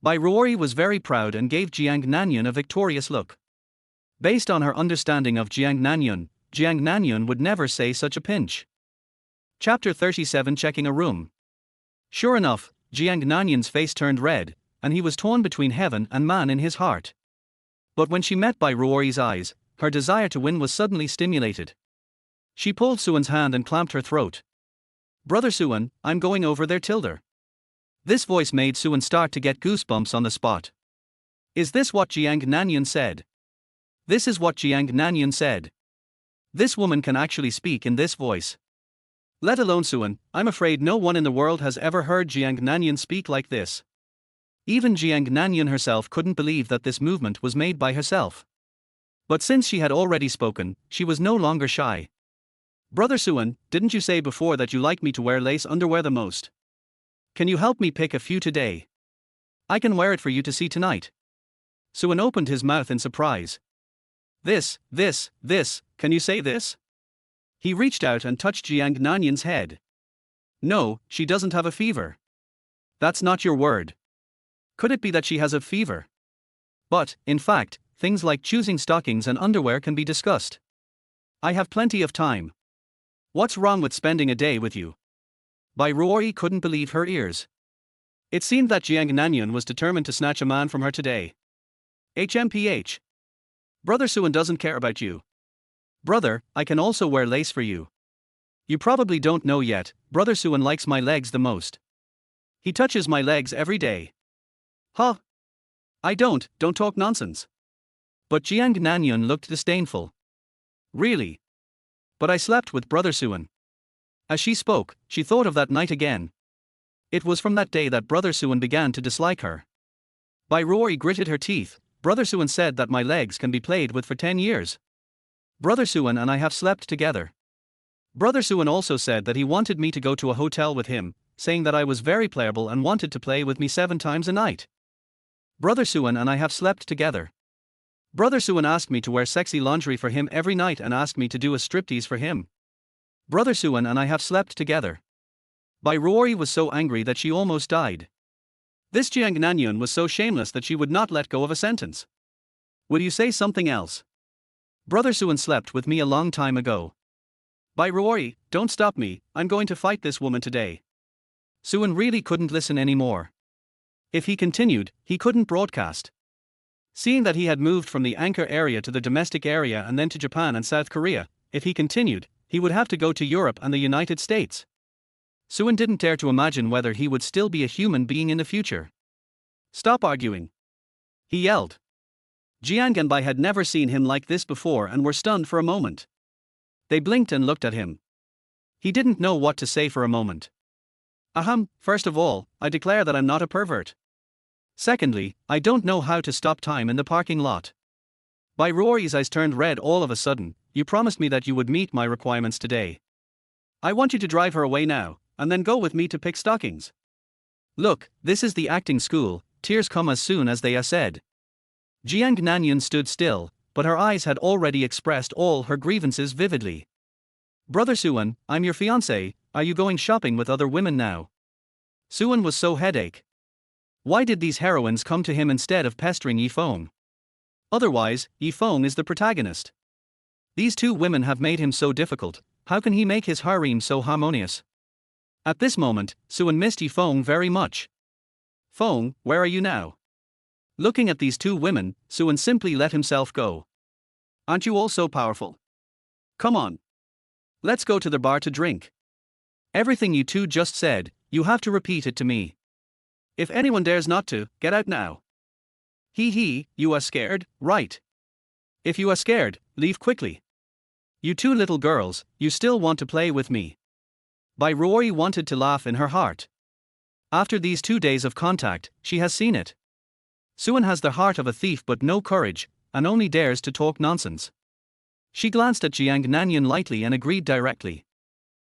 Bai Ruoyi was very proud and gave Jiang Nanyun a victorious look. Based on her understanding of Jiang Nanyun would never say such a pinch. Chapter 37 Checking a Room. Sure enough, Jiang Nanyun's face turned red, and he was torn between heaven and man in his heart. But when she met Bai Ruoyi's eyes, her desire to win was suddenly stimulated. She pulled Suan's hand and clamped her throat. "Brother Suan, I'm going over there tilder." This voice made Suan start to get goosebumps on the spot. Is this what Jiang Nanyun said? This is what Jiang Nanyun said. This woman can actually speak in this voice. Let alone Suan, I'm afraid no one in the world has ever heard Jiang Nanyun speak like this. Even Jiang Nanyun herself couldn't believe that this movement was made by herself. But since she had already spoken, she was no longer shy. "Brother Suan, didn't you say before that you like me to wear lace underwear the most? Can you help me pick a few today? I can wear it for you to see tonight." Suan opened his mouth in surprise. This, can you say this? He reached out and touched Jiang Nanyun's head. "No, she doesn't have a fever." "That's not your word. Could it be that she has a fever?" "But, in fact, things like choosing stockings and underwear can be discussed. I have plenty of time. What's wrong with spending a day with you?" Bai Ruoyi couldn't believe her ears. It seemed that Jiang Nanyun was determined to snatch a man from her today. HMPH. "Brother Suan doesn't care about you. Brother, I can also wear lace for you. You probably don't know yet, Brother Suan likes my legs the most. He touches my legs every day." "Huh? I don't talk nonsense." But Jiang Nanyun looked disdainful. "Really? But I slept with Brother Suan." As she spoke, she thought of that night again. It was from that day that Brother Suan began to dislike her. Bai Ruoyi gritted her teeth. "Brother Suan said that my legs can be played with for 10 years. Brother Suan and I have slept together. Brother Suan also said that he wanted me to go to a hotel with him, saying that I was very playable and wanted to play with me 7 times a night. Brother Suan and I have slept together. Brother Suan asked me to wear sexy lingerie for him every night and asked me to do a striptease for him. Brother Suan and I have slept together." Bai Ruoyi was so angry that she almost died. This Jiang Nanyun was so shameless that she would not let go of a sentence. "Will you say something else? Brother Suan slept with me a long time ago." "Bai Ruoyi, don't stop me, I'm going to fight this woman today." Suan really couldn't listen anymore. If he continued, he couldn't broadcast. Seeing that he had moved from the anchor area to the domestic area and then to Japan and South Korea, if he continued, he would have to go to Europe and the United States. Suan didn't dare to imagine whether he would still be a human being in the future. "Stop arguing," he yelled. Jiang and Bai had never seen him like this before and were stunned for a moment. They blinked and looked at him. He didn't know what to say for a moment. First of all, I declare that I'm not a pervert. Secondly, I don't know how to stop time in the parking lot." Bai Ruoyi's eyes turned red all of a sudden. "You promised me that you would meet my requirements today. I want you to drive her away now, and then go with me to pick stockings. Look, this is the acting school, tears come as soon as they are said." Jiang Nanyun stood still, but her eyes had already expressed all her grievances vividly. "Brother Suan, I'm your fiancé, are you going shopping with other women now?" Suan was so headache. Why did these heroines come to him instead of pestering Ye Feng? Otherwise, Ye Feng is the protagonist. These 2 women have made him so difficult, how can he make his harem so harmonious? At this moment, Suan missed Ye Feng very much. "Feng, where are you now?" Looking at these 2 women, Suan simply let himself go. "Aren't you all so powerful? Come on. Let's go to the bar to drink. Everything you 2 just said, you have to repeat it to me. If anyone dares not to, get out now." You are scared, right? If you are scared, leave quickly. You 2 little girls, you still want to play with me. Bai Ruoyi wanted to laugh in her heart. After these 2 days of contact, she has seen it. Suan has the heart of a thief but no courage, and only dares to talk nonsense. She glanced at Jiang Nanyun lightly and agreed directly.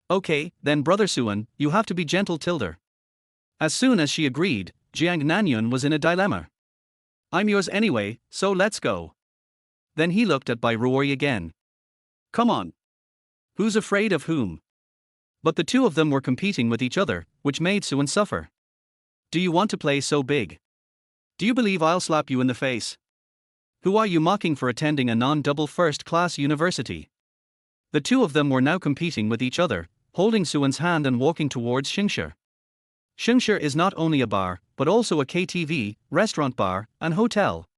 "Okay, then Brother Suan, you have to be gentle tilder." As soon as she agreed, Jiang Nanyun was in a dilemma. "I'm yours anyway, so let's go." Then he looked at Bai Ruoyi again. "Come on. Who's afraid of whom?" But the 2 of them were competing with each other, which made Suan suffer. "Do you want to play so big?" Do you believe I'll slap you in the face? Who are you mocking for attending a non-double first-class university? The two of them were now competing with each other, holding Suan's hand and walking towards Xingshi. Xingshi is not only a bar, but also a KTV, restaurant bar, and hotel.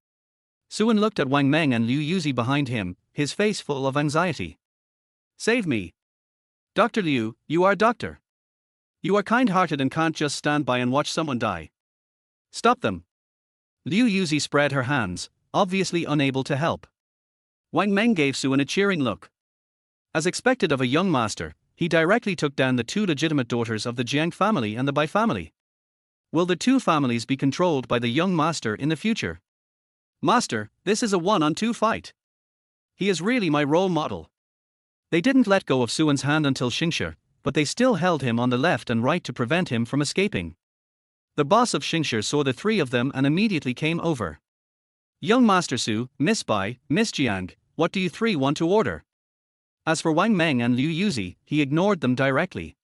Suan looked at Wang Meng and Liu Yuzi behind him, his face full of anxiety. Save me. Dr. Liu, you are a doctor. You are kind-hearted and can't just stand by and watch someone die. Stop them. Liu Yuzi spread her hands, obviously unable to help. Wang Meng gave Suan a cheering look. As expected of a young master, he directly took down the two legitimate daughters of the Jiang family and the Bai family. Will the two families be controlled by the young master in the future? Master, this is a 1-on-2 fight. He is really my role model. They didn't let go of Suan's hand until Xingshi, but they still held him on the left and right to prevent him from escaping. The boss of Xingshi saw the three of them and immediately came over. Young Master Su, Miss Bai, Miss Jiang, what do you three want to order? As for Wang Meng and Liu Yuzi, he ignored them directly.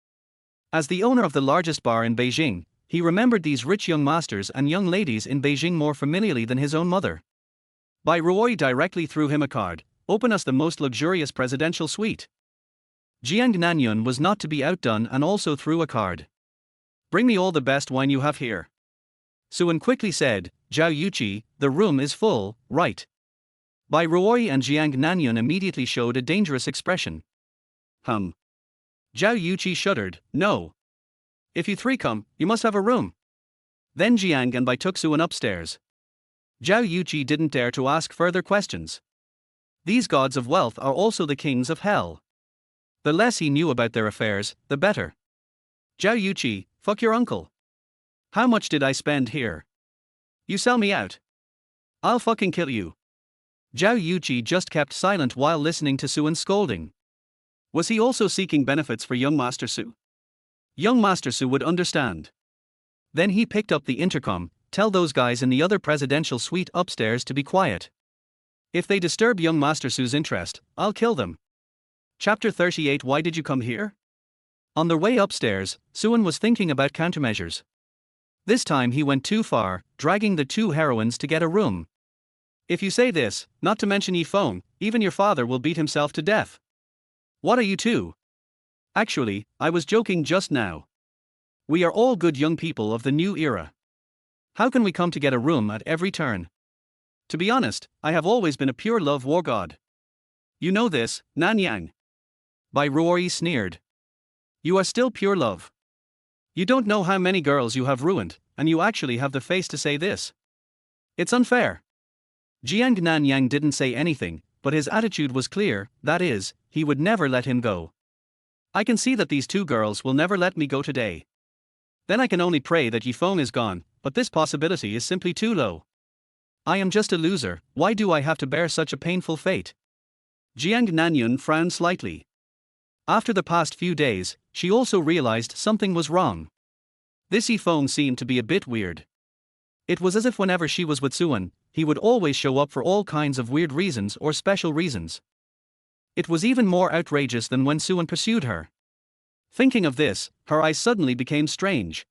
As the owner of the largest bar in Beijing, he remembered these rich young masters and young ladies in Beijing more familiarly than his own mother. Bai Ruoyi directly threw him a card. Open us the most luxurious presidential suite. Jiang Nanyun was not to be outdone and also threw a card. Bring me all the best wine you have here. Suan quickly said, Zhao Yuqi, the room is full, right? Bai Ruoyi and Jiang Nanyun immediately showed a dangerous expression. Zhao Yuqi shuddered, no. If you three come, you must have a room. Then Jiang and Bai took Suan upstairs. Zhao Yuqi didn't dare to ask further questions. These gods of wealth are also the kings of hell. The less he knew about their affairs, the better. Zhao Yuqi, fuck your uncle. How much did I spend here? You sell me out. I'll fucking kill you. Zhao Yuqi just kept silent while listening to Suan's scolding. Was he also seeking benefits for young Master Su? Young Master Su would understand. Then he picked up the intercom, tell those guys in the other presidential suite upstairs to be quiet. If they disturb young Master Su's interest, I'll kill them. Chapter 38 Why did you come here? On their way upstairs, Suan was thinking about countermeasures. This time he went too far, dragging the two heroines to get a room. If you say this, not to mention Ye Feng, even your father will beat himself to death. What are you two? Actually, I was joking just now. We are all good young people of the new era. How can we come to get a room at every turn? To be honest, I have always been a pure love war god. You know this, Nanyang. Bai Ruoyi sneered. You are still pure love. You don't know how many girls you have ruined, and you actually have the face to say this. It's unfair. Jiang Nanyang didn't say anything, but his attitude was clear, that is, he would never let him go. I can see that these two girls will never let me go today. Then I can only pray that Ye Feng is gone, but this possibility is simply too low. I am just a loser, why do I have to bear such a painful fate? Jiang Nanyun frowned slightly. After the past few days, she also realized something was wrong. This Ye Feng seemed to be a bit weird. It was as if whenever she was with Suan, he would always show up for all kinds of weird reasons or special reasons. It was even more outrageous than when Suan pursued her. Thinking of this, her eyes suddenly became strange.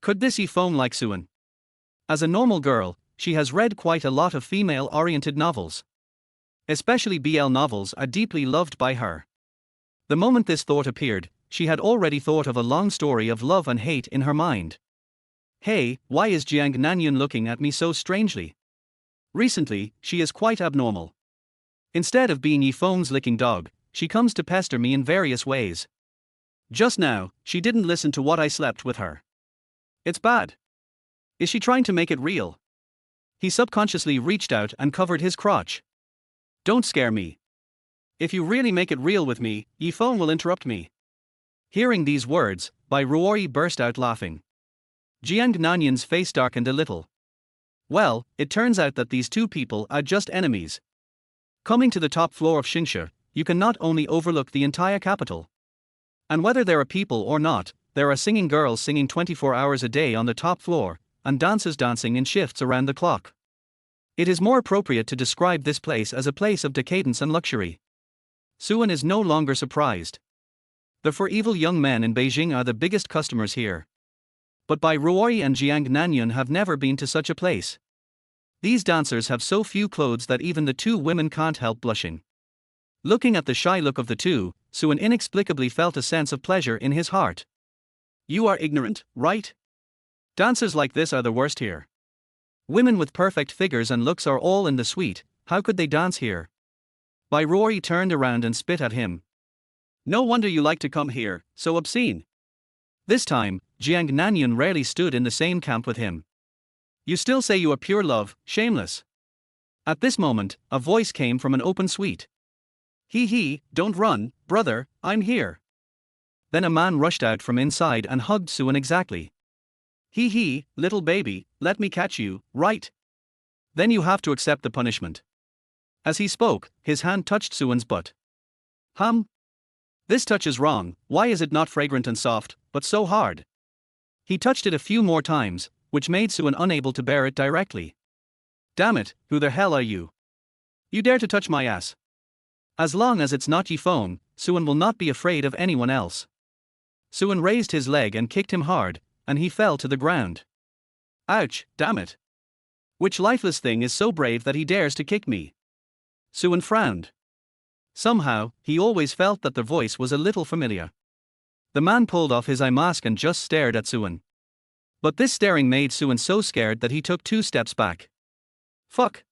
Could this Ye Feng like Suan? As a normal girl, she has read quite a lot of female-oriented novels. Especially BL novels are deeply loved by her. The moment this thought appeared, she had already thought of a long story of love and hate in her mind. Hey, why is Jiang Nanyun looking at me so strangely? Recently, she is quite abnormal. Instead of being Ye Feng's licking dog, she comes to pester me in various ways. Just now, she didn't listen to what I slept with her. It's bad. Is she trying to make it real? He subconsciously reached out and covered his crotch. Don't scare me. If you really make it real with me, Ye Feng will interrupt me. Hearing these words, Bai Ruoyi burst out laughing. Jiang Nanyun's face darkened a little. Well, it turns out that these two people are just enemies. Coming to the top floor of Xingshi, you can not only overlook the entire capital. And whether there are people or not, there are singing girls singing 24 hours a day on the top floor, and dancers dancing in shifts around the clock. It is more appropriate to describe this place as a place of decadence and luxury. Suan is no longer surprised. The for evil young men in Beijing are the biggest customers here. But Bai Ruoyi and Jiang Nanyun have never been to such a place. These dancers have so few clothes that even the two women can't help blushing. Looking at the shy look of the two, Suan inexplicably felt a sense of pleasure in his heart. You are ignorant, right? Dancers like this are the worst here. Women with perfect figures and looks are all in the suite, how could they dance here? Bai Ruoyi turned around and spit at him. No wonder you like to come here, so obscene. This time, Jiang Nanyun rarely stood in the same camp with him. You still say you are pure love, shameless. At this moment, a voice came from an open suite. He, don't run, brother, I'm here. Then a man rushed out from inside and hugged Suan exactly. He, little baby, let me catch you, right? Then you have to accept the punishment. As he spoke, his hand touched Suan's butt. This touch is wrong, why is it not fragrant and soft, but so hard? He touched it a few more times, which made Suan unable to bear it directly. Damn it, who the hell are you? You dare to touch my ass? As long as it's not Ye Feng, Suan will not be afraid of anyone else. Suan raised his leg and kicked him hard, and he fell to the ground. Ouch, damn it. Which lifeless thing is so brave that he dares to kick me? Suan frowned. Somehow, he always felt that the voice was a little familiar. The man pulled off his eye mask and just stared at Suan. But this staring made Suan so scared that he took 2 steps back. Fuck.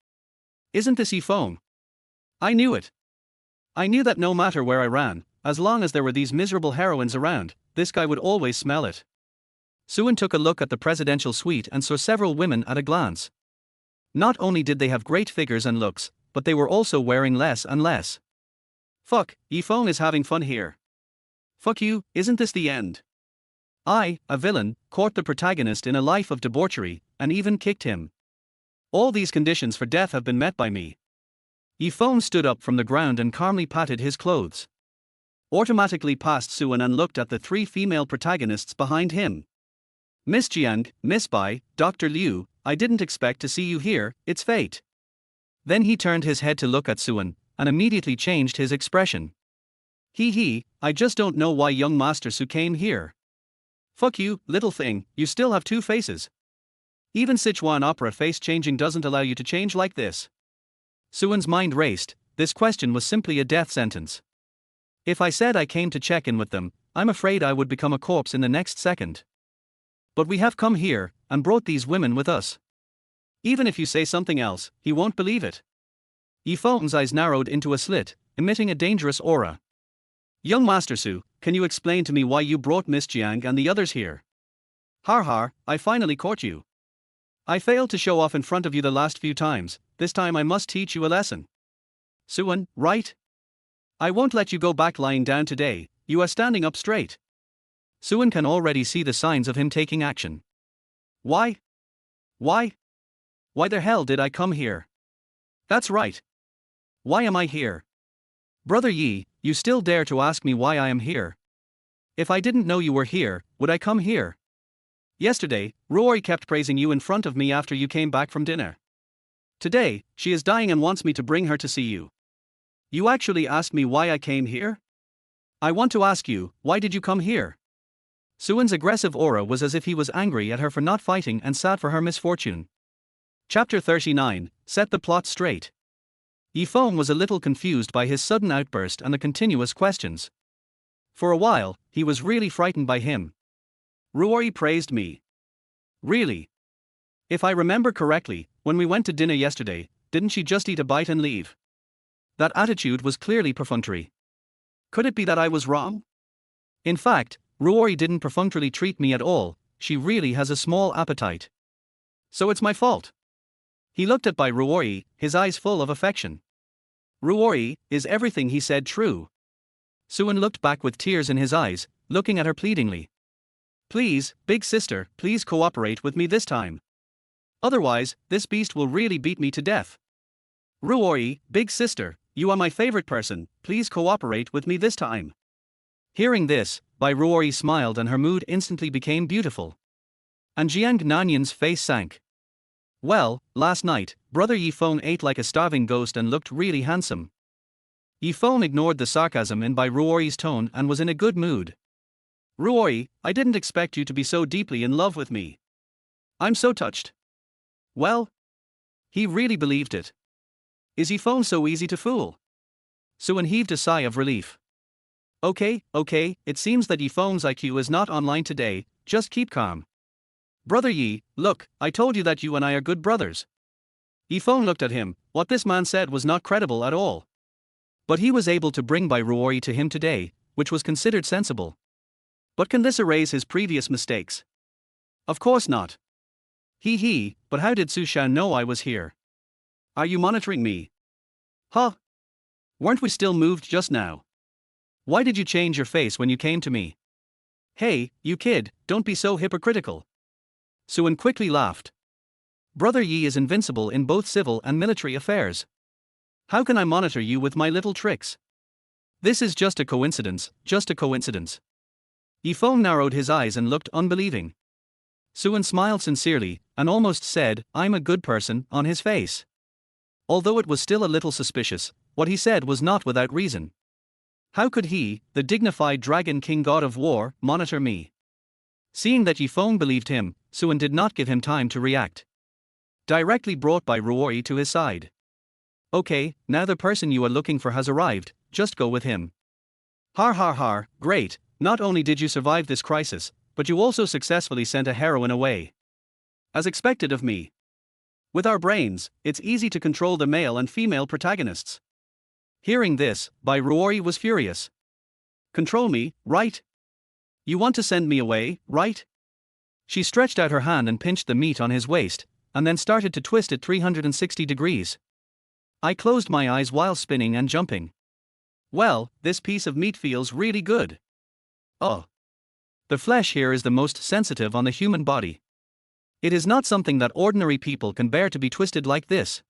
Isn't this Ye Feng? I knew it. I knew that no matter where I ran, as long as there were these miserable heroines around, this guy would always smell it. Suan took a look at the presidential suite and saw several women at a glance. Not only did they have great figures and looks, but they were also wearing less and less. Fuck, Ye Feng is having fun here. Fuck you, isn't this the end? I, a villain, caught the protagonist in a life of debauchery, and even kicked him. All these conditions for death have been met by me. Ye Feng stood up from the ground and calmly patted his clothes. Automatically past Suan and looked at the 3 female protagonists behind him. Miss Jiang, Miss Bai, Dr. Liu, I didn't expect to see you here, it's fate. Then he turned his head to look at Suan, and immediately changed his expression. I just don't know why young Master Su came here. Fuck you, little thing, you still have 2 faces. Even Sichuan opera face changing doesn't allow you to change like this. Suan's mind raced, this question was simply a death sentence. If I said I came to check in with them, I'm afraid I would become a corpse in the next second. But we have come here, and brought these women with us. Even if you say something else, he won't believe it. Ye Feng's eyes narrowed into a slit, emitting a dangerous aura. Young Master Su, can you explain to me why you brought Miss Jiang and the others here? Har, I finally caught you. I failed to show off in front of you the last few times, this time I must teach you a lesson. Suan, right? I won't let you go back lying down today, you are standing up straight. Suan can already see the signs of him taking action. Why? Why the hell did I come here? That's right. Why am I here? Brother Yi, you still dare to ask me why I am here? If I didn't know you were here, would I come here? Yesterday, Ruoyi kept praising you in front of me after you came back from dinner. Today, she is dying and wants me to bring her to see you. You actually asked me why I came here? I want to ask you, why did you come here? Suan's aggressive aura was as if he was angry at her for not fighting and sad for her misfortune. Chapter 39, Set the plot straight. Ye Feng was a little confused by his sudden outburst and the continuous questions. For a while, he was really frightened by him. Ruoyi praised me. Really? If I remember correctly, when we went to dinner yesterday, didn't she just eat a bite and leave? That attitude was clearly perfunctory. Could it be that I was wrong? In fact, Ruoyi didn't perfunctorily treat me at all, she really has a small appetite. So it's my fault. He looked at Bai Ruoyi, his eyes full of affection. Ruoyi, is everything he said true? Suan looked back with tears in his eyes, looking at her pleadingly. Please, big sister, please cooperate with me this time. Otherwise, this beast will really beat me to death. Ruoyi, big sister, you are my favorite person, please cooperate with me this time. Hearing this, Bai Ruoyi smiled and her mood instantly became beautiful. And Jiang Nanyun's face sank. Well, last night, brother Ye Feng ate like a starving ghost and looked really handsome. Ye Feng ignored the sarcasm in Bai Ruoyi's tone and was in a good mood. Ruoyi, I didn't expect you to be so deeply in love with me. I'm so touched. Well, he really believed it. Is Ye Feng so easy to fool? Suan heaved a sigh of relief. Okay, it seems that Ye Feng's IQ is not online today, just keep calm. Brother Yi, look, I told you that you and I are good brothers. Ye Feng looked at him. What this man said was not credible at all. But he was able to bring Bai Ruoyi to him today, which was considered sensible. But can this erase his previous mistakes? Of course not. But how did Su Shan know I was here? Are you monitoring me? Huh? Weren't we still moved just now? Why did you change your face when you came to me? Hey, you kid, don't be so hypocritical. Suan quickly laughed. Brother Yi is invincible in both civil and military affairs. How can I monitor you with my little tricks? This is just a coincidence, Ye Feng narrowed his eyes and looked unbelieving. Suan smiled sincerely, and almost said, I'm a good person, on his face. Although it was still a little suspicious, what he said was not without reason. How could he, the dignified Dragon King God of War, monitor me? Seeing that Ye Feng believed him, Suan did not give him time to react. Directly brought Bai Ruoyi to his side. Okay, now the person you are looking for has arrived, just go with him. Har, great, not only did you survive this crisis, but you also successfully sent a heroine away. As expected of me. With our brains, it's easy to control the male and female protagonists. Hearing this, Bai Ruoyi was furious. Control me, right? You want to send me away, right? She stretched out her hand and pinched the meat on his waist, and then started to twist it 360 degrees. I closed my eyes while spinning and jumping. Well, this piece of meat feels really good. Oh. The flesh here is the most sensitive on the human body. It is not something that ordinary people can bear to be twisted like this.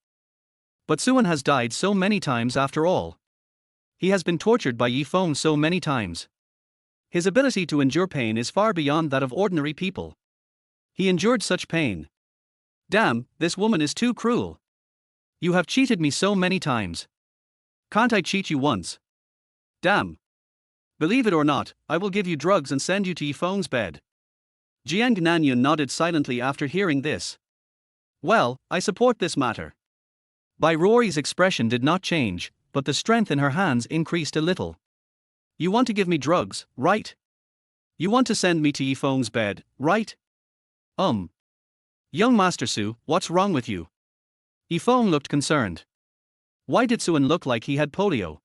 But Suan has died so many times after all. He has been tortured by Ye Feng so many times. His ability to endure pain is far beyond that of ordinary people. He endured such pain. Damn, this woman is too cruel. You have cheated me so many times. Can't I cheat you once? Damn. Believe it or not, I will give you drugs and send you to Ye Feng's bed. Jiang Nanyun nodded silently after hearing this. Well, I support this matter. Bai Ruoyi's expression did not change, but the strength in her hands increased a little. You want to give me drugs, right? You want to send me to Ye Feng's bed, right? Young Master Su, what's wrong with you? Ye Feng looked concerned. Why did Suan look like he had polio?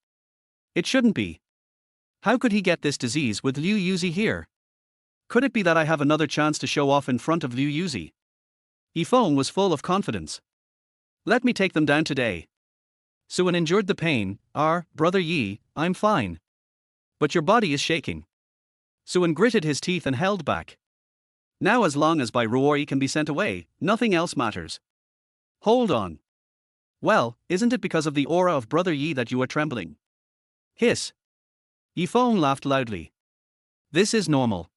It shouldn't be. How could he get this disease with Liu Yuzi here? Could it be that I have another chance to show off in front of Liu Yuzi? Ye Feng was full of confidence. Let me take them down today. Suan endured the pain. Brother Yi, I'm fine. But your body is shaking. Suan gritted his teeth and held back. Now as long as Bai Ruoyi can be sent away, nothing else matters. Hold on. Well, isn't it because of the aura of Brother Yi that you are trembling? Hiss. Ye Feng laughed loudly. This is normal.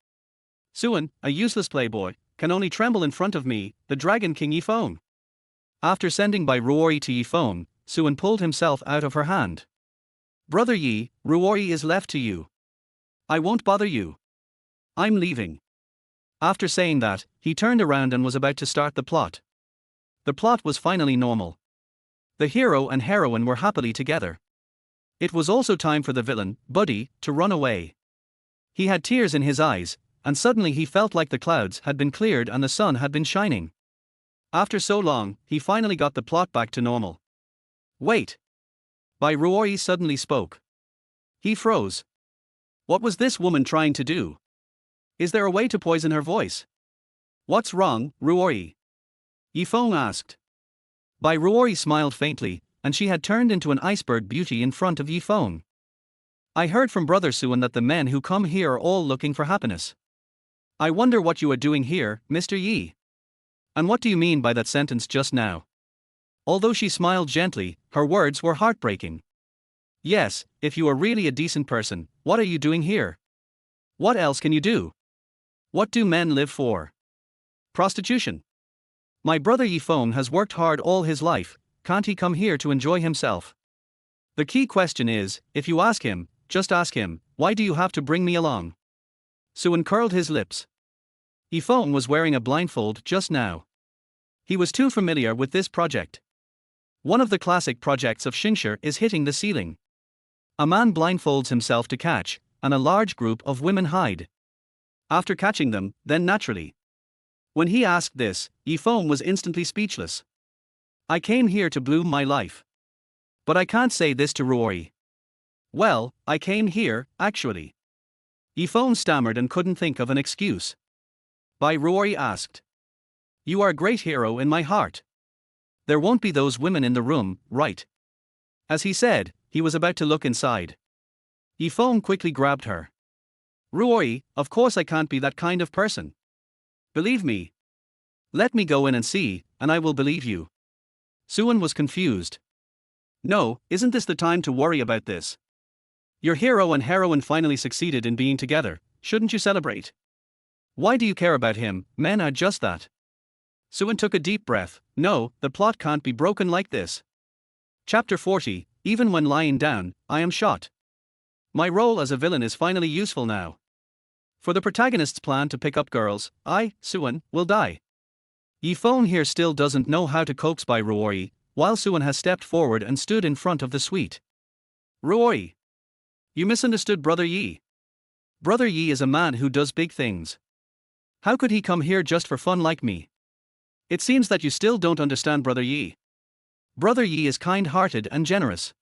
Suan, a useless playboy, can only tremble in front of me, the Dragon King Ye Feng. After sending Bai Ruoyi to Ye Feng, Suan pulled himself out of her hand. Brother Yi, Ruoyi is left to you. I won't bother you. I'm leaving. After saying that, he turned around and was about to start the plot. The plot was finally normal. The hero and heroine were happily together. It was also time for the villain, Buddy, to run away. He had tears in his eyes, and suddenly he felt like the clouds had been cleared and the sun had been shining. After so long, he finally got the plot back to normal. Wait. Bai Ruoyi suddenly spoke. He froze. What was this woman trying to do? Is there a way to poison her voice? What's wrong, Ruoyi? Ye Feng asked. Bai Ruoyi smiled faintly, and she had turned into an iceberg beauty in front of Ye Feng. I heard from Brother Suan that the men who come here are all looking for happiness. I wonder what you are doing here, Mr. Yi. And what do you mean by that sentence just now? Although she smiled gently, her words were heartbreaking. Yes, if you are really a decent person, what are you doing here? What else can you do? What do men live for? Prostitution. My brother Ye Feng has worked hard all his life, can't he come here to enjoy himself? The key question is, if you ask him, just ask him, why do you have to bring me along? Suan curled his lips. Ye Feng was wearing a blindfold just now. He was too familiar with this project. One of the classic projects of Xingshi is hitting the ceiling. A man blindfolds himself to catch, and a large group of women hide. After catching them, then naturally. When he asked this, Ye Feng was instantly speechless. I came here to bloom my life. But I can't say this to Ruoyi. Well, I came here, actually. Ye Feng stammered and couldn't think of an excuse. Bai Ruoyi asked. You are a great hero in my heart. There won't be those women in the room, right? As he said, he was about to look inside. Ye Feng quickly grabbed her. Ruoyi, of course I can't be that kind of person. Believe me. Let me go in and see, and I will believe you. Suan was confused. No, isn't this the time to worry about this? Your hero and heroine finally succeeded in being together, shouldn't you celebrate? Why do you care about him? Men are just that. Suan took a deep breath. No, the plot can't be broken like this. Chapter 40, even when lying down, I am shot. My role as a villain is finally useful now. For the protagonist's plan to pick up girls, I, Suan, will die. Ye Feng here still doesn't know how to coax Bai Ruoyi, while Suan has stepped forward and stood in front of the suite. Ruoyi. You misunderstood Brother Yi. Brother Yi is a man who does big things. How could he come here just for fun like me? It seems that you still don't understand Brother Yi. Brother Yi is kind-hearted and generous.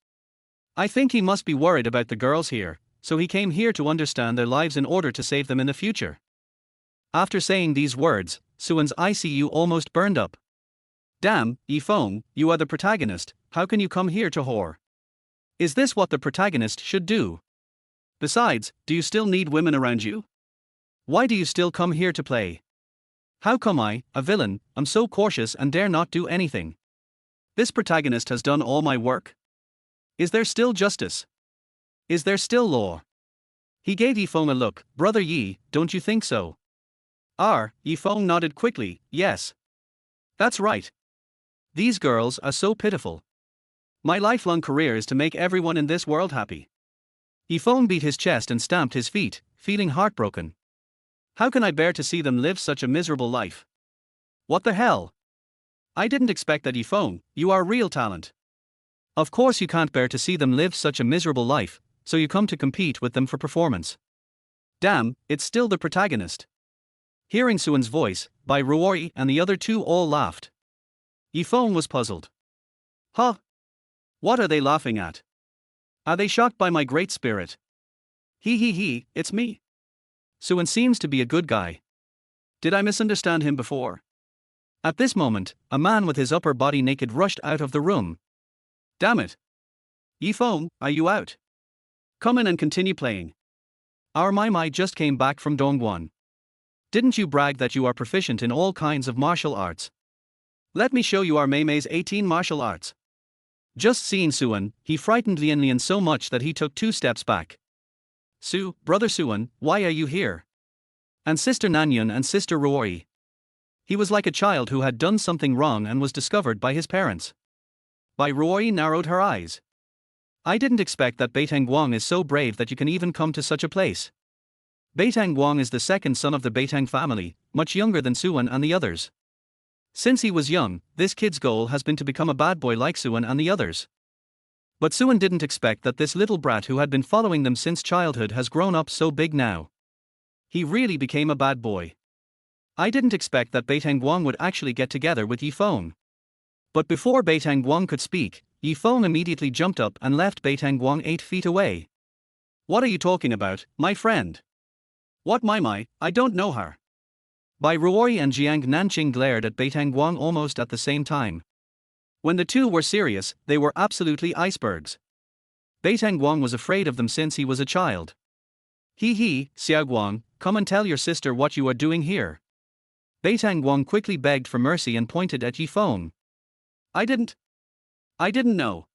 I think he must be worried about the girls here, so he came here to understand their lives in order to save them in the future. After saying these words, Suan's ICU almost burned up. Damn, Ye Feng, you are the protagonist, how can you come here to whore? Is this what the protagonist should do? Besides, do you still need women around you? Why do you still come here to play? How come I, a villain, am so cautious and dare not do anything? This protagonist has done all my work. Is there still justice? Is there still law? He gave Ye Feng a look. Brother Yi, don't you think so? Ye Feng nodded quickly, yes. That's right. These girls are so pitiful. My lifelong career is to make everyone in this world happy. Ye Feng beat his chest and stamped his feet, feeling heartbroken. How can I bear to see them live such a miserable life? What the hell? I didn't expect that. Ye Feng, you are a real talent. Of course you can't bear to see them live such a miserable life, so you come to compete with them for performance. Damn, it's still the protagonist. Hearing Suan's voice, Bai Ruoyi and the other two all laughed. Ye Feng was puzzled. Huh? What are they laughing at? Are they shocked by my great spirit? He, it's me. Suan seems to be a good guy. Did I misunderstand him before? At this moment, a man with his upper body naked rushed out of the room. Damn it. Ye Feng, are you out? Come in and continue playing. Our Mai just came back from Dongguan. Didn't you brag that you are proficient in all kinds of martial arts? Let me show you our Mei's 18 martial arts. Just seeing Suan, he frightened Lian Lian so much that he took 2 steps back. Brother Suan, why are you here? And Sister Nanyun and Sister Ruoyi. He was like a child who had done something wrong and was discovered by his parents. Bai Ruoyi narrowed her eyes. I didn't expect that Beitang Guang is so brave that you can even come to such a place. Beitang Guang is the second son of the Beitang family, much younger than Suan and the others. Since he was young, this kid's goal has been to become a bad boy like Suan and the others. But Suan didn't expect that this little brat who had been following them since childhood has grown up so big now. He really became a bad boy. I didn't expect that Beitang Guang would actually get together with Ye Feng. But before Beitang Guang could speak, Ye Feng immediately jumped up and left Beitang Guang 8 feet away. What are you talking about, my friend? What Mai? I don't know her. Bai Ruoyi and Jiang Nanyun glared at Beitang Guang almost at the same time. When the two were serious, they were absolutely icebergs. Beitang Guang was afraid of them since he was a child. Xiao Guang, come and tell your sister what you are doing here. Beitang Guang quickly begged for mercy and pointed at Ye Feng. I didn't know.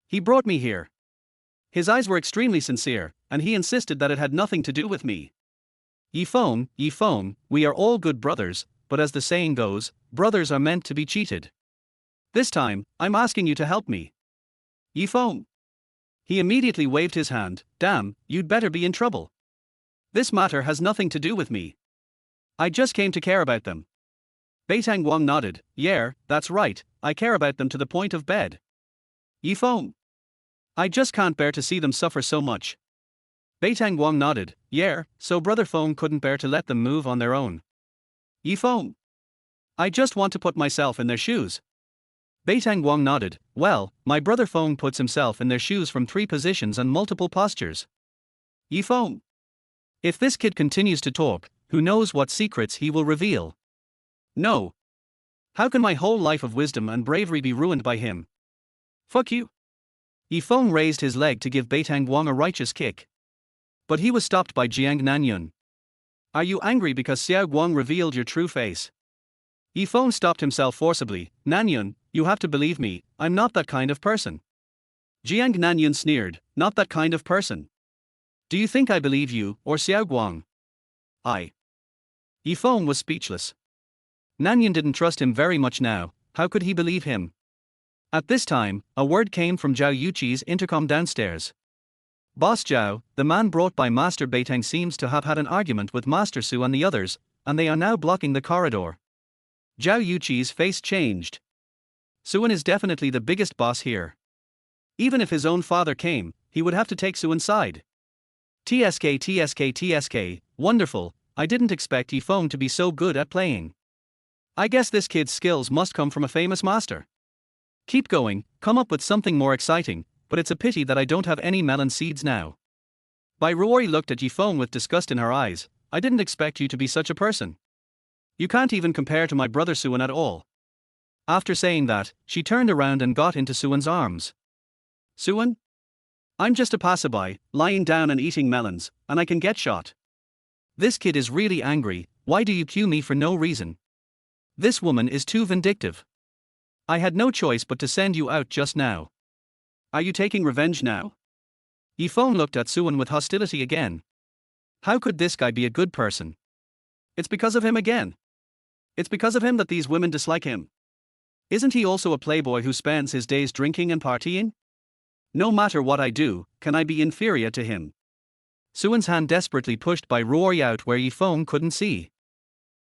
He brought me here. His eyes were extremely sincere, and he insisted that it had nothing to do with me. Ye Feng, we are all good brothers, but as the saying goes, brothers are meant to be cheated. This time, I'm asking you to help me. Ye Feng. He immediately waved his hand. Damn, you'd better be in trouble. This matter has nothing to do with me. I just came to care about them. Beitang Wang nodded. Yeah, that's right, I care about them to the point of bed. Ye Feng. I just can't bear to see them suffer so much. Beitang Wang nodded. Yeah, so Brother Feng couldn't bear to let them move on their own. Ye Feng. I just want to put myself in their shoes. Beitang Wang nodded. Well, my Brother Feng puts himself in their shoes from 3 positions and multiple postures. Ye Feng. If this kid continues to talk, who knows what secrets he will reveal? No. How can my whole life of wisdom and bravery be ruined by him? Fuck you. Ye Feng raised his leg to give Beitang Wang a righteous kick. But he was stopped by Jiang Nanyun. Are you angry because Xiao Guang revealed your true face? Ye Feng stopped himself forcibly. Nanyun, you have to believe me, I'm not that kind of person. Jiang Nanyun sneered. Not that kind of person. Do you think I believe you, or Xiao Guang? Ye Feng was speechless. Nanyun didn't trust him very much now, how could he believe him? At this time, a word came from Zhao Yuqi's intercom downstairs. Boss Zhao, the man brought by Master Beitang seems to have had an argument with Master Su and the others, and they are now blocking the corridor. Zhao Yuqi's face changed. Suan is definitely the biggest boss here. Even if his own father came, he would have to take Suan's side. TSK, wonderful, I didn't expect Ye Feng to be so good at playing. I guess this kid's skills must come from a famous master. Keep going, come up with something more exciting, but it's a pity that I don't have any melon seeds now. Bai Ruoyi looked at Ye Feng with disgust in her eyes. I didn't expect you to be such a person. You can't even compare to my brother Suan at all. After saying that, she turned around and got into Suan's arms. Suan? I'm just a passerby, lying down and eating melons, and I can get shot. This kid is really angry, why do you cue me for no reason? This woman is too vindictive. I had no choice but to send you out just now. Are you taking revenge now? Ye Feng looked at Suan with hostility again. How could this guy be a good person? It's because of him again. It's because of him that these women dislike him. Isn't he also a playboy who spends his days drinking and partying? No matter what I do, can I be inferior to him? Suan's hand desperately pushed Bai Ruoyi out where Ye Feng couldn't see.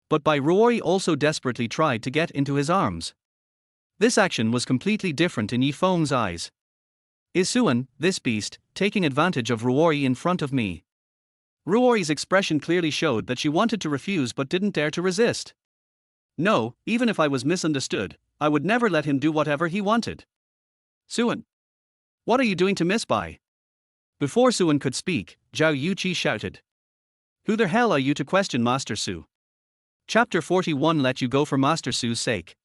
But Bai Ruoyi also desperately tried to get into his arms. This action was completely different in Ye Feng's eyes. Is Suan, this beast, taking advantage of Ruoyi in front of me? Ruoyi's expression clearly showed that she wanted to refuse but didn't dare to resist. No, even if I was misunderstood, I would never let him do whatever he wanted. Suan. What are you doing to Miss Bai? Before Suan could speak, Zhao Yuqi shouted. Who the hell are you to question Master Su? Chapter 41 Let you go for Master Su's sake.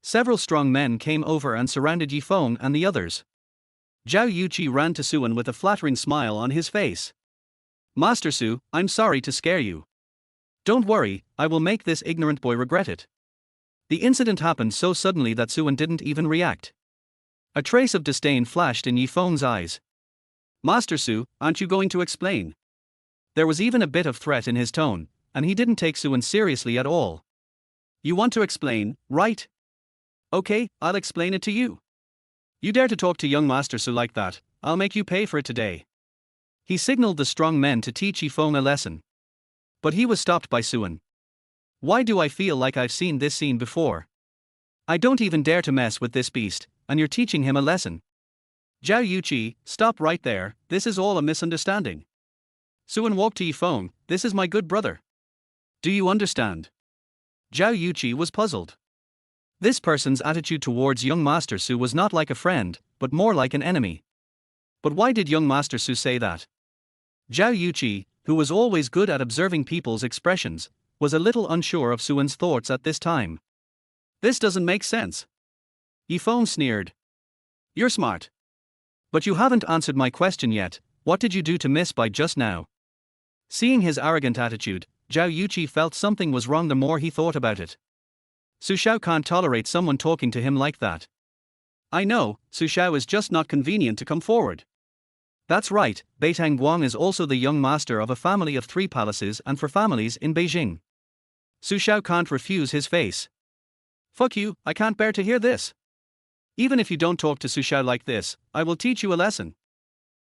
Several strong men came over and surrounded Ye Feng and the others. Zhao Yuqi ran to Suan with a flattering smile on his face. Master Su, I'm sorry to scare you. Don't worry, I will make this ignorant boy regret it. The incident happened so suddenly that Suan didn't even react. A trace of disdain flashed in Ye Feng's eyes. Master Su, aren't you going to explain? There was even a bit of threat in his tone, and he didn't take Suan seriously at all. You want to explain, right? Okay, I'll explain it to you. You dare to talk to young Master Su like that, I'll make you pay for it today. He signaled the strong men to teach Ye Feng a lesson. But he was stopped by Suan. Why do I feel like I've seen this scene before? I don't even dare to mess with this beast, and you're teaching him a lesson. Zhao Yuqi, stop right there, this is all a misunderstanding. Suan walked to Ye Feng, this is my good brother. Do you understand? Zhao Yuqi was puzzled. This person's attitude towards young Master Su was not like a friend, but more like an enemy. But why did young Master Su say that? Zhao Yuqi, who was always good at observing people's expressions, was a little unsure of Suan's thoughts at this time. This doesn't make sense. Ye Feng sneered. You're smart. But you haven't answered my question yet, what did you do to Miss Bai just now? Seeing his arrogant attitude, Zhao Yuqi felt something was wrong the more he thought about it. Su Xiao can't tolerate someone talking to him like that. I know, Su Xiao is just not convenient to come forward. That's right, Beitang Guang is also the young master of a family of 3 palaces and 4 families in Beijing. Su Xiao can't refuse his face. Fuck you, I can't bear to hear this. Even if you don't talk to Su Xiao like this, I will teach you a lesson.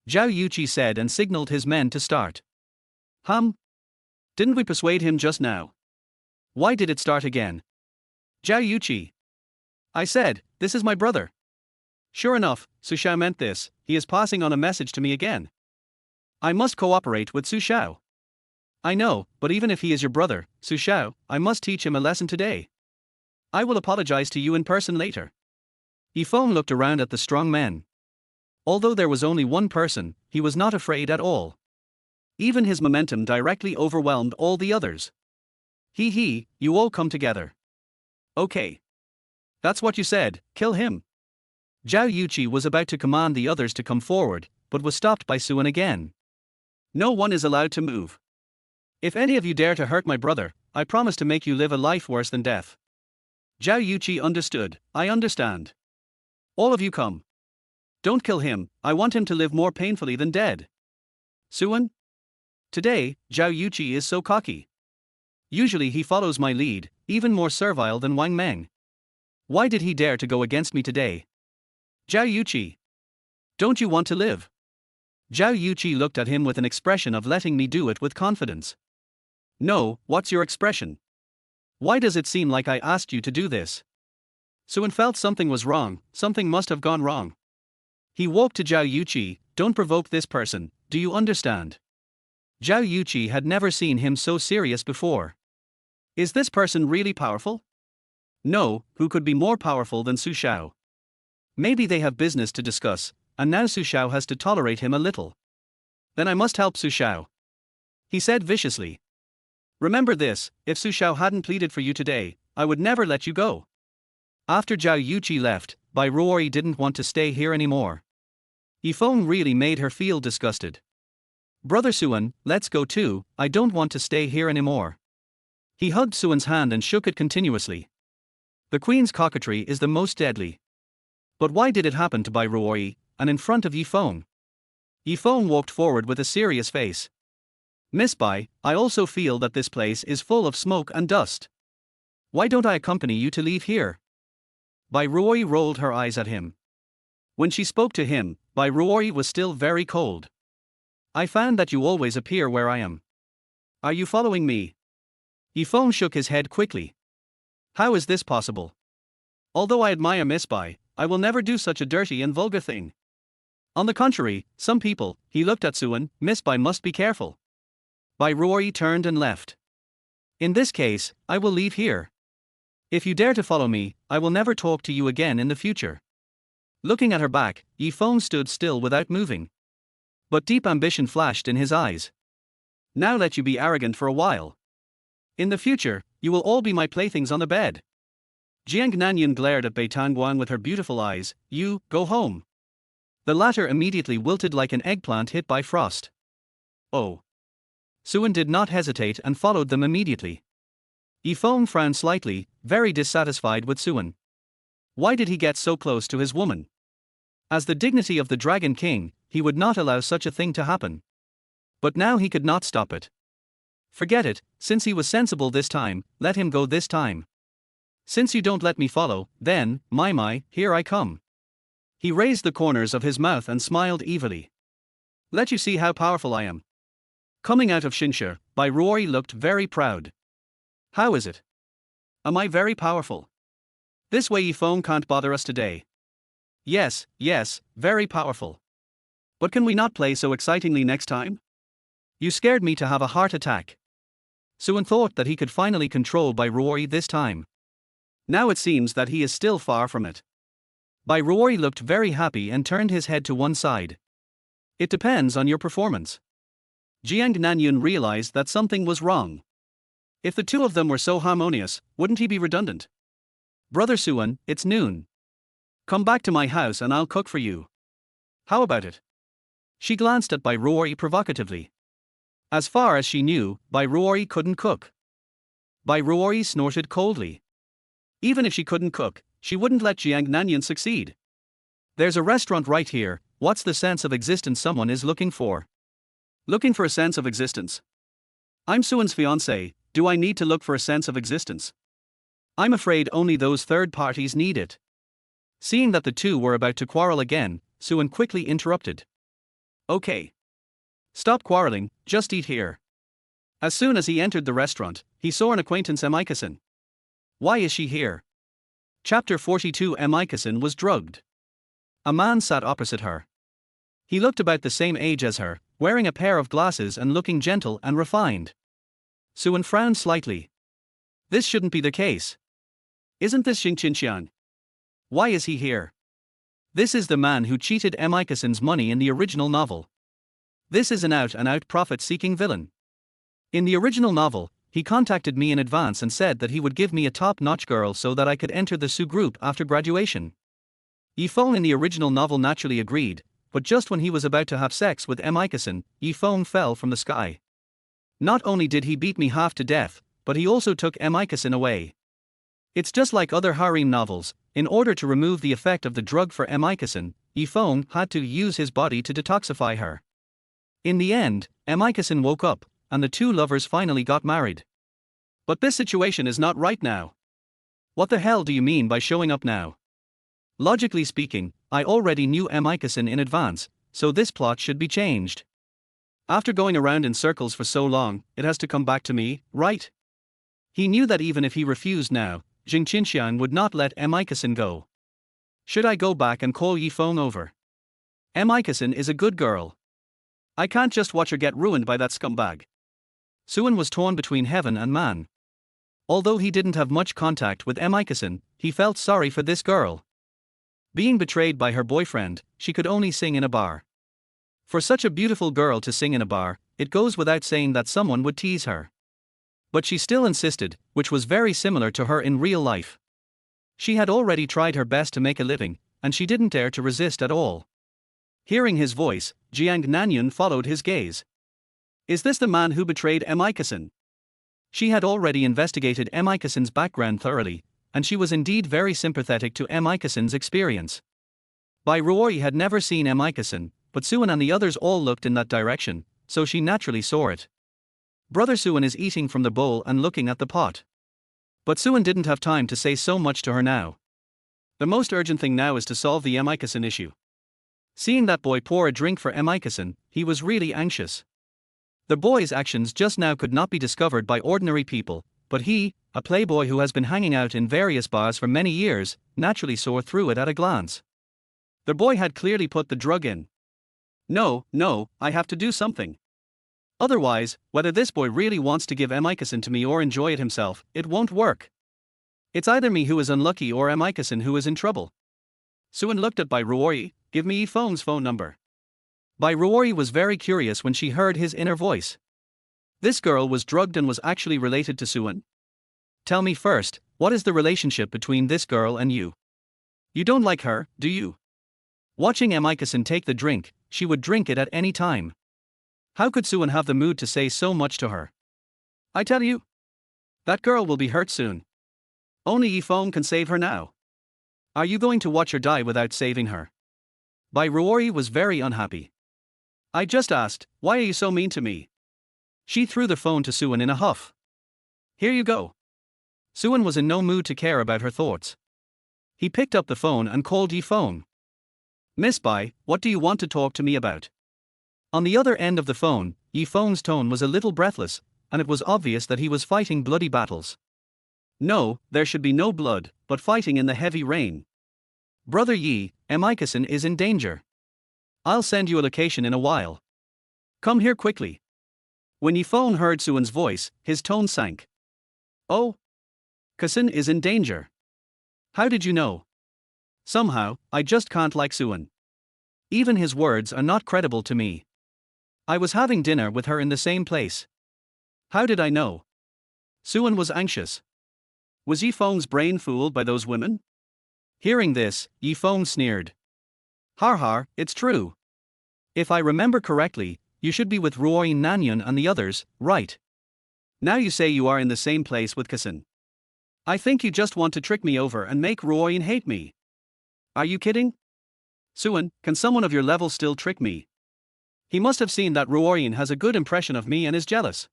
Zhao Yuqi said and signaled his men to start. Didn't we persuade him just now? Why did it start again? Zhao Yuqi. I said, this is my brother. Sure enough, Su Xiao meant this, he is passing on a message to me again. I must cooperate with Su Xiao. I know, but even if he is your brother, Su Xiao, I must teach him a lesson today. I will apologize to you in person later. Ye Feng looked around at the strong men. Although there was only one person, he was not afraid at all. Even his momentum directly overwhelmed all the others. You all come together. Okay. That's what you said, kill him. Zhao Yuqi was about to command the others to come forward, but was stopped by Suan again. No one is allowed to move. If any of you dare to hurt my brother, I promise to make you live a life worse than death. Zhao Yuqi understood, I understand. All of you come. Don't kill him, I want him to live more painfully than dead. Suan? Today, Zhao Yuqi is so cocky. Usually he follows my lead, even more servile than Wang Meng. Why did he dare to go against me today? Zhao Yuqi. Don't you want to live? Zhao Yuqi looked at him with an expression of letting me do it with confidence. No, what's your expression? Why does it seem like I asked you to do this? Suan felt something was wrong, something must have gone wrong. He walked to Zhao Yuqi, don't provoke this person, do you understand? Zhao Yuqi had never seen him so serious before. Is this person really powerful? No, who could be more powerful than Su Xiao? Maybe they have business to discuss, and now Su Xiao has to tolerate him a little. Then I must help Su Xiao. He said viciously. Remember this, if Su Xiao hadn't pleaded for you today, I would never let you go. After Zhao Yuqi left, Bai Ruoyi didn't want to stay here anymore. Ye Feng really made her feel disgusted. Brother Suan, let's go too, I don't want to stay here anymore. He hugged Suan's hand and shook it continuously. The queen's coquetry is the most deadly. But why did it happen to Bai Ruoyi, and in front of Ye Feng? Ye Feng walked forward with a serious face. Miss Bai, I also feel that this place is full of smoke and dust. Why don't I accompany you to leave here? Bai Ruoyi rolled her eyes at him. When she spoke to him, Bai Ruoyi was still very cold. I found that you always appear where I am. Are you following me? Ye Feng shook his head quickly. How is this possible? Although I admire Miss Bai, I will never do such a dirty and vulgar thing. On the contrary, some people, he looked at Suan, Miss Bai must be careful. Bai Ruoyi turned and left. In this case, I will leave here. If you dare to follow me, I will never talk to you again in the future. Looking at her back, Ye Feng stood still without moving. But deep ambition flashed in his eyes. Now let you be arrogant for a while. In the future, you will all be my playthings on the bed. Jiang Nanyun glared at Bai Tangguang with her beautiful eyes, you, go home. The latter immediately wilted like an eggplant hit by frost. Oh. Suan did not hesitate and followed them immediately. Ye Feng frowned slightly, very dissatisfied with Suan. Why did he get so close to his woman? As the dignity of the Dragon King, he would not allow such a thing to happen. But now he could not stop it. Forget it, since he was sensible this time, let him go this time. Since you don't let me follow, then, my, here I come. He raised the corners of his mouth and smiled evilly. Let you see how powerful I am. Coming out of Shinsha, Bai Ruoyi looked very proud. How is it? Am I very powerful? This way Ye Feng can't bother us today. Yes, very powerful. But can we not play so excitingly next time? You scared me to have a heart attack. Suan thought that he could finally control Bai Ruoyi this time. Now it seems that he is still far from it. Bai Ruoyi looked very happy and turned his head to one side. It depends on your performance. Jiang Nanyun realized that something was wrong. If the two of them were so harmonious, wouldn't he be redundant? Brother Suan, it's noon. Come back to my house and I'll cook for you. How about it? She glanced at Bai Ruoyi provocatively. As far as she knew, Bai Ruoyi couldn't cook. Bai Ruoyi snorted coldly. Even if she couldn't cook, she wouldn't let Jiang Nanyun succeed. There's a restaurant right here, what's the sense of existence someone is looking for? Looking for a sense of existence. I'm Suan's fiancé, do I need to look for a sense of existence? I'm afraid only those third parties need it. Seeing that the two were about to quarrel again, Suan quickly interrupted. Okay. Stop quarreling, just eat here. As soon as he entered the restaurant, he saw an acquaintance Amicas. Why is she here? Chapter 42. Amicas was drugged. A man sat opposite her. He looked about the same age as her, wearing a pair of glasses and looking gentle and refined. Suan frowned slightly. This shouldn't be the case. Isn't this Xing? Why is he here? This is the man who cheated Amicas's money in the original novel. This is an out-and-out profit-seeking villain. In the original novel, he contacted me in advance and said that he would give me a top-notch girl so that I could enter the Su group after graduation. Ye Feng in the original novel naturally agreed, but just when he was about to have sex with Amicas, Ye Feng fell from the sky. Not only did he beat me half to death, but he also took Amicas away. It's just like other harem novels. In order to remove the effect of the drug for Amicas, Ye Feng had to use his body to detoxify her. In the end, Amicas woke up, and the two lovers finally got married. But this situation is not right now. What the hell do you mean by showing up now? Logically speaking, I already knew Amicas in advance, so this plot should be changed. After going around in circles for so long, it has to come back to me, right? He knew that even if he refused now, Jing Qinxian would not let Amicas go. Should I go back and call Ye Feng over? Amicas is a good girl. I can't just watch her get ruined by that scumbag. Suan was torn between heaven and man. Although he didn't have much contact with Amicas, he felt sorry for this girl. Being betrayed by her boyfriend, she could only sing in a bar. For such a beautiful girl to sing in a bar, it goes without saying that someone would tease her. But she still insisted, which was very similar to her in real life. She had already tried her best to make a living, and she didn't dare to resist at all. Hearing his voice, Jiang Nanyun followed his gaze. Is this the man who betrayed Amicas? She had already investigated Amicas's background thoroughly, and she was indeed very sympathetic to Amicas's experience. Bai Ruoyi had never seen Amicas, but Suan and the others all looked in that direction, so she naturally saw it. Brother Suan is eating from the bowl and looking at the pot. But Suan didn't have time to say so much to her now. The most urgent thing now is to solve the Amicas issue. Seeing that boy pour a drink for Amicas, he was really anxious. The boy's actions just now could not be discovered by ordinary people, but he, a playboy who has been hanging out in various bars for many years, naturally saw through it at a glance. The boy had clearly put the drug in. No, I have to do something. Otherwise, whether this boy really wants to give Amicas to me or enjoy it himself, it won't work. It's either me who is unlucky or Amicas who is in trouble. Suan looked at Bai Ruoyi. Give me Ye Feng's phone number. Bai Ruoyi was very curious when she heard his inner voice. This girl was drugged and was actually related to Suan? Tell me first, what is the relationship between this girl and you? You don't like her, do you? Watching Amicas take the drink, she would drink it at any time. How could Suan have the mood to say so much to her? I tell you, that girl will be hurt soon. Only Ye Feng can save her now. Are you going to watch her die without saving her? Bai Ruoyi was very unhappy. I just asked, why are you so mean to me? She threw the phone to Suan in a huff. Here you go. Suan was in no mood to care about her thoughts. He picked up the phone and called Ye Feng. Miss Bai, what do you want to talk to me about? On the other end of the phone, Ye Feng's tone was a little breathless, and it was obvious that he was fighting bloody battles. No, there should be no blood, but fighting in the heavy rain. Brother Yi, Amicas is in danger. I'll send you a location in a while. Come here quickly. When Ye Feng heard Suan's voice, his tone sank. Oh? Kasin is in danger. How did you know? Somehow, I just can't like Suan. Even his words are not credible to me. I was having dinner with her in the same place. How did I know? Suan was anxious. Was Ye Feng's brain fooled by those women? Hearing this, Ye Feng sneered. Har, it's true. If I remember correctly, you should be with Jiang Nanyun and the others, right? Now you say you are in the same place with Kasin. I think you just want to trick me over and make Jiang hate me. Are you kidding? Suan, can someone of your level still trick me? He must have seen that Jiang has a good impression of me and is jealous.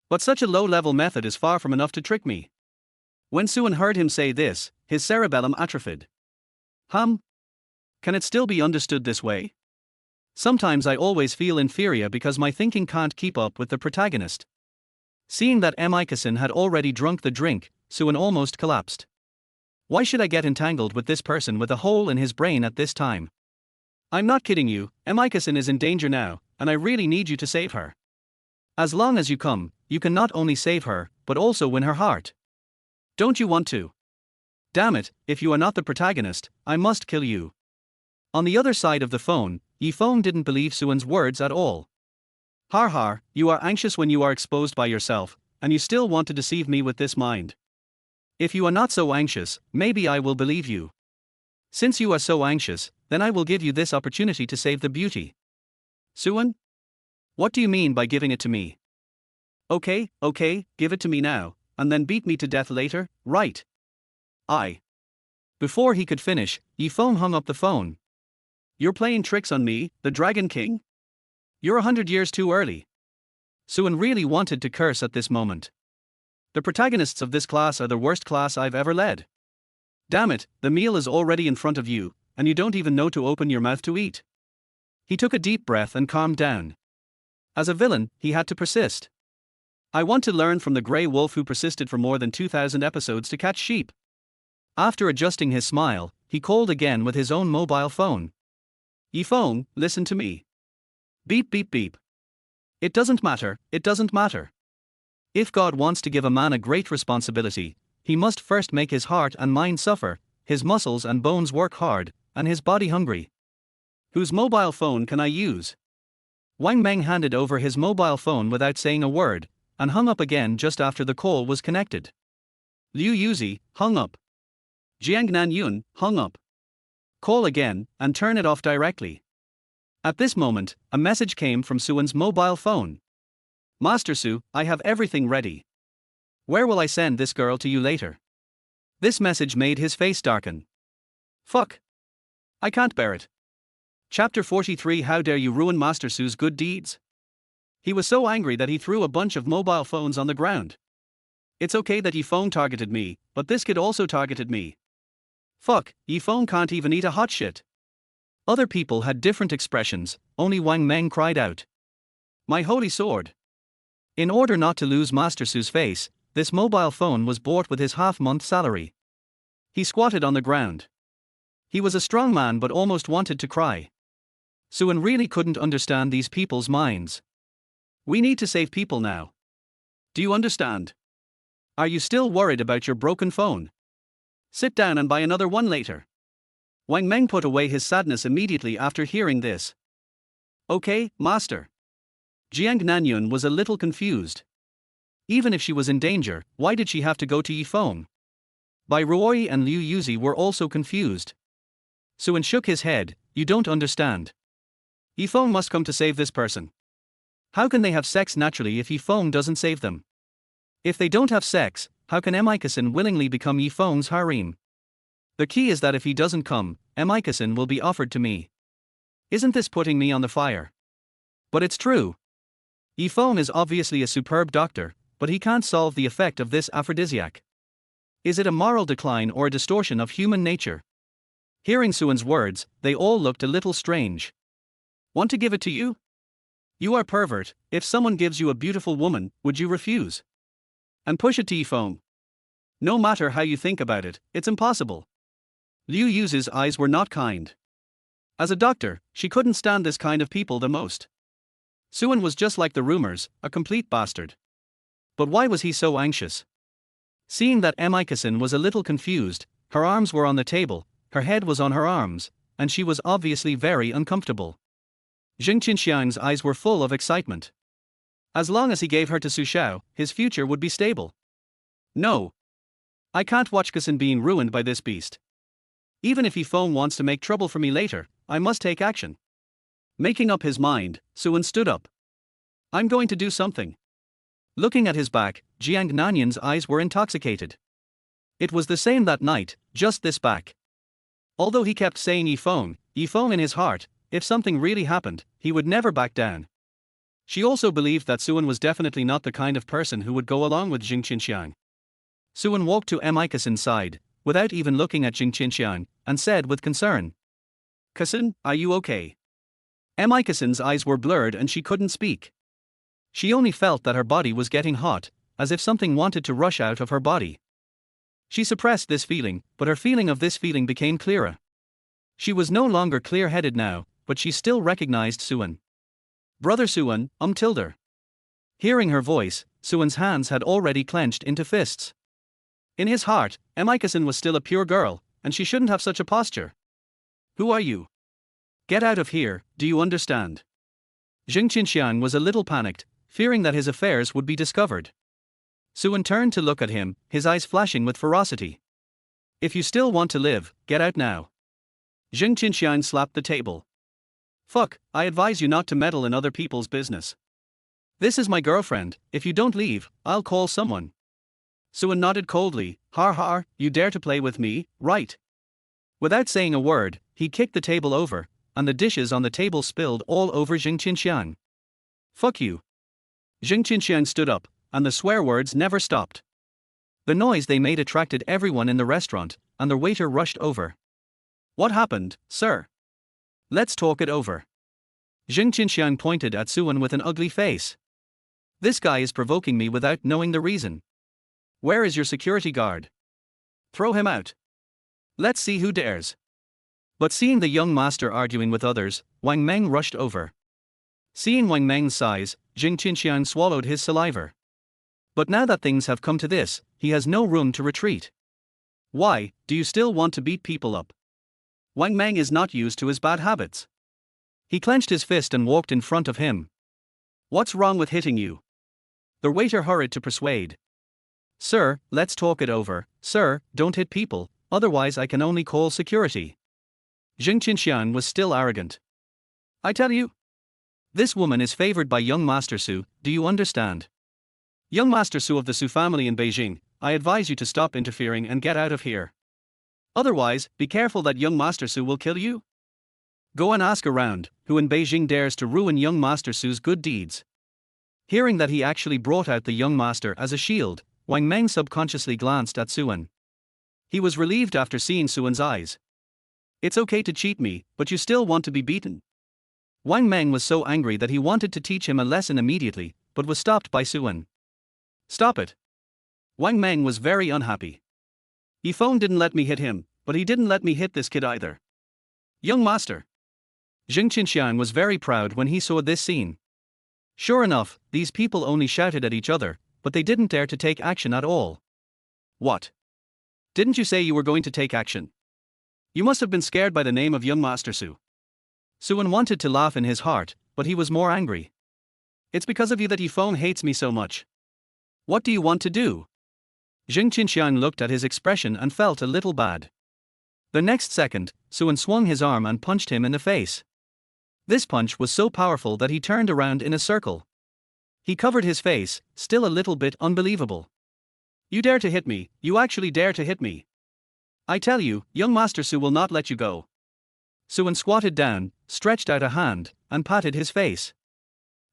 But such a low-level method is far from enough to trick me. When Suan heard him say this, his cerebellum atrophied. Can it still be understood this way? Sometimes I always feel inferior because my thinking can't keep up with the protagonist. Seeing that Amicas had already drunk the drink, Suan almost collapsed. Why should I get entangled with this person with a hole in his brain at this time? I'm not kidding you, Amicas is in danger now, and I really need you to save her. As long as you come, you can not only save her, but also win her heart. Don't you want to? Damn it, if you are not the protagonist, I must kill you. On the other side of the phone, Ye Feng didn't believe Suan's words at all. Har har, you are anxious when you are exposed by yourself, and you still want to deceive me with this mind. If you are not so anxious, maybe I will believe you. Since you are so anxious, then I will give you this opportunity to save the beauty. Suan? What do you mean by giving it to me? Okay, give it to me now, and then beat me to death later, right? Before he could finish, Ye Feng hung up the phone. You're playing tricks on me, the Dragon King? You're 100 years too early. Suan really wanted to curse at this moment. The protagonists of this class are the worst class I've ever led. Damn it, the meal is already in front of you, and you don't even know to open your mouth to eat. He took a deep breath and calmed down. As a villain, he had to persist. I want to learn from the grey wolf who persisted for more than 2,000 episodes to catch sheep. After adjusting his smile, he called again with his own mobile phone. Ye Feng, listen to me. Beep beep beep. It doesn't matter. If God wants to give a man a great responsibility, he must first make his heart and mind suffer, his muscles and bones work hard, and his body hungry. Whose mobile phone can I use? Wang Meng handed over his mobile phone without saying a word, and hung up again just after the call was connected. Liu Yuzi, hung up. Jiang Nanyun, hung up. Call again, and turn it off directly. At this moment, a message came from Suan's mobile phone. Master Su, I have everything ready. Where will I send this girl to you later? This message made his face darken. Fuck. I can't bear it. Chapter 43. How dare you ruin Master Su's good deeds? He was so angry that he threw a bunch of mobile phones on the ground. It's okay that Ye Feng targeted me, but this kid also targeted me. Fuck, Ye Feng can't even eat a hot shit. Other people had different expressions, only Wang Meng cried out. My holy sword. In order not to lose Master Su's face, this mobile phone was bought with his half-month salary. He squatted on the ground. He was a strong man but almost wanted to cry. Suan really couldn't understand these people's minds. We need to save people now. Do you understand? Are you still worried about your broken phone? Sit down and buy another one later. Wang Meng put away his sadness immediately after hearing this. Okay, master. Jiang Nanyun was a little confused. Even if she was in danger, why did she have to go to Ye Feng? Bai Ruoyi and Liu Yuzi were also confused. Suan shook his head. You don't understand. Ye Feng must come to save this person. How can they have sex naturally if Ye Feng doesn't save them? If they don't have sex, how can Amicas willingly become Ye Feng's harem? The key is that if he doesn't come, Amicas will be offered to me. Isn't this putting me on the fire? But it's true. Ye Feng is obviously a superb doctor, but he can't solve the effect of this aphrodisiac. Is it a moral decline or a distortion of human nature? Hearing Suan's words, they all looked a little strange. Want to give it to you? You are pervert. If someone gives you a beautiful woman, would you refuse? And push it to Ye Feng? No matter how you think about it, it's impossible. Liu Yuzi's eyes were not kind. As a doctor, she couldn't stand this kind of people the most. Suan was just like the rumors, a complete bastard. But why was he so anxious? Seeing that Amicas was a little confused, her arms were on the table, her head was on her arms, and she was obviously very uncomfortable. Jing Qinxiang's eyes were full of excitement. As long as he gave her to Su Xiao, his future would be stable. No. I can't watch Kasin being ruined by this beast. Even if Ye Feng wants to make trouble for me later, I must take action. Making up his mind, Suan stood up. I'm going to do something. Looking at his back, Jiang Nanyun's eyes were intoxicated. It was the same that night, just this back. Although he kept saying Ye Feng in his heart, if something really happened, he would never back down. She also believed that Suan was definitely not the kind of person who would go along with Jing Qinxiang. Suan walked to Amicas' side, without even looking at Jing Qinxiang, and said with concern. Kasin, are you okay? Amicas' eyes were blurred and she couldn't speak. She only felt that her body was getting hot, as if something wanted to rush out of her body. She suppressed this feeling, but her feeling of this feeling became clearer. She was no longer clear-headed now, but she still recognized Suan. Brother Suan, tilde. Hearing her voice, Suan's hands had already clenched into fists. In his heart, Amicas was still a pure girl, and she shouldn't have such a posture. Who are you? Get out of here, do you understand? Jiang Nanyun was a little panicked, fearing that his affairs would be discovered. Suan turned to look at him, his eyes flashing with ferocity. If you still want to live, get out now. Jiang Nanyun slapped the table. Fuck, I advise you not to meddle in other people's business. This is my girlfriend, if you don't leave, I'll call someone. Suan nodded coldly. Har har, you dare to play with me, right? Without saying a word, he kicked the table over, and the dishes on the table spilled all over Jiang Nanyun. Fuck you. Jiang Nanyun stood up, and the swear words never stopped. The noise they made attracted everyone in the restaurant, and the waiter rushed over. What happened, sir? Let's talk it over. Jiang Nanyun pointed at Suan with an ugly face. This guy is provoking me without knowing the reason. Where is your security guard? Throw him out. Let's see who dares. But seeing the young master arguing with others, Wang Meng rushed over. Seeing Wang Meng's size, Jiang Nanyun swallowed his saliva. But now that things have come to this, he has no room to retreat. Why, do you still want to beat people up? Wang Meng is not used to his bad habits. He clenched his fist and walked in front of him. What's wrong with hitting you? The waiter hurried to persuade. Sir, let's talk it over. Sir, don't hit people, otherwise I can only call security. Jiang Nanyun was still arrogant. I tell you. This woman is favored by young Master Su, do you understand? Young Master Su of the Su family in Beijing, I advise you to stop interfering and get out of here. Otherwise, be careful that young Master Su will kill you. Go and ask around, who in Beijing dares to ruin young Master Su's good deeds. Hearing that he actually brought out the young master as a shield, Wang Meng subconsciously glanced at Suan. He was relieved after seeing Suan's eyes. It's okay to cheat me, but you still want to be beaten. Wang Meng was so angry that he wanted to teach him a lesson immediately, but was stopped by Suan. Stop it. Wang Meng was very unhappy. Ye Feng didn't let me hit him, but he didn't let me hit this kid either. Young master. Jiang Nanyun was very proud when he saw this scene. Sure enough, these people only shouted at each other, but they didn't dare to take action at all. What? Didn't you say you were going to take action? You must have been scared by the name of young Master Su. Suan wanted to laugh in his heart, but he was more angry. It's because of you that Ye Feng hates me so much. What do you want to do? Jiang Nanyun looked at his expression and felt a little bad. The next second, Suan swung his arm and punched him in the face. This punch was so powerful that he turned around in a circle. He covered his face, still a little bit unbelievable. You dare to hit me, you actually dare to hit me. I tell you, young Master Su will not let you go. Suan squatted down, stretched out a hand, and patted his face.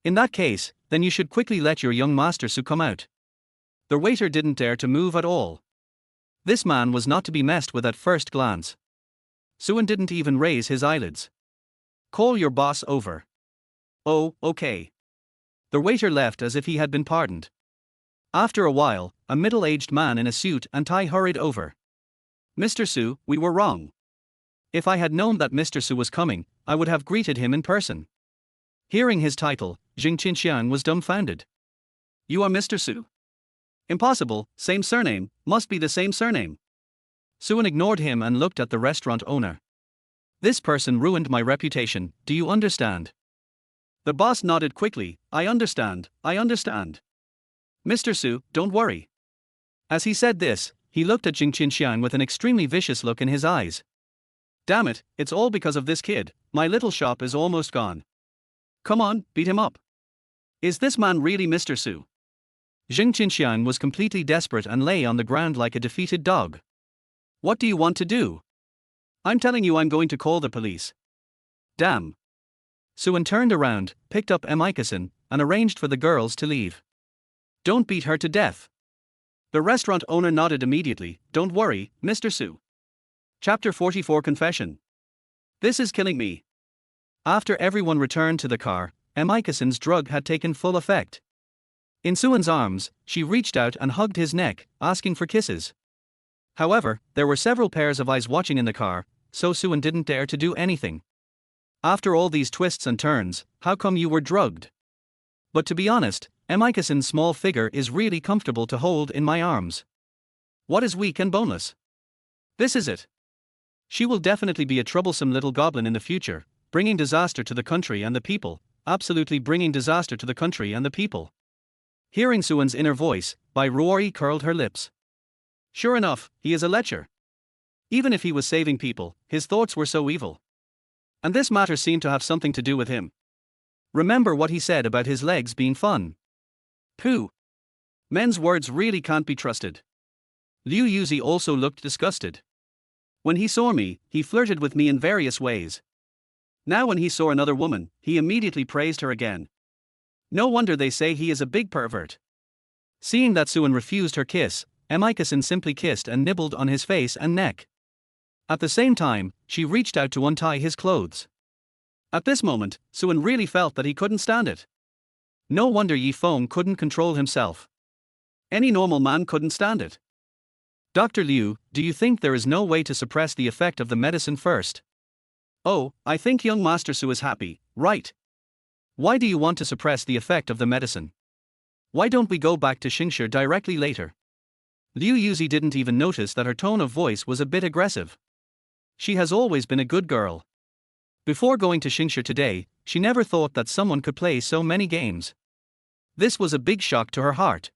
In that case, then you should quickly let your young Master Su come out. The waiter didn't dare to move at all. This man was not to be messed with at first glance. Suan didn't even raise his eyelids. Call your boss over. Oh, okay. The waiter left as if he had been pardoned. After a while, a middle-aged man in a suit and tie hurried over. Mr. Su, we were wrong. If I had known that Mr. Su was coming, I would have greeted him in person. Hearing his title, Jiang Nanyun was dumbfounded. You are Mr. Su? Impossible, same surname, must be the same surname. Suan ignored him and looked at the restaurant owner. This person ruined my reputation, do you understand? The boss nodded quickly. I understand, I understand. Mr. Su, don't worry. As he said this, he looked at Jiang Nanyun with an extremely vicious look in his eyes. Damn it, it's all because of this kid, my little shop is almost gone. Come on, beat him up. Is this man really Mr. Su? Jiang Nanyun was completely desperate and lay on the ground like a defeated dog. What do you want to do? I'm telling you I'm going to call the police. Damn. Suan turned around, picked up Amicas, and arranged for the girls to leave. Don't beat her to death. The restaurant owner nodded immediately. Don't worry, Mr. Su. Chapter 44 Confession. This is killing me. After everyone returned to the car, Amicas's drug had taken full effect. In Suan's arms, she reached out and hugged his neck, asking for kisses. However, there were several pairs of eyes watching in the car, so Suan didn't dare to do anything. After all these twists and turns, how come you were drugged? But to be honest, Amicas's small figure is really comfortable to hold in my arms. What is weak and boneless? This is it. She will definitely be a troublesome little goblin in the future, bringing disaster to the country and the people, absolutely bringing disaster to the country and the people. Hearing Suan's inner voice, Bai Ruoyi curled her lips. Sure enough, he is a lecher. Even if he was saving people, his thoughts were so evil. And this matter seemed to have something to do with him. Remember what he said about his legs being fun. Pooh. Men's words really can't be trusted. Liu Yuzi also looked disgusted. When he saw me, he flirted with me in various ways. Now when he saw another woman, he immediately praised her again. No wonder they say he is a big pervert. Seeing that Suan refused her kiss, Amicas simply kissed and nibbled on his face and neck. At the same time, she reached out to untie his clothes. At this moment, Suan really felt that he couldn't stand it. No wonder Ye Feng couldn't control himself. Any normal man couldn't stand it. Dr. Liu, do you think there is no way to suppress the effect of the medicine first? Oh, I think young Master Su is happy, right? Why do you want to suppress the effect of the medicine? Why don't we go back to Xingshi directly later? Liu Yuzi didn't even notice that her tone of voice was a bit aggressive. She has always been a good girl. Before going to Xingshi today, she never thought that someone could play so many games. This was a big shock to her heart.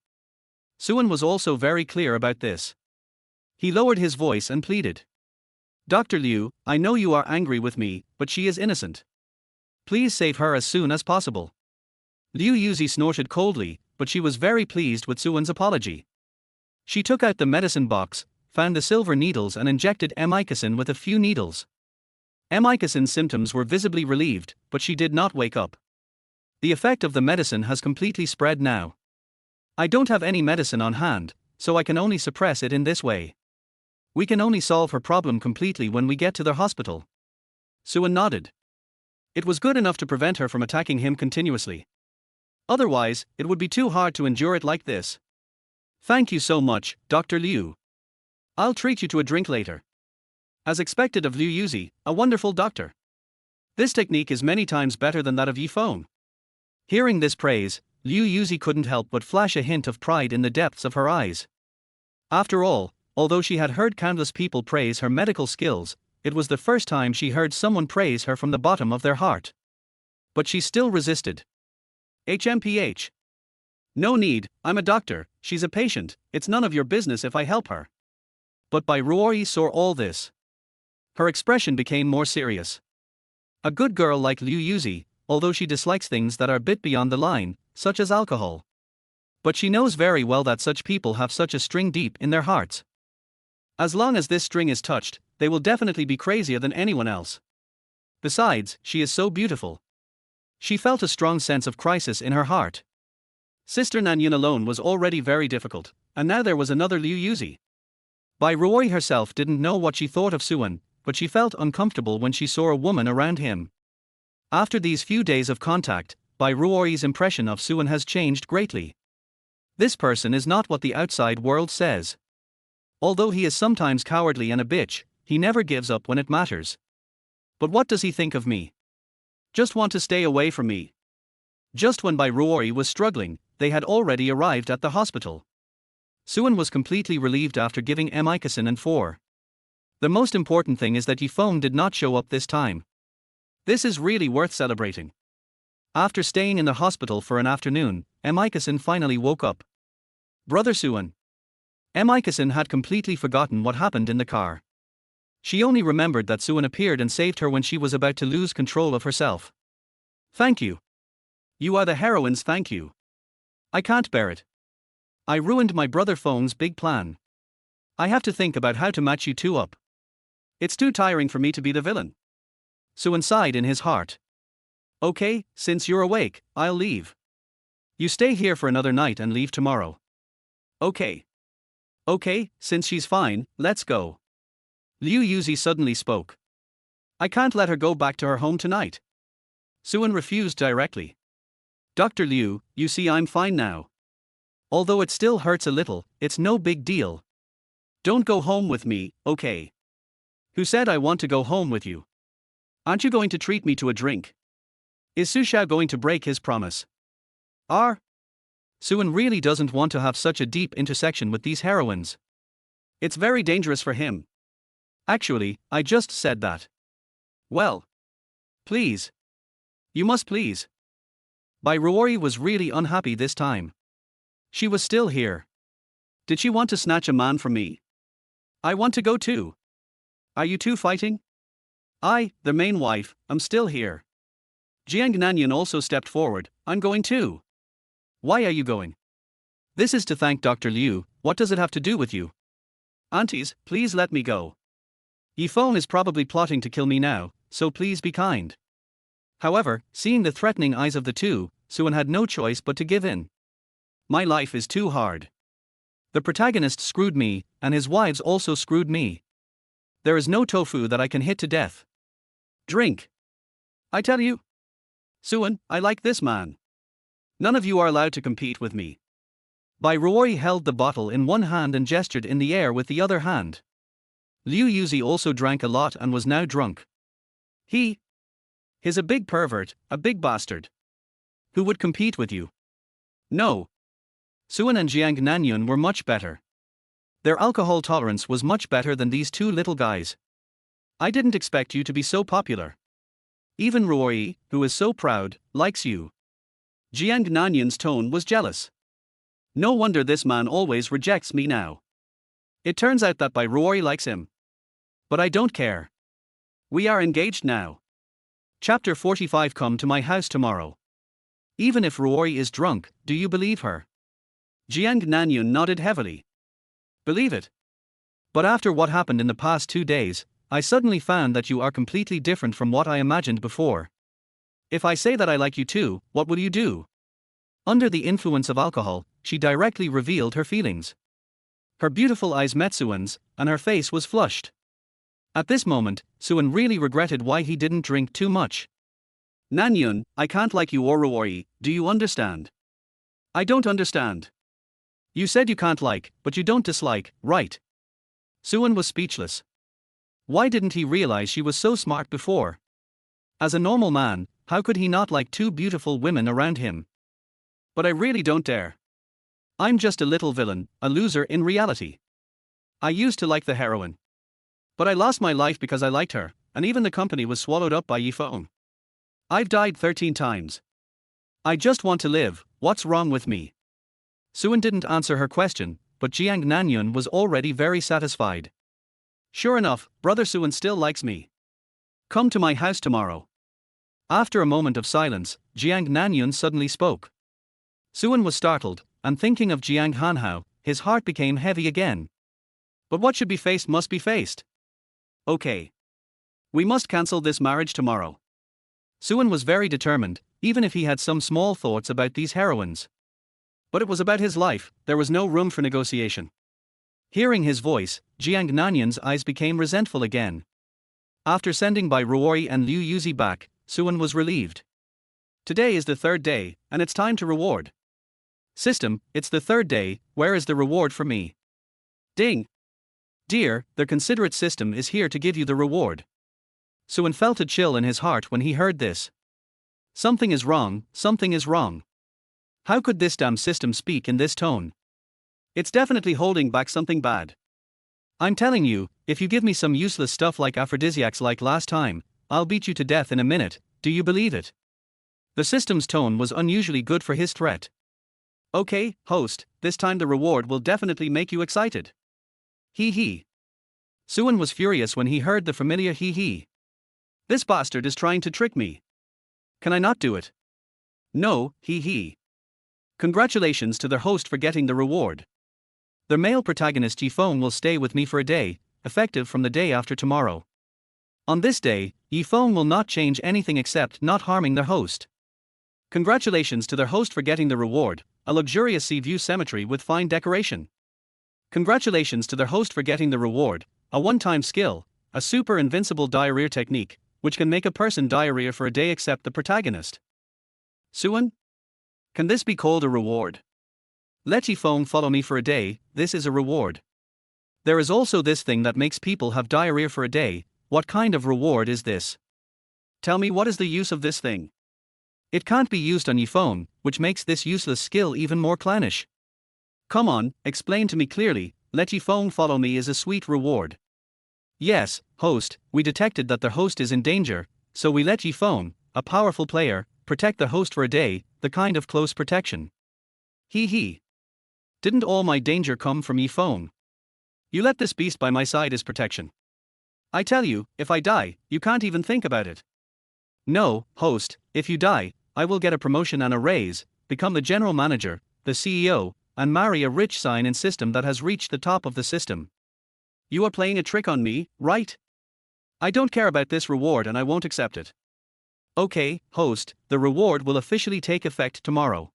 Suan was also very clear about this. He lowered his voice and pleaded. Dr. Liu, I know you are angry with me, but she is innocent. Please save her as soon as possible. Liu Yuzi snorted coldly, but she was very pleased with Suan's apology. She took out the medicine box, found the silver needles and injected Amicas with a few needles. Amicas' symptoms were visibly relieved, but she did not wake up. The effect of the medicine has completely spread now. I don't have any medicine on hand, so I can only suppress it in this way. We can only solve her problem completely when we get to the hospital. Suan nodded. It was good enough to prevent her from attacking him continuously. Otherwise, it would be too hard to endure it like this. Thank you so much, Dr. Liu. I'll treat you to a drink later. As expected of Liu Yuzi, a wonderful doctor. This technique is many times better than that of Ye Feng. Hearing this praise, Liu Yuzi couldn't help but flash a hint of pride in the depths of her eyes. After all, although she had heard countless people praise her medical skills, it was the first time she heard someone praise her from the bottom of their heart. But she still resisted. HMPH. No need, I'm a doctor, she's a patient, it's none of your business if I help her. But Bai Ruoyi saw all this. Her expression became more serious. A good girl like Liu Yuzi, although she dislikes things that are a bit beyond the line, such as alcohol. But she knows very well that such people have such a string deep in their hearts. As long as this string is touched, they will definitely be crazier than anyone else. Besides, she is so beautiful. She felt a strong sense of crisis in her heart. Sister Nanyun alone was already very difficult, and now there was another Liu Yuzi. Bai Ruoyi herself didn't know what she thought of Suan, but she felt uncomfortable when she saw a woman around him. After these few days of contact, Bai Ruoyi's impression of Suan has changed greatly. This person is not what the outside world says. Although he is sometimes cowardly and a bitch, he never gives up when it matters. But what does he think of me? Just want to stay away from me. Just when Bai Ruoyi was struggling, they had already arrived at the hospital. Suan was completely relieved after giving Amicas and 4. The most important thing is that Ye Feng did not show up this time. This is really worth celebrating. After staying in the hospital for an afternoon, Amicas finally woke up. Brother Suan. Amicas had completely forgotten what happened in the car. She only remembered that Suan appeared and saved her when she was about to lose control of herself. Thank you. You are the heroines, thank you. I can't bear it. I ruined my brother Feng's big plan. I have to think about how to match you two up. It's too tiring for me to be the villain. Suan sighed in his heart. Okay, since you're awake, I'll leave. You stay here for another night and leave tomorrow. Okay. Okay, since she's fine, let's go. Liu Yuzi suddenly spoke. I can't let her go back to her home tonight. Suan refused directly. Dr. Liu, you see I'm fine now. Although it still hurts a little, it's no big deal. Don't go home with me, okay? Who said I want to go home with you? Aren't you going to treat me to a drink? Is Sushao going to break his promise? Suan really doesn't want to have such a deep intersection with these heroines. It's very dangerous for him. Actually, I just said that. Well. Please. You must please. Bai Ruoyi was really unhappy this time. She was still here. Did she want to snatch a man from me? I want to go too. Are you two fighting? I, the main wife, am still here. Jiang Nanyun also stepped forward. I'm going too. Why are you going? This is to thank Dr. Liu. What does it have to do with you? Aunties, please let me go. Ye Feng is probably plotting to kill me now, so please be kind. However, seeing the threatening eyes of the two, Suan had no choice but to give in. My life is too hard. The protagonist screwed me, and his wives also screwed me. There is no tofu that I can hit to death. Drink. I tell you. Suan, I like this man. None of you are allowed to compete with me. Bai Ruoyi held the bottle in one hand and gestured in the air with the other hand. Liu Yuzi also drank a lot and was now drunk. He's a big pervert, a big bastard. Who would compete with you? No. Suan and Jiang Nanyun were much better. Their alcohol tolerance was much better than these two little guys. I didn't expect you to be so popular. Even Ruoyi, who is so proud, likes you. Jiang Nanyun's tone was jealous. No wonder this man always rejects me now. It turns out that Bai Ruoyi likes him. But I don't care. We are engaged now. Chapter 45. Come to my house tomorrow. Even if Ruoyi is drunk, do you believe her? Jiang Nanyun nodded heavily. Believe it. But after what happened in the past 2 days, I suddenly found that you are completely different from what I imagined before. If I say that I like you too, what will you do? Under the influence of alcohol, she directly revealed her feelings. Her beautiful eyes met Suan's, and her face was flushed. At this moment, Suan really regretted why he didn't drink too much. Nanyun, I can't like you or Ruoyi, do you understand? I don't understand. You said you can't like, but you don't dislike, right? Suan was speechless. Why didn't he realize she was so smart before? As a normal man, how could he not like two beautiful women around him? But I really don't dare. I'm just a little villain, a loser in reality. I used to like the heroine. But I lost my life because I liked her, and even the company was swallowed up by Ye Feng. I've died 13 times. I just want to live, what's wrong with me? Suan didn't answer her question, but Jiang Nanyun was already very satisfied. Sure enough, brother Suan still likes me. Come to my house tomorrow. After a moment of silence, Jiang Nanyun suddenly spoke. Suan was startled, and thinking of Jiang Hanhao, his heart became heavy again. But what should be faced must be faced. Okay. We must cancel this marriage tomorrow. Suan was very determined, even if he had some small thoughts about these heroines. But it was about his life, there was no room for negotiation. Hearing his voice, Jiang Nanyun's eyes became resentful again. After sending Bai Ruoyi and Liu Yuzi back, Suan was relieved. Today is the 3rd day, and it's time to reward. System, it's the 3rd day, where is the reward for me? Ding! Dear, the considerate system is here to give you the reward. Suan felt a chill in his heart when he heard this. Something is wrong, something is wrong. How could this damn system speak in this tone? It's definitely holding back something bad. I'm telling you, if you give me some useless stuff like aphrodisiacs like last time, I'll beat you to death in a minute, do you believe it? The system's tone was unusually good for his threat. Okay, host, this time the reward will definitely make you excited. Hee. Suan was furious when he heard the familiar hee. This bastard is trying to trick me. Can I not do it? No, hee. Congratulations to their host for getting the reward. The male protagonist Ye Feng will stay with me for a day, effective from the day after tomorrow. On this day, Ye Feng will not change anything except not harming their host. Congratulations to their host for getting the reward, a luxurious sea view cemetery with fine decoration. Congratulations to their host for getting the reward, a one-time skill, a super invincible diarrhea technique, which can make a person diarrhea for a day except the protagonist. Suan? Can this be called a reward? Let Ye Feng follow me for a day, this is a reward. There is also this thing that makes people have diarrhea for a day, what kind of reward is this? Tell me what is the use of this thing? It can't be used on Ye Feng, which makes this useless skill even more clannish. Come on, explain to me clearly, let Ye Feng follow me is a sweet reward. Yes, host, we detected that the host is in danger, so we let Ye Feng, a powerful player, protect the host for a day, the kind of close protection. He. Didn't all my danger come from Ye Feng? You let this beast by my side as protection. I tell you, if I die, you can't even think about it. No, host, if you die, I will get a promotion and a raise, become the general manager, the CEO, and marry a rich sign in system that has reached the top of the system. You are playing a trick on me, right? I don't care about this reward and I won't accept it. Okay, host, the reward will officially take effect tomorrow.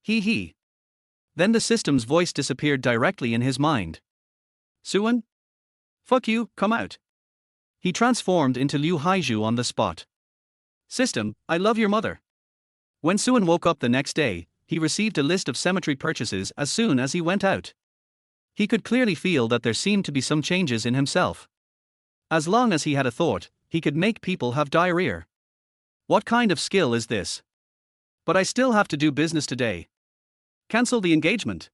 He. Then the system's voice disappeared directly in his mind. Suan? Fuck you, come out. He transformed into Liu Haizhu on the spot. System, I love your mother. When Suan woke up the next day, he received a list of cemetery purchases as soon as he went out. He could clearly feel that there seemed to be some changes in himself. As long as he had a thought, he could make people have diarrhea. What kind of skill is this? But I still have to do business today. Cancel the engagement.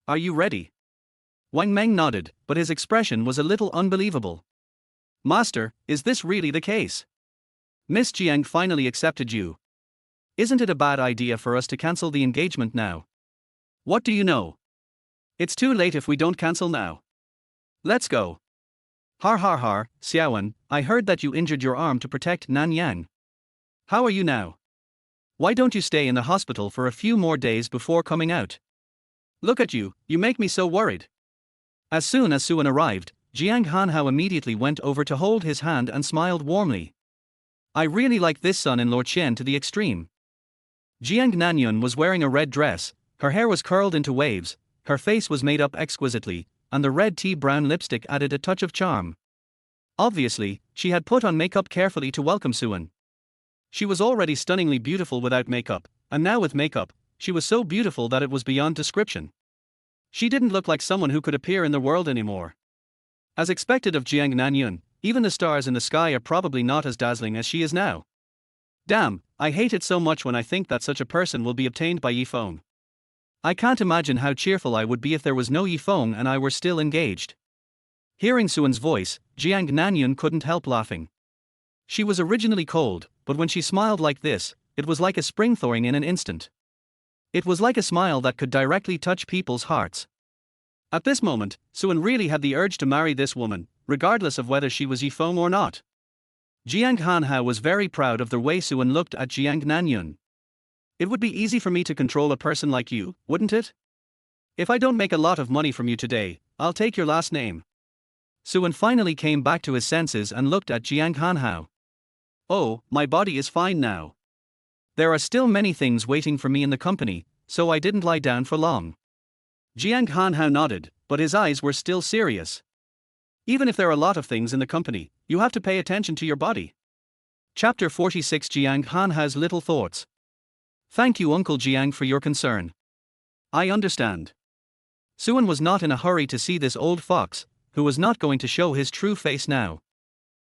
Are you ready? Wang Meng nodded, but his expression was a little unbelievable. Master, is this really the case? Miss Jiang finally accepted you. Isn't it a bad idea for us to cancel the engagement now? What do you know? It's too late if we don't cancel now. Let's go. Har, Xiaowen, I heard that you injured your arm to protect Nanyang. How are you now? Why don't you stay in the hospital for a few more days before coming out? Look at you, you make me so worried. As soon as Suan arrived, Jiang Hanhao immediately went over to hold his hand and smiled warmly. I really like this son-in-law Chen to the extreme. Jiang Nanyun was wearing a red dress, her hair was curled into waves, her face was made up exquisitely, and the red tea-brown lipstick added a touch of charm. Obviously, she had put on makeup carefully to welcome Suan. She was already stunningly beautiful without makeup, and now with makeup, she was so beautiful that it was beyond description. She didn't look like someone who could appear in the world anymore. As expected of Jiang Nanyun, even the stars in the sky are probably not as dazzling as she is now. Damn, I hate it so much when I think that such a person will be obtained by Ye Feng. I can't imagine how cheerful I would be if there was no Ye Feng and I were still engaged. Hearing Suan's voice, Jiang Nanyun couldn't help laughing. She was originally cold, but when she smiled like this, it was like a spring thawing in an instant. It was like a smile that could directly touch people's hearts. At this moment, Suan really had the urge to marry this woman, regardless of whether she was Ye Feng or not. Jiang Hanhao was very proud of the way Suan looked at Jiang Nanyun. It would be easy for me to control a person like you, wouldn't it? If I don't make a lot of money from you today, I'll take your last name. Suan finally came back to his senses and looked at Jiang Hanhao. Oh, my body is fine now. There are still many things waiting for me in the company, so I didn't lie down for long. Jiang Hanhao nodded, but his eyes were still serious. Even if there are a lot of things in the company, you have to pay attention to your body. Chapter 46 Jiang Hanhao's Little Thoughts. Thank you Uncle Jiang for your concern. I understand. Suan was not in a hurry to see this old fox, who was not going to show his true face now.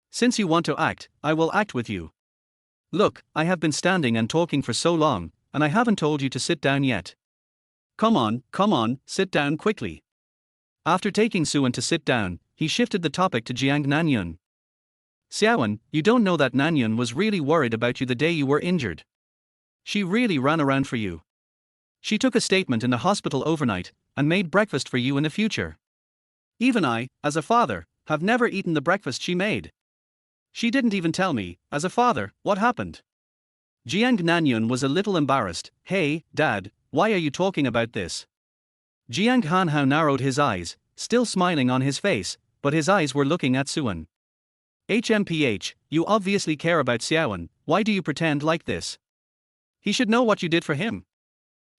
Since you want to act, I will act with you. Look, I have been standing and talking for so long, and I haven't told you to sit down yet. Come on, sit down quickly. After taking Suan to sit down, he shifted the topic to Jiang Nanyun. Xiaowen, you don't know that Nanyun was really worried about you the day you were injured. She really ran around for you. She took a statement in the hospital overnight, and made breakfast for you in the future. Even I, as a father, have never eaten the breakfast she made. She didn't even tell me, as a father, what happened. Jiang Nanyun was a little embarrassed. Hey, Dad, why are you talking about this? Jiang Hanhao narrowed his eyes, still smiling on his face, but his eyes were looking at Suan. HMPH, you obviously care about Xiaowen, why do you pretend like this? He should know what you did for him.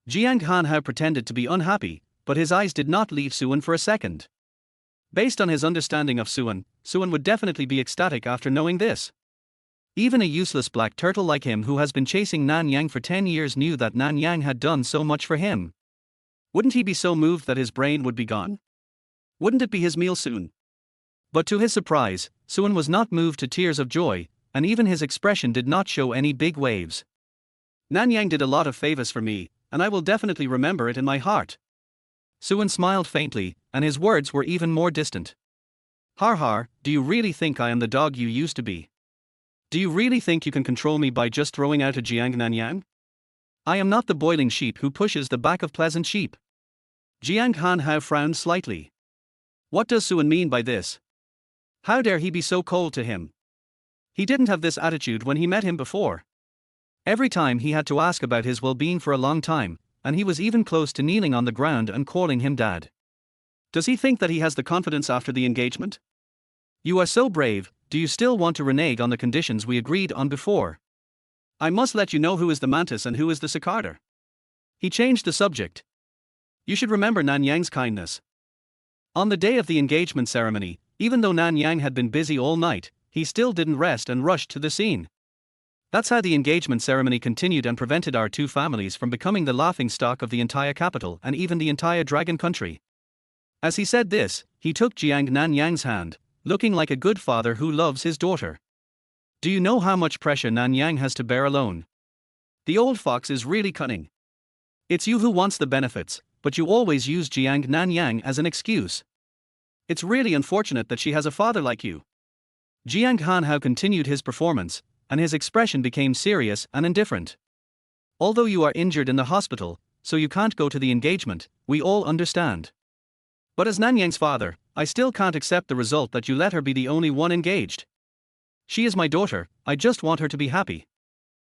Jiang Hanhao pretended to be unhappy, but his eyes did not leave Suan for a second. Based on his understanding of Suan would definitely be ecstatic after knowing this. Even a useless black turtle like him who has been chasing Nanyang for 10 years knew that Nanyang had done so much for him. Wouldn't he be so moved that his brain would be gone? Wouldn't it be his meal soon? But to his surprise, Suan was not moved to tears of joy, and even his expression did not show any big waves. Nanyang did a lot of favors for me, and I will definitely remember it in my heart. Suan smiled faintly, and his words were even more distant. Har har, do you really think I am the dog you used to be? Do you really think you can control me by just throwing out a Jiang Nanyun? I am not the boiling sheep who pushes the back of pleasant sheep. Jiang Hanhao frowned slightly. What does Suan mean by this? How dare he be so cold to him? He didn't have this attitude when he met him before. Every time he had to ask about his well-being for a long time, and he was even close to kneeling on the ground and calling him dad. Does he think that he has the confidence after the engagement? You are so brave, do you still want to renege on the conditions we agreed on before? I must let you know who is the mantis and who is the cicada. He changed the subject. You should remember Nanyang's kindness. On the day of the engagement ceremony, even though Nanyang had been busy all night, he still didn't rest and rushed to the scene. That's how the engagement ceremony continued and prevented our two families from becoming the laughingstock of the entire capital and even the entire dragon country. As he said this, he took Jiang Nanyang's hand, looking like a good father who loves his daughter. Do you know how much pressure Nanyang has to bear alone? The old fox is really cunning. It's you who wants the benefits, but you always use Jiang Nanyang as an excuse. It's really unfortunate that she has a father like you. Jiang Hanhao continued his performance, and his expression became serious and indifferent. Although you are injured in the hospital, so you can't go to the engagement, we all understand. But as Nanyang's father, I still can't accept the result that you let her be the only one engaged. She is my daughter, I just want her to be happy.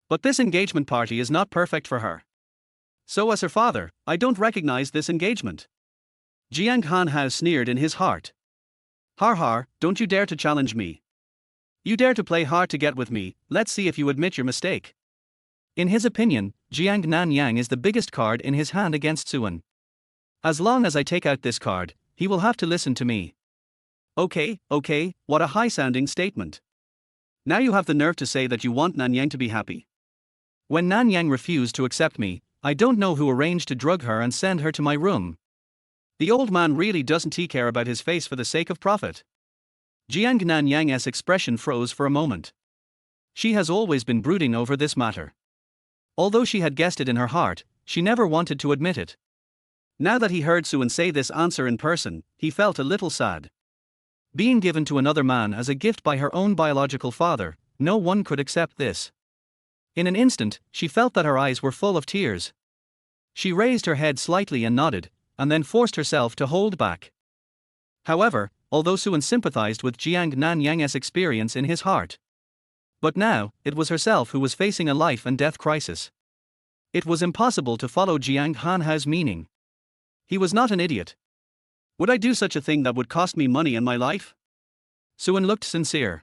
But this engagement party is not perfect for her. So as her father, I don't recognize this engagement. Jiang Hanhao sneered in his heart. Har har, don't you dare to challenge me. You dare to play hard to get with me, let's see if you admit your mistake. In his opinion, Jiang Nanyang is the biggest card in his hand against Suan. As long as I take out this card, he will have to listen to me. Okay, what a high-sounding statement. Now you have the nerve to say that you want Nanyang to be happy. When Nanyang refused to accept me, I don't know who arranged to drug her and send her to my room. The old man really doesn't care about his face for the sake of profit. Jiang Nanyang's expression froze for a moment. She has always been brooding over this matter. Although she had guessed it in her heart, she never wanted to admit it. Now that he heard Suan say this answer in person, he felt a little sad. Being given to another man as a gift by her own biological father, no one could accept this. In an instant, she felt that her eyes were full of tears. She raised her head slightly and nodded, and then forced herself to hold back. However, although Suan sympathized with Jiang Nanyang's experience in his heart. But now, it was herself who was facing a life and death crisis. It was impossible to follow Jiang Hanhao's meaning. He was not an idiot. Would I do such a thing that would cost me money and my life? Suan looked sincere.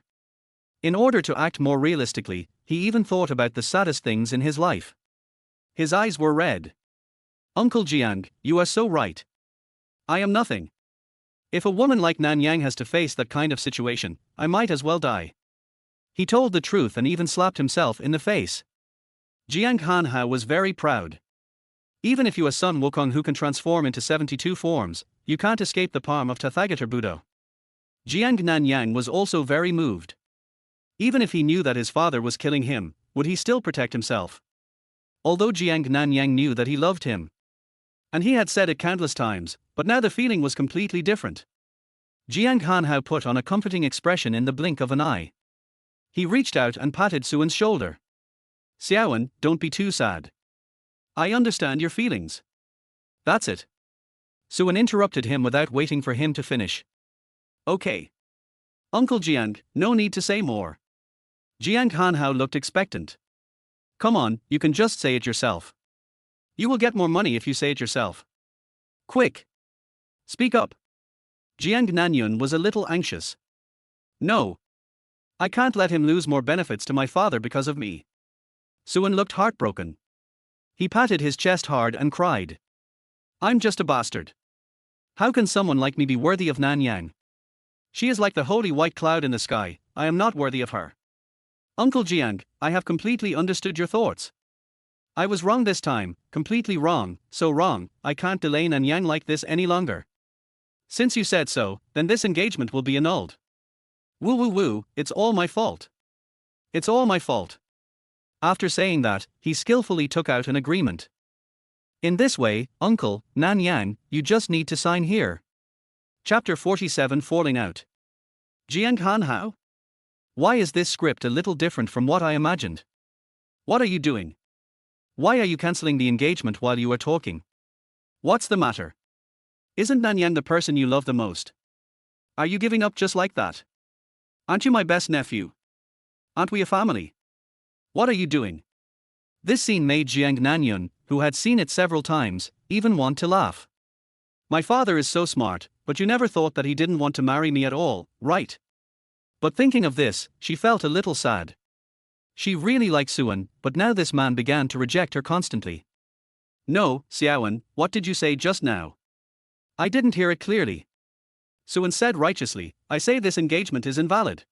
In order to act more realistically, he even thought about the saddest things in his life. His eyes were red. Uncle Jiang, you are so right. I am nothing. If a woman like Nanyang has to face that kind of situation, I might as well die. He told the truth and even slapped himself in the face. Jiang Hanhao was very proud. Even if you are Sun Wukong who can transform into 72 forms, you can't escape the palm of Tathagata Buddha. Jiang Nanyang was also very moved. Even if he knew that his father was killing him, would he still protect himself? Although Jiang Nanyang knew that he loved him. And he had said it countless times, but now the feeling was completely different. Jiang Hanhao put on a comforting expression in the blink of an eye. He reached out and patted Suan's shoulder. Xiaowen, don't be too sad. I understand your feelings. That's it. Suan interrupted him without waiting for him to finish. Okay. Uncle Jiang, no need to say more. Jiang Hanhao looked expectant. Come on, you can just say it yourself. You will get more money if you say it yourself. Quick. Speak up. Jiang Nanyun was a little anxious. No. I can't let him lose more benefits to my father because of me. Suan looked heartbroken. He patted his chest hard and cried. I'm just a bastard. How can someone like me be worthy of Nanyang? She is like the holy white cloud in the sky, I am not worthy of her. Uncle Jiang, I have completely understood your thoughts. I was wrong this time, completely wrong, so wrong, I can't delay Nanyang like this any longer. Since you said so, then this engagement will be annulled. Woo woo woo, it's all my fault. It's all my fault. After saying that, he skillfully took out an agreement. In this way, Uncle, Nanyang, you just need to sign here. Chapter 47 Falling Out. Jiang Hanhao? Why is this script a little different from what I imagined? What are you doing? Why are you cancelling the engagement while you are talking? What's the matter? Isn't Nanyang the person you love the most? Are you giving up just like that? Aren't you my best nephew? Aren't we a family? What are you doing? This scene made Jiang Nanyun, who had seen it several times, even want to laugh. My father is so smart, but you never thought that he didn't want to marry me at all, right? But thinking of this, she felt a little sad. She really liked Suan, but now this man began to reject her constantly. No, Xiaowen, what did you say just now? I didn't hear it clearly. Suan said righteously, I say this engagement is invalid.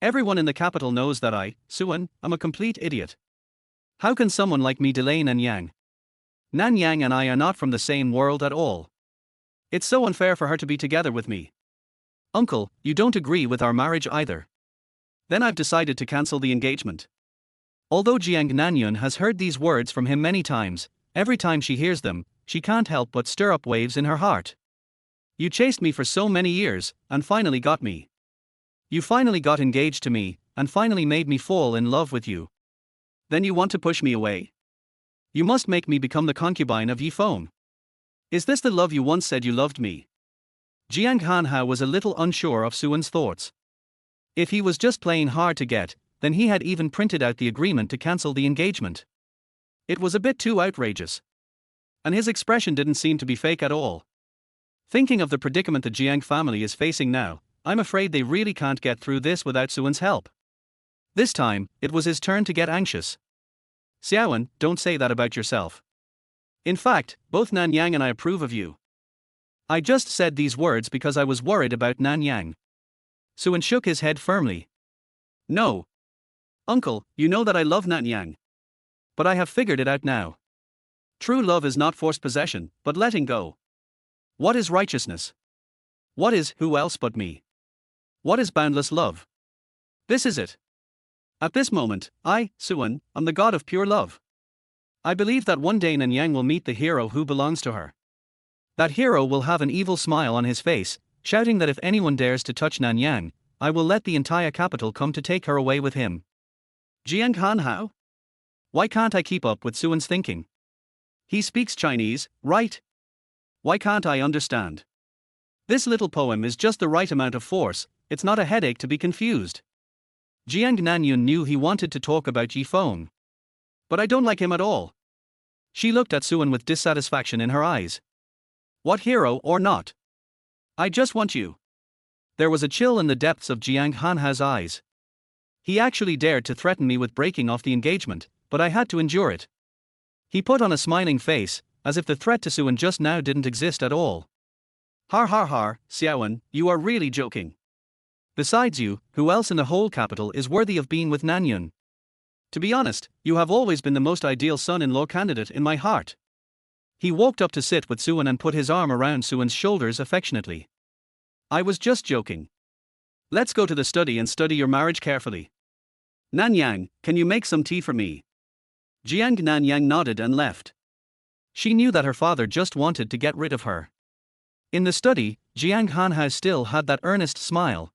Everyone in the capital knows that I, Suan, am a complete idiot. How can someone like me delay Nanyang? Nanyang and I are not from the same world at all. It's so unfair for her to be together with me. Uncle, you don't agree with our marriage either. Then I've decided to cancel the engagement. Although Jiang Nanyun has heard these words from him many times, every time she hears them, she can't help but stir up waves in her heart. You chased me for so many years, and finally got me. You finally got engaged to me, and finally made me fall in love with you. Then you want to push me away? You must make me become the concubine of Ye Feng. Is this the love you once said you loved me? Jiang Hanhao was a little unsure of Suan's thoughts. If he was just playing hard to get, then he had even printed out the agreement to cancel the engagement. It was a bit too outrageous. And his expression didn't seem to be fake at all. Thinking of the predicament the Jiang family is facing now, I'm afraid they really can't get through this without Suan's help. This time, it was his turn to get anxious. Xiaowen, don't say that about yourself. In fact, both Nanyang and I approve of you. I just said these words because I was worried about Nanyang. Suan shook his head firmly. No. Uncle, you know that I love Nanyang. But I have figured it out now. True love is not forced possession, but letting go. What is righteousness? What is who else but me? What is boundless love? This is it. At this moment, I, Suan, am the god of pure love. I believe that one day Nanyang will meet the hero who belongs to her. That hero will have an evil smile on his face, shouting that if anyone dares to touch Nanyang, I will let the entire capital come to take her away with him. Jiang Hanhao? Why can't I keep up with Suan's thinking? He speaks Chinese, right? Why can't I understand? This little poem is just the right amount of force, it's not a headache to be confused. Jiang Nanyun knew he wanted to talk about Ye Feng. But I don't like him at all. She looked at Suan with dissatisfaction in her eyes. What hero or not? I just want you. There was a chill in the depths of Jiang Hanhao's eyes. He actually dared to threaten me with breaking off the engagement, but I had to endure it. He put on a smiling face, as if the threat to Suan just now didn't exist at all. Har har har, Xiaowen, you are really joking. Besides you, who else in the whole capital is worthy of being with Nanyun? To be honest, you have always been the most ideal son-in-law candidate in my heart. He walked up to sit with Suan and put his arm around Suan's shoulders affectionately. I was just joking. Let's go to the study and study your marriage carefully. Nanyang, can you make some tea for me? Jiang Nanyang nodded and left. She knew that her father just wanted to get rid of her. In the study, Jiang Hanhao still had that earnest smile.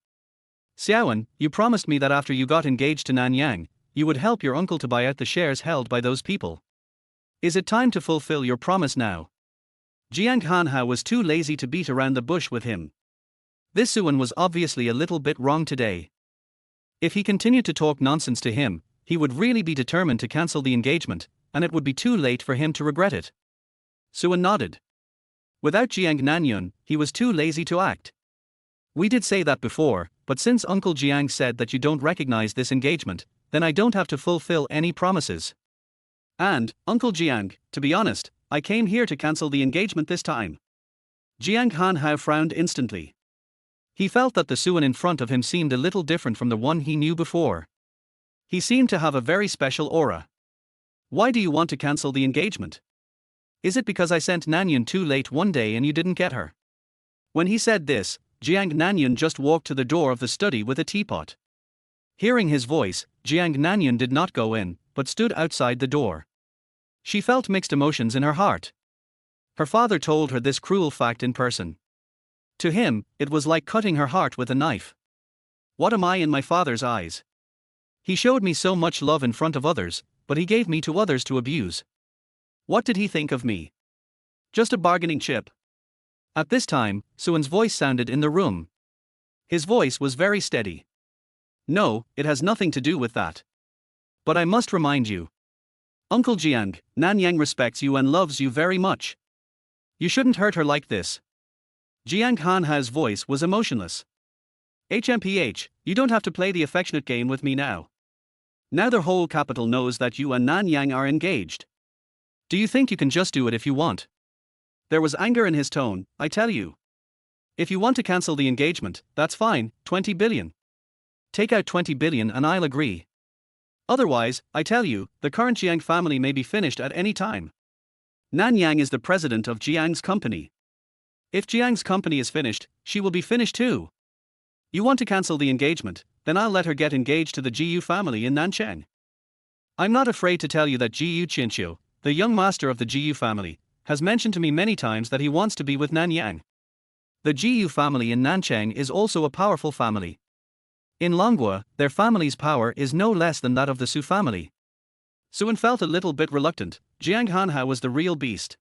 Xiaowen, you promised me that after you got engaged to Nanyang, you would help your uncle to buy out the shares held by those people. Is it time to fulfill your promise now? Jiang Hanhao was too lazy to beat around the bush with him. This Suan was obviously a little bit wrong today. If he continued to talk nonsense to him, he would really be determined to cancel the engagement, and it would be too late for him to regret it. Suan nodded. Without Jiang Nanyun, he was too lazy to act. We did say that before, but since Uncle Jiang said that you don't recognize this engagement, then I don't have to fulfill any promises. And, Uncle Jiang, to be honest, I came here to cancel the engagement this time. Jiang Hanhao frowned instantly. He felt that the Suan in front of him seemed a little different from the one he knew before. He seemed to have a very special aura. Why do you want to cancel the engagement? Is it because I sent Nanyun too late one day and you didn't get her? When he said this, Jiang Nanyun just walked to the door of the study with a teapot. Hearing his voice, Jiang Nanyun did not go in, but stood outside the door. She felt mixed emotions in her heart. Her father told her this cruel fact in person. To him, it was like cutting her heart with a knife. What am I in my father's eyes? He showed me so much love in front of others, but he gave me to others to abuse. What did he think of me? Just a bargaining chip. At this time, Suan's voice sounded in the room. His voice was very steady. No, it has nothing to do with that. But I must remind you. Uncle Jiang, Nanyang respects you and loves you very much. You shouldn't hurt her like this. Jiang Hanhao's voice was emotionless. HMPH, you don't have to play the affectionate game with me now. Now the whole capital knows that you and Nanyang are engaged. Do you think you can just do it if you want? There was anger in his tone, I tell you. If you want to cancel the engagement, that's fine, 20 billion. Take out 20 billion and I'll agree. Otherwise, I tell you, the current Jiang family may be finished at any time. Nanyang is the president of Jiang's company. If Jiang's company is finished, she will be finished too. You want to cancel the engagement, then I'll let her get engaged to the Jiu family in Nanchang. I'm not afraid to tell you that Jiu Qinqiu, the young master of the Jiu family, has mentioned to me many times that he wants to be with Nanyang. The Jiu family in Nanchang is also a powerful family. In Longhua, their family's power is no less than that of the Su family. Suan felt a little bit reluctant. Jiang Hanhao was the real beast.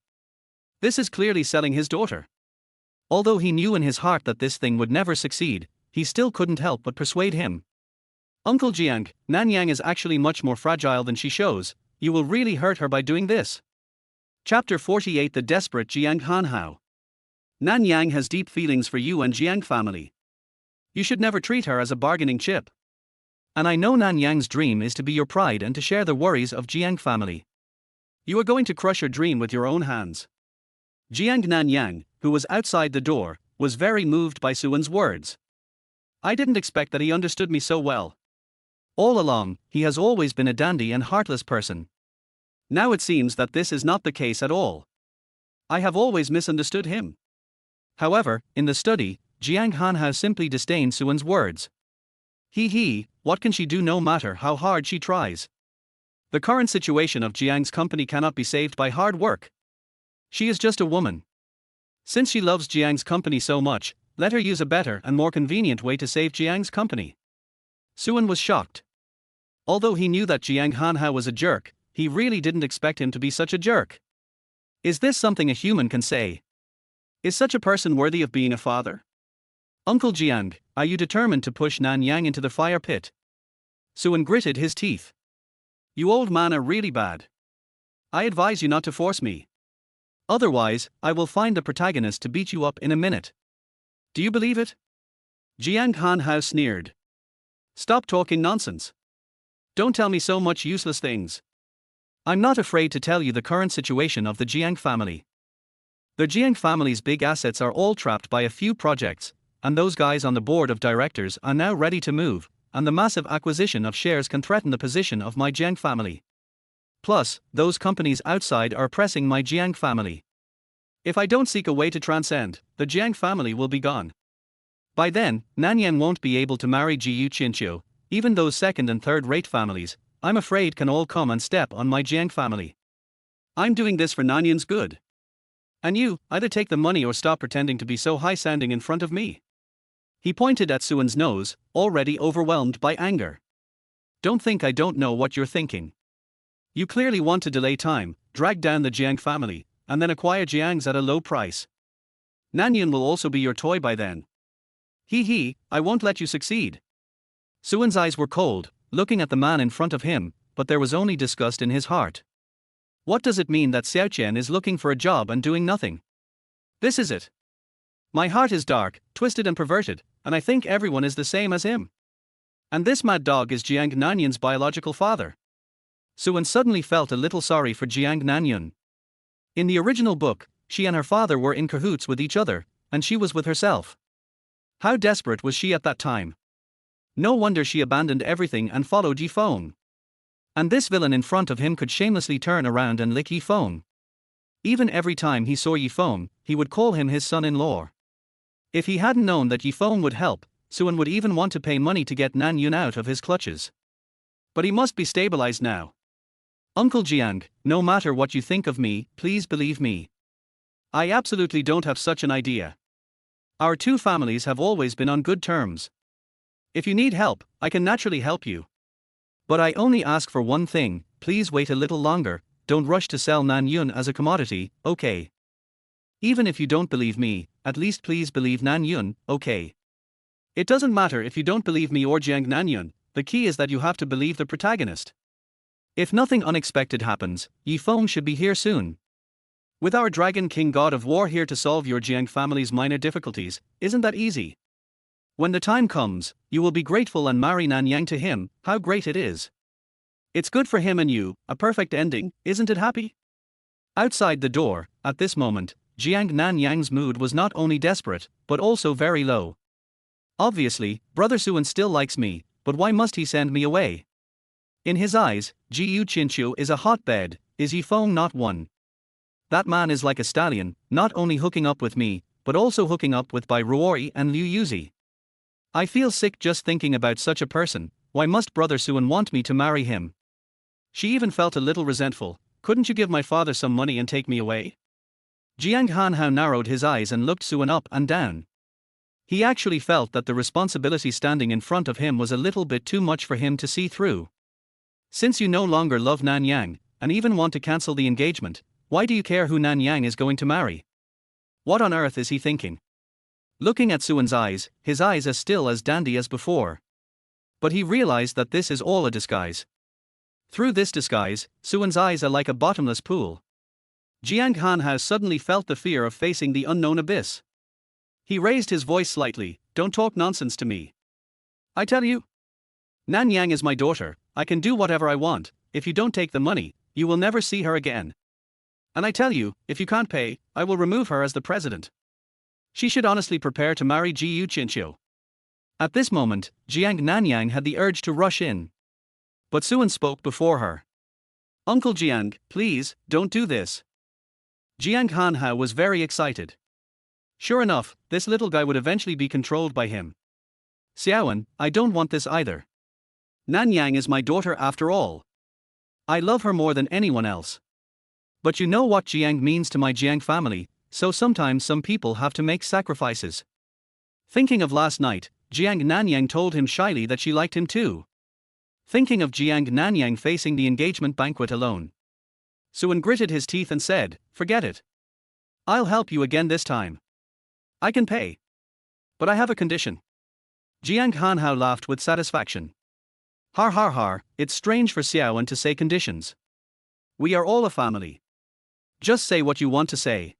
This is clearly selling his daughter. Although he knew in his heart that this thing would never succeed, he still couldn't help but persuade him. Uncle Jiang, Nanyang is actually much more fragile than she shows. You will really hurt her by doing this. Chapter 48 The Desperate Jiang Hanhao. Nanyang has deep feelings for you and Jiang family. You should never treat her as a bargaining chip. And I know Nanyang's dream is to be your pride and to share the worries of Jiang family. You are going to crush her dream with your own hands. Jiang Nanyang, who was outside the door, was very moved by Suan's words. I didn't expect that he understood me so well. All along, he has always been a dandy and heartless person. Now it seems that this is not the case at all. I have always misunderstood him. However, in the study, Jiang Hanhao simply disdained Suan's words. What can she do no matter how hard she tries? The current situation of Jiang's company cannot be saved by hard work. She is just a woman. Since she loves Jiang's company so much, let her use a better and more convenient way to save Jiang's company. Suan was shocked. Although he knew that Jiang Hanhao was a jerk, he really didn't expect him to be such a jerk. Is this something a human can say? Is such a person worthy of being a father? Uncle Jiang, are you determined to push Nanyang into the fire pit? Suan gritted his teeth. You old man are really bad. I advise you not to force me. Otherwise, I will find the protagonist to beat you up in a minute. Do you believe it? Jiang Hanhao sneered. Stop talking nonsense. Don't tell me so much useless things. I'm not afraid to tell you the current situation of the Jiang family. The Jiang family's big assets are all trapped by a few projects, and those guys on the board of directors are now ready to move, and the massive acquisition of shares can threaten the position of my Jiang family. Plus, those companies outside are pressing my Jiang family. If I don't seek a way to transcend, the Jiang family will be gone. By then, Nanyang won't be able to marry Jiu Qinqiu. Even those second and third rate families, I'm afraid, can all come and step on my Jiang family. I'm doing this for Nanyang's good. And you, either take the money or stop pretending to be so high-sounding in front of me. He pointed at Suan's nose, already overwhelmed by anger. Don't think I don't know what you're thinking. You clearly want to delay time, drag down the Jiang family, and then acquire Jiang's at a low price. Nanyun will also be your toy by then. I won't let you succeed. Suan's eyes were cold, looking at the man in front of him, but there was only disgust in his heart. What does it mean that Xiaoqian is looking for a job and doing nothing? This is it. My heart is dark, twisted and perverted, and I think everyone is the same as him. And this mad dog is Jiang Nanyun's biological father. Suan suddenly felt a little sorry for Jiang Nanyun. In the original book, she and her father were in cahoots with each other, and she was with herself. How desperate was she at that time? No wonder she abandoned everything and followed Ye Feng. And this villain in front of him could shamelessly turn around and lick Ye Feng. Even every time he saw Ye Feng, he would call him his son-in-law. If he hadn't known that Ye Feng would help, Suan would even want to pay money to get Nanyun out of his clutches. But he must be stabilized now. Uncle Jiang, no matter what you think of me, please believe me. I absolutely don't have such an idea. Our two families have always been on good terms. If you need help, I can naturally help you. But I only ask for one thing, please wait a little longer, don't rush to sell Nanyun as a commodity, okay? Even if you don't believe me, at least please believe Nanyun, okay? It doesn't matter if you don't believe me or Jiang Nanyun, the key is that you have to believe the protagonist. If nothing unexpected happens, Ye Feng should be here soon. With our Dragon King God of War here to solve your Jiang family's minor difficulties, isn't that easy? When the time comes, you will be grateful and marry Nanyang to him, how great it is. It's good for him and you, a perfect ending, isn't it happy? Outside the door, at this moment, Jiang Nanyang's mood was not only desperate, but also very low. Obviously, Brother Suan still likes me, but why must he send me away? In his eyes, Jiu Chinchu is a hotbed, is Ye Feng not one? That man is like a stallion, not only hooking up with me, but also hooking up with Bai Ruoyi and Liu Yuzi. I feel sick just thinking about such a person, why must Brother Suan want me to marry him? She even felt a little resentful, couldn't you give my father some money and take me away? Jiang Hanhao narrowed his eyes and looked Suan up and down. He actually felt that the responsibility standing in front of him was a little bit too much for him to see through. Since you no longer love Nanyang, and even want to cancel the engagement, why do you care who Nanyang is going to marry? What on earth is he thinking? Looking at Suan's eyes, his eyes are still as dandy as before. But he realized that this is all a disguise. Through this disguise, Suan's eyes are like a bottomless pool. Jiang Hanhao suddenly felt the fear of facing the unknown abyss. He raised his voice slightly, don't talk nonsense to me. I tell you. Nanyang is my daughter, I can do whatever I want, if you don't take the money, you will never see her again. And I tell you, if you can't pay, I will remove her as the president. She should honestly prepare to marry Jiu Chinchu. At this moment, Jiang Nanyang had the urge to rush in. But Suan spoke before her. Uncle Jiang, please, don't do this. Jiang Hanhao was very excited. Sure enough, this little guy would eventually be controlled by him. Xiaoan, I don't want this either. Nanyang is my daughter after all. I love her more than anyone else. But you know what Jiang means to my Jiang family, so sometimes some people have to make sacrifices. Thinking of last night, Jiang Nanyang told him shyly that she liked him too. Thinking of Jiang Nanyang facing the engagement banquet alone, Suan gritted his teeth and said, forget it. I'll help you again this time. I can pay. But I have a condition. Jiang Hanhao laughed with satisfaction. Har har har, it's strange for Xiaoan to say conditions. We are all a family. Just say what you want to say.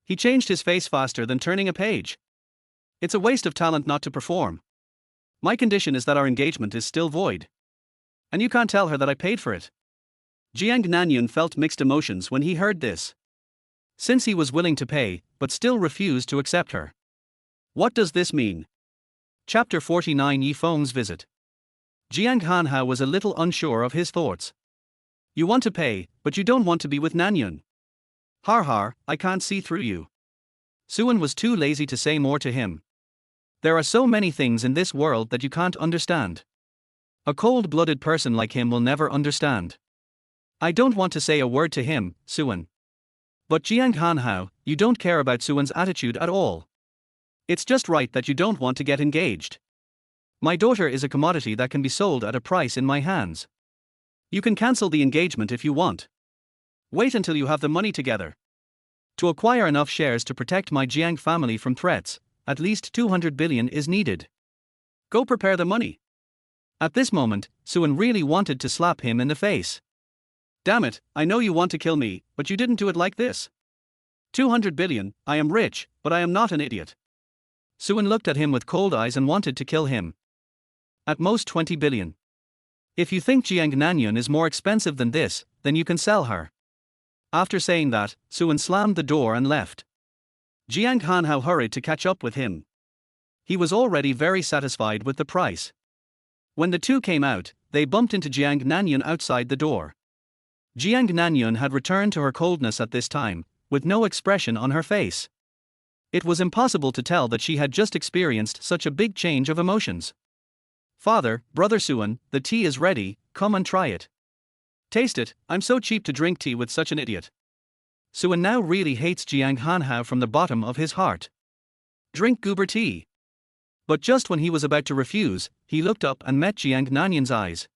He changed his face faster than turning a page. It's a waste of talent not to perform. My condition is that our engagement is still void. And you can't tell her that I paid for it. Jiang Nanyun felt mixed emotions when he heard this. Since he was willing to pay, but still refused to accept her. What does this mean? Chapter 49 Ye Feng's Visit. Jiang Hanhao was a little unsure of his thoughts. You want to pay, but you don't want to be with Nanyun. Har har, I can't see through you. Suan was too lazy to say more to him. There are so many things in this world that you can't understand. A cold-blooded person like him will never understand. I don't want to say a word to him, Suan. But Jiang Hanhao, you don't care about Suan's attitude at all. It's just right that you don't want to get engaged. My daughter is a commodity that can be sold at a price in my hands. You can cancel the engagement if you want. Wait until you have the money together. To acquire enough shares to protect my Jiang family from threats, at least 200 billion is needed. Go prepare the money. At this moment, Suan really wanted to slap him in the face. Damn it, I know you want to kill me, but you didn't do it like this. 200 billion, I am rich, but I am not an idiot. Suan looked at him with cold eyes and wanted to kill him. At most 20 billion. If you think Jiang Nanyun is more expensive than this, then you can sell her. After saying that, Suan slammed the door and left. Jiang Hanhao hurried to catch up with him. He was already very satisfied with the price. When the two came out, they bumped into Jiang Nanyun outside the door. Jiang Nanyun had returned to her coldness at this time, with no expression on her face. It was impossible to tell that she had just experienced such a big change of emotions. "Father, Brother Suan, the tea is ready, come and try it." "Taste it, I'm so cheap to drink tea with such an idiot." Suan now really hates Jiang Hanhao from the bottom of his heart. "Drink goober tea." But just when he was about to refuse, he looked up and met Jiang Nanyun's eyes.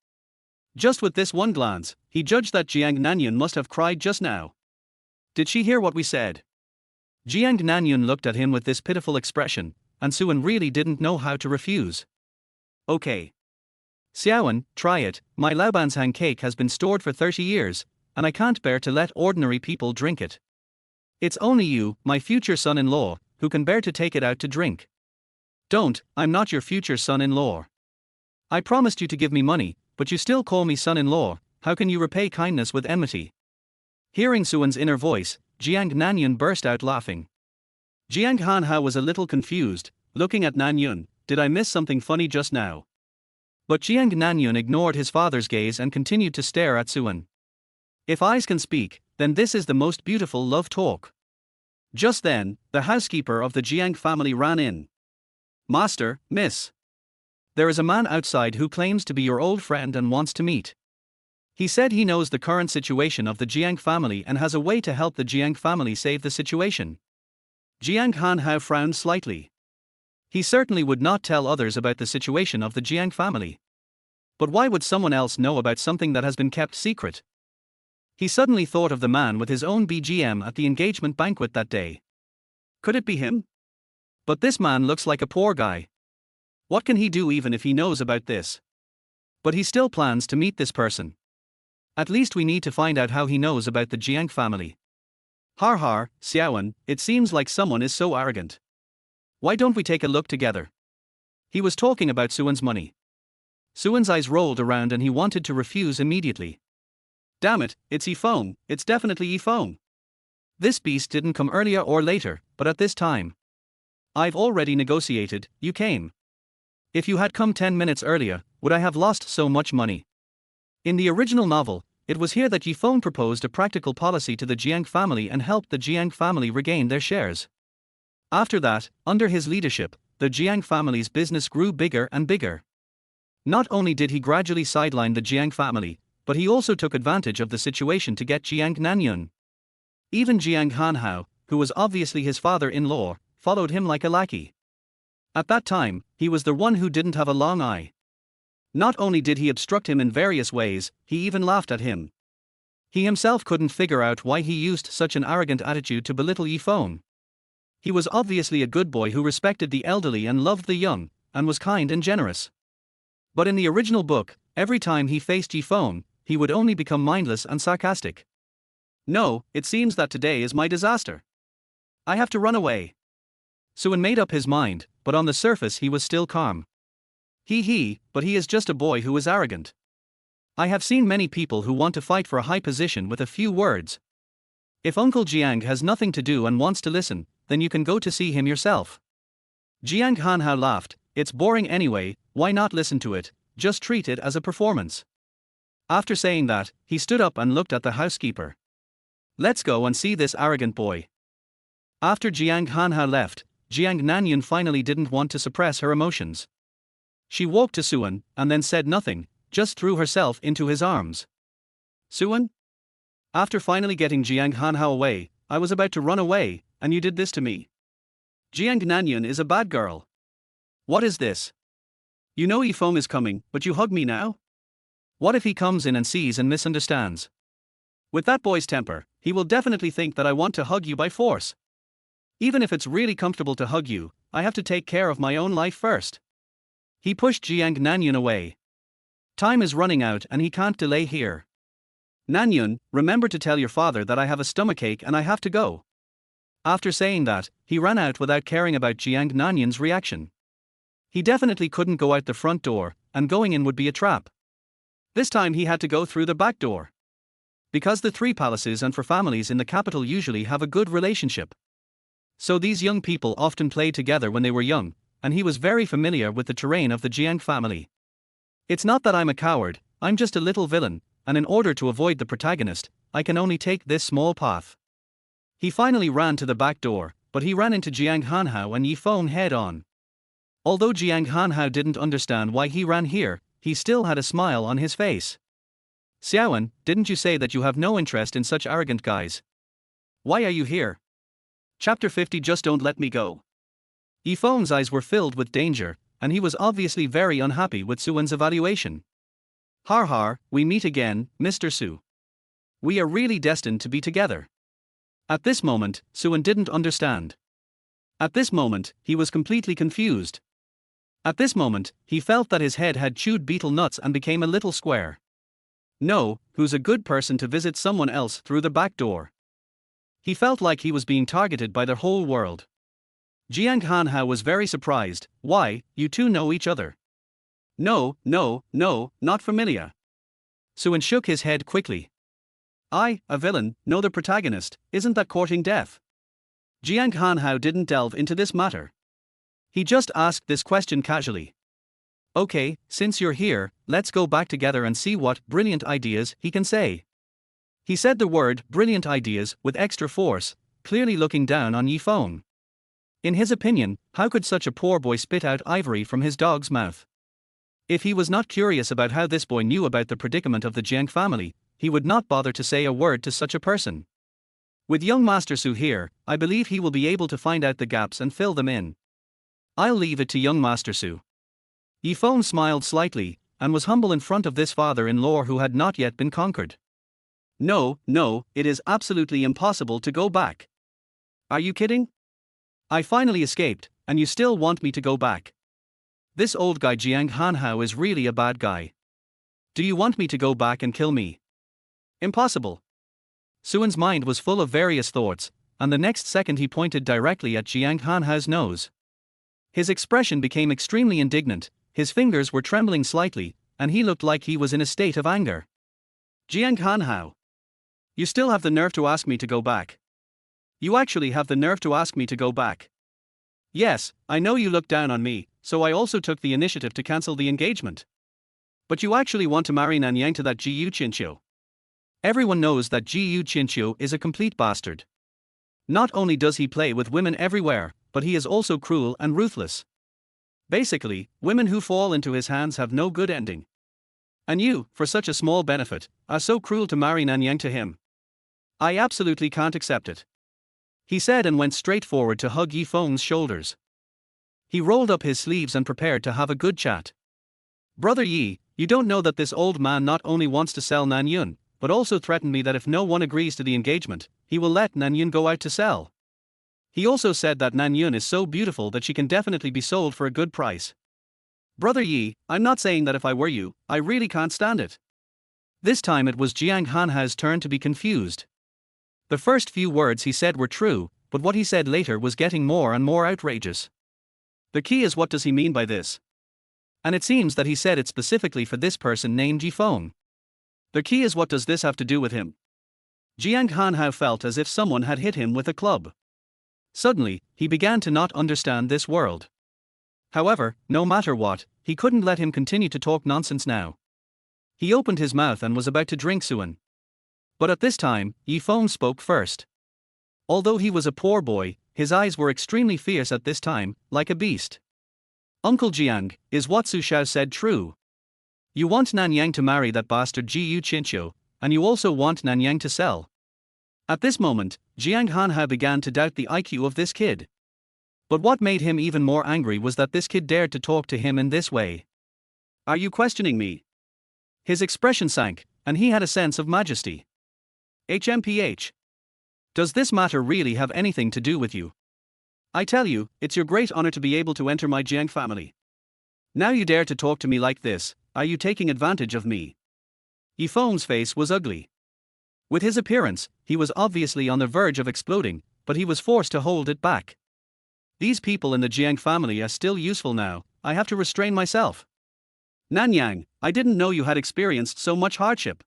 Just with this one glance, he judged that Jiang Nanyun must have cried just now. "Did she hear what we said?" Jiang Nanyun looked at him with this pitiful expression, and Suan really didn't know how to refuse. "Okay. Xiaoan, try it, my Laobanshang cake has been stored for 30 years, and I can't bear to let ordinary people drink it. It's only you, my future son-in-law, who can bear to take it out to drink." "Don't, I'm not your future son-in-law. I promised you to give me money, but you still call me son-in-law, how can you repay kindness with enmity?" Hearing Suan's inner voice, Jiang Nanyun burst out laughing. Jiang Hanhao was a little confused, looking at Nanyun. "Did I miss something funny just now?" But Jiang Nanyun ignored his father's gaze and continued to stare at Suan. If eyes can speak, then this is the most beautiful love talk. Just then, the housekeeper of the Jiang family ran in. "Master, miss. There is a man outside who claims to be your old friend and wants to meet. He said he knows the current situation of the Jiang family and has a way to help the Jiang family save the situation." Jiang Hanhao frowned slightly. He certainly would not tell others about the situation of the Jiang family. But why would someone else know about something that has been kept secret? He suddenly thought of the man with his own BGM at the engagement banquet that day. Could it be him? But this man looks like a poor guy. What can he do even if he knows about this? But he still plans to meet this person. At least we need to find out how he knows about the Jiang family. "Har har, Xiaoan, it seems like someone is so arrogant. Why don't we take a look together?" He was talking about Suan's money. Suan's eyes rolled around and he wanted to refuse immediately. "Damn it, it's Ye Feng, it's definitely Ye Feng. This beast didn't come earlier or later, but at this time. I've already negotiated, you came. If you had come 10 minutes earlier, would I have lost so much money?" In the original novel, it was here that Ye Feng proposed a practical policy to the Jiang family and helped the Jiang family regain their shares. After that, under his leadership, the Jiang family's business grew bigger and bigger. Not only did he gradually sideline the Jiang family, but he also took advantage of the situation to get Jiang Nanyun. Even Jiang Hanhao, who was obviously his father-in-law, followed him like a lackey. At that time, he was the one who didn't have a long eye. Not only did he obstruct him in various ways, he even laughed at him. He himself couldn't figure out why he used such an arrogant attitude to belittle Ye Feng. He was obviously a good boy who respected the elderly and loved the young, and was kind and generous. But in the original book, every time he faced Ye Feng, he would only become mindless and sarcastic. "No, it seems that today is my disaster. I have to run away." Suan made up his mind, but on the surface he was still calm. But he is just a boy who is arrogant. I have seen many people who want to fight for a high position with a few words. If Uncle Jiang has nothing to do and wants to listen, then you can go to see him yourself." Jiang Hanhao laughed. "It's boring anyway, why not listen to it, just treat it as a performance." After saying that, he stood up and looked at the housekeeper. "Let's go and see this arrogant boy." After Jiang Hanhao left, Jiang Nanyun finally didn't want to suppress her emotions. She walked to Suan, and then said nothing, just threw herself into his arms. "Suan? After finally getting Jiang Hanhao away, I was about to run away, and you did this to me. Jiang Nanyun is a bad girl. What is this? You know Ye Feng is coming, but you hug me now? What if he comes in and sees and misunderstands? With that boy's temper, he will definitely think that I want to hug you by force. Even if it's really comfortable to hug you, I have to take care of my own life first." He pushed Jiang Nanyun away. Time is running out and he can't delay here. "Nanyun, remember to tell your father that I have a stomachache and I have to go." After saying that, he ran out without caring about Jiang Nanyun's reaction. He definitely couldn't go out the front door, and going in would be a trap. This time he had to go through the back door. Because the three palaces and for families in the capital usually have a good relationship. So these young people often played together when they were young, and he was very familiar with the terrain of the Jiang family. It's not that I'm a coward, I'm just a little villain, and in order to avoid the protagonist, I can only take this small path. He finally ran to the back door, but he ran into Jiang Hanhao and Ye Feng head on. Although Jiang Hanhao didn't understand why he ran here, he still had a smile on his face. Xiaowen, didn't you say that you have no interest in such arrogant guys? Why are you here? Chapter 50. Just don't let me go. Ye Feng's eyes were filled with danger, and he was obviously very unhappy with Suan's evaluation. Har har, we meet again, Mr. Su. We are really destined to be together. At this moment, Suan didn't understand. At this moment, he was completely confused. At this moment, he felt that his head had chewed beetle nuts and became a little square. No, who's a good person to visit someone else through the back door? He felt like he was being targeted by the whole world. Jiang Hanhao was very surprised. Why, you two know each other? No, not familiar. Suan shook his head quickly. I, a villain, know the protagonist, isn't that courting death? Jiang Hanhao didn't delve into this matter. He just asked this question casually. Okay, since you're here, let's go back together and see what brilliant ideas he can say. He said the word brilliant ideas with extra force, clearly looking down on Ye Feng. In his opinion, how could such a poor boy spit out ivory from his dog's mouth? If he was not curious about how this boy knew about the predicament of the Jiang family, he would not bother to say a word to such a person. With young Master Su here, I believe he will be able to find out the gaps and fill them in. I'll leave it to young Master Su. Ye Feng smiled slightly, and was humble in front of this father-in-law who had not yet been conquered. No, it is absolutely impossible to go back. Are you kidding? I finally escaped, and you still want me to go back? This old guy Jiang Hanhao is really a bad guy. Do you want me to go back and kill me? Impossible. Suan's mind was full of various thoughts, and the next second he pointed directly at Jiang Hanhao's nose. His expression became extremely indignant, his fingers were trembling slightly, and he looked like he was in a state of anger. Jiang Hanhao. You still have the nerve to ask me to go back. You actually have the nerve to ask me to go back. Yes, I know you looked down on me, so I also took the initiative to cancel the engagement. But you actually want to marry Nanyang to that Jiyu Qinqiu. Everyone knows that Jiyu Qinqiu is a complete bastard. Not only does he play with women everywhere, but he is also cruel and ruthless. Basically, women who fall into his hands have no good ending. And you, for such a small benefit, are so cruel to marry Nanyang to him. I absolutely can't accept it. He said and went straight forward to hug Ye Feng's shoulders. He rolled up his sleeves and prepared to have a good chat. Brother Yi, you don't know that this old man not only wants to sell Nanyun, but also threatened me that if no one agrees to the engagement, he will let Nanyun go out to sell. He also said that Nanyun is so beautiful that she can definitely be sold for a good price. Brother Yi, I'm not saying that if I were you, I really can't stand it. This time it was Jiang Hanhao's turn to be confused. The first few words he said were true, but what he said later was getting more and more outrageous. The key is, what does he mean by this? And it seems that he said it specifically for this person named Ye Feng. The key is, what does this have to do with him? Jiang Hanhao felt as if someone had hit him with a club. Suddenly, he began to not understand this world. However, no matter what, he couldn't let him continue to talk nonsense now. He opened his mouth and was about to drink Suan. But at this time, Ye Feng spoke first. Although he was a poor boy, his eyes were extremely fierce at this time, like a beast. Uncle Jiang, is what Su Xiao said true? You want Nanyang to marry that bastard Jiyu Qinqiu, and you also want Nanyang to sell. At this moment, Jiang Hanhao began to doubt the IQ of this kid. But what made him even more angry was that this kid dared to talk to him in this way. Are you questioning me? His expression sank, and he had a sense of majesty. HMPH. Does this matter really have anything to do with you? I tell you, it's your great honor to be able to enter my Jiang family. Now you dare to talk to me like this, are you taking advantage of me? Ye Feng's face was ugly. With his appearance, he was obviously on the verge of exploding, but he was forced to hold it back. These people in the Jiang family are still useful now, I have to restrain myself. Nanyang, I didn't know you had experienced so much hardship.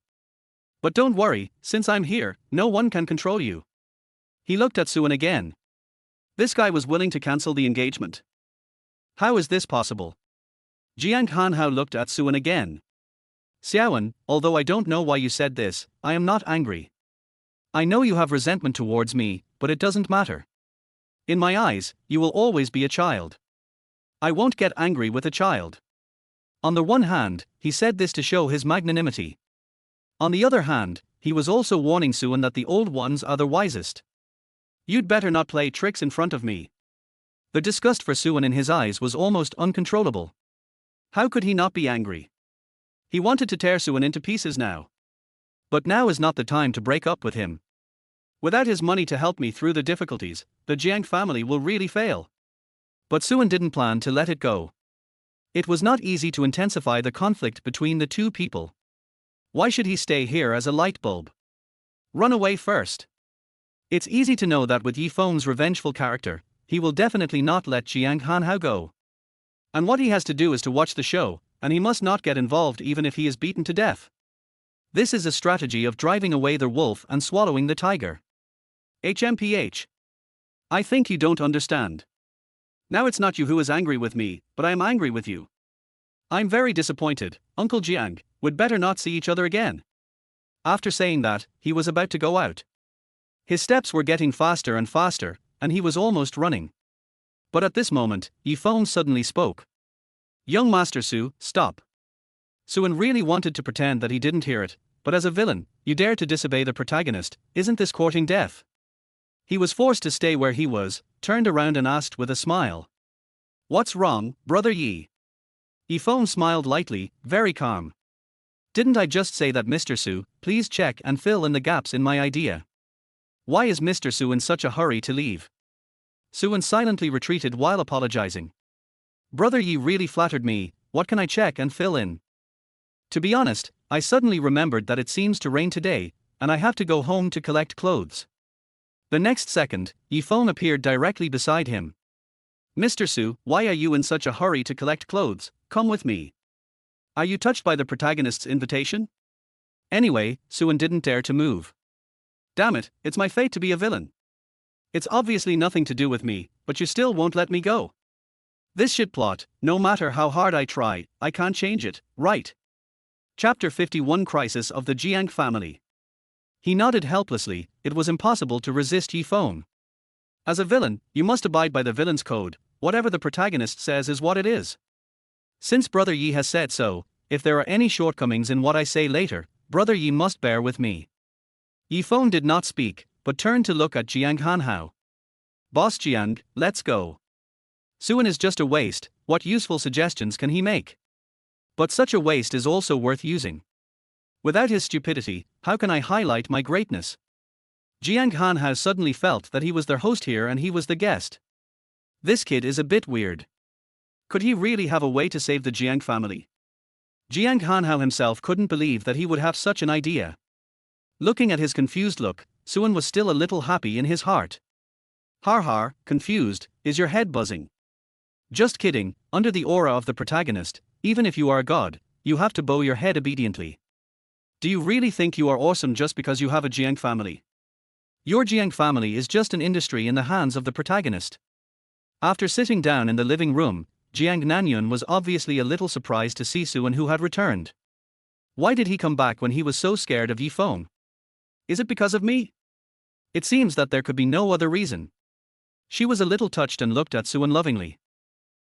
But don't worry, since I'm here, no one can control you. He looked at Suan again. This guy was willing to cancel the engagement. How is this possible? Jiang Hanhao looked at Suan again. Xiaowen, although I don't know why you said this, I am not angry. I know you have resentment towards me, but it doesn't matter. In my eyes, you will always be a child. I won't get angry with a child. On the one hand, he said this to show his magnanimity. On the other hand, he was also warning Suan that the old ones are the wisest. You'd better not play tricks in front of me. The disgust for Suan in his eyes was almost uncontrollable. How could he not be angry? He wanted to tear Suan into pieces now. But now is not the time to break up with him. Without his money to help me through the difficulties, the Jiang family will really fail. But Suan didn't plan to let it go. It was not easy to intensify the conflict between the two people. Why should he stay here as a light bulb? Run away first. It's easy to know that with Ye Feng's revengeful character, he will definitely not let Jiang Hanhao go. And what he has to do is to watch the show, and he must not get involved even if he is beaten to death. This is a strategy of driving away the wolf and swallowing the tiger. HMPH. I think you don't understand. Now it's not you who is angry with me, but I am angry with you. I'm very disappointed, Uncle Jiang, we'd better not see each other again. After saying that, he was about to go out. His steps were getting faster and faster, and he was almost running. But at this moment, Ye Feng suddenly spoke. Young Master Su, stop. Suan really wanted to pretend that he didn't hear it, but as a villain, you dare to disobey the protagonist, isn't this courting death? He was forced to stay where he was, turned around and asked with a smile. What's wrong, Brother Yi? Ye Feng smiled lightly, very calm. Didn't I just say that Mr. Su, please check and fill in the gaps in my idea? Why is Mr. Su in such a hurry to leave? Suan silently retreated while apologizing. Brother Yi really flattered me, what can I check and fill in? To be honest, I suddenly remembered that it seems to rain today, and I have to go home to collect clothes. The next second, Ye Feng appeared directly beside him. Mr. Su, why are you in such a hurry to collect clothes? Come with me. Are you touched by the protagonist's invitation? Anyway, Suan didn't dare to move. Damn it, it's my fate to be a villain. It's obviously nothing to do with me, but you still won't let me go. This shit plot, no matter how hard I try, I can't change it, right? Chapter 51 Crisis of the Jiang Family. He nodded helplessly, it was impossible to resist Ye Feng. As a villain, you must abide by the villain's code, whatever the protagonist says is what it is. Since Brother Yi has said so, if there are any shortcomings in what I say later, Brother Yi must bear with me. Ye Feng did not speak, but turned to look at Jiang Hanhao. Boss Jiang, let's go. Suan is just a waste, what useful suggestions can he make? But such a waste is also worth using. Without his stupidity, how can I highlight my greatness? Jiang Hanhao suddenly felt that he was their host here and he was the guest. This kid is a bit weird. Could he really have a way to save the Jiang family? Jiang Hanhao himself couldn't believe that he would have such an idea. Looking at his confused look, Suan was still a little happy in his heart. Har, confused, is your head buzzing? Just kidding, under the aura of the protagonist, even if you are a god, you have to bow your head obediently. Do you really think you are awesome just because you have a Jiang family? Your Jiang family is just an industry in the hands of the protagonist. After sitting down in the living room, Jiang Nanyun was obviously a little surprised to see Suan who had returned. Why did he come back when he was so scared of Ye Feng? Is it because of me? It seems that there could be no other reason. She was a little touched and looked at Suan lovingly.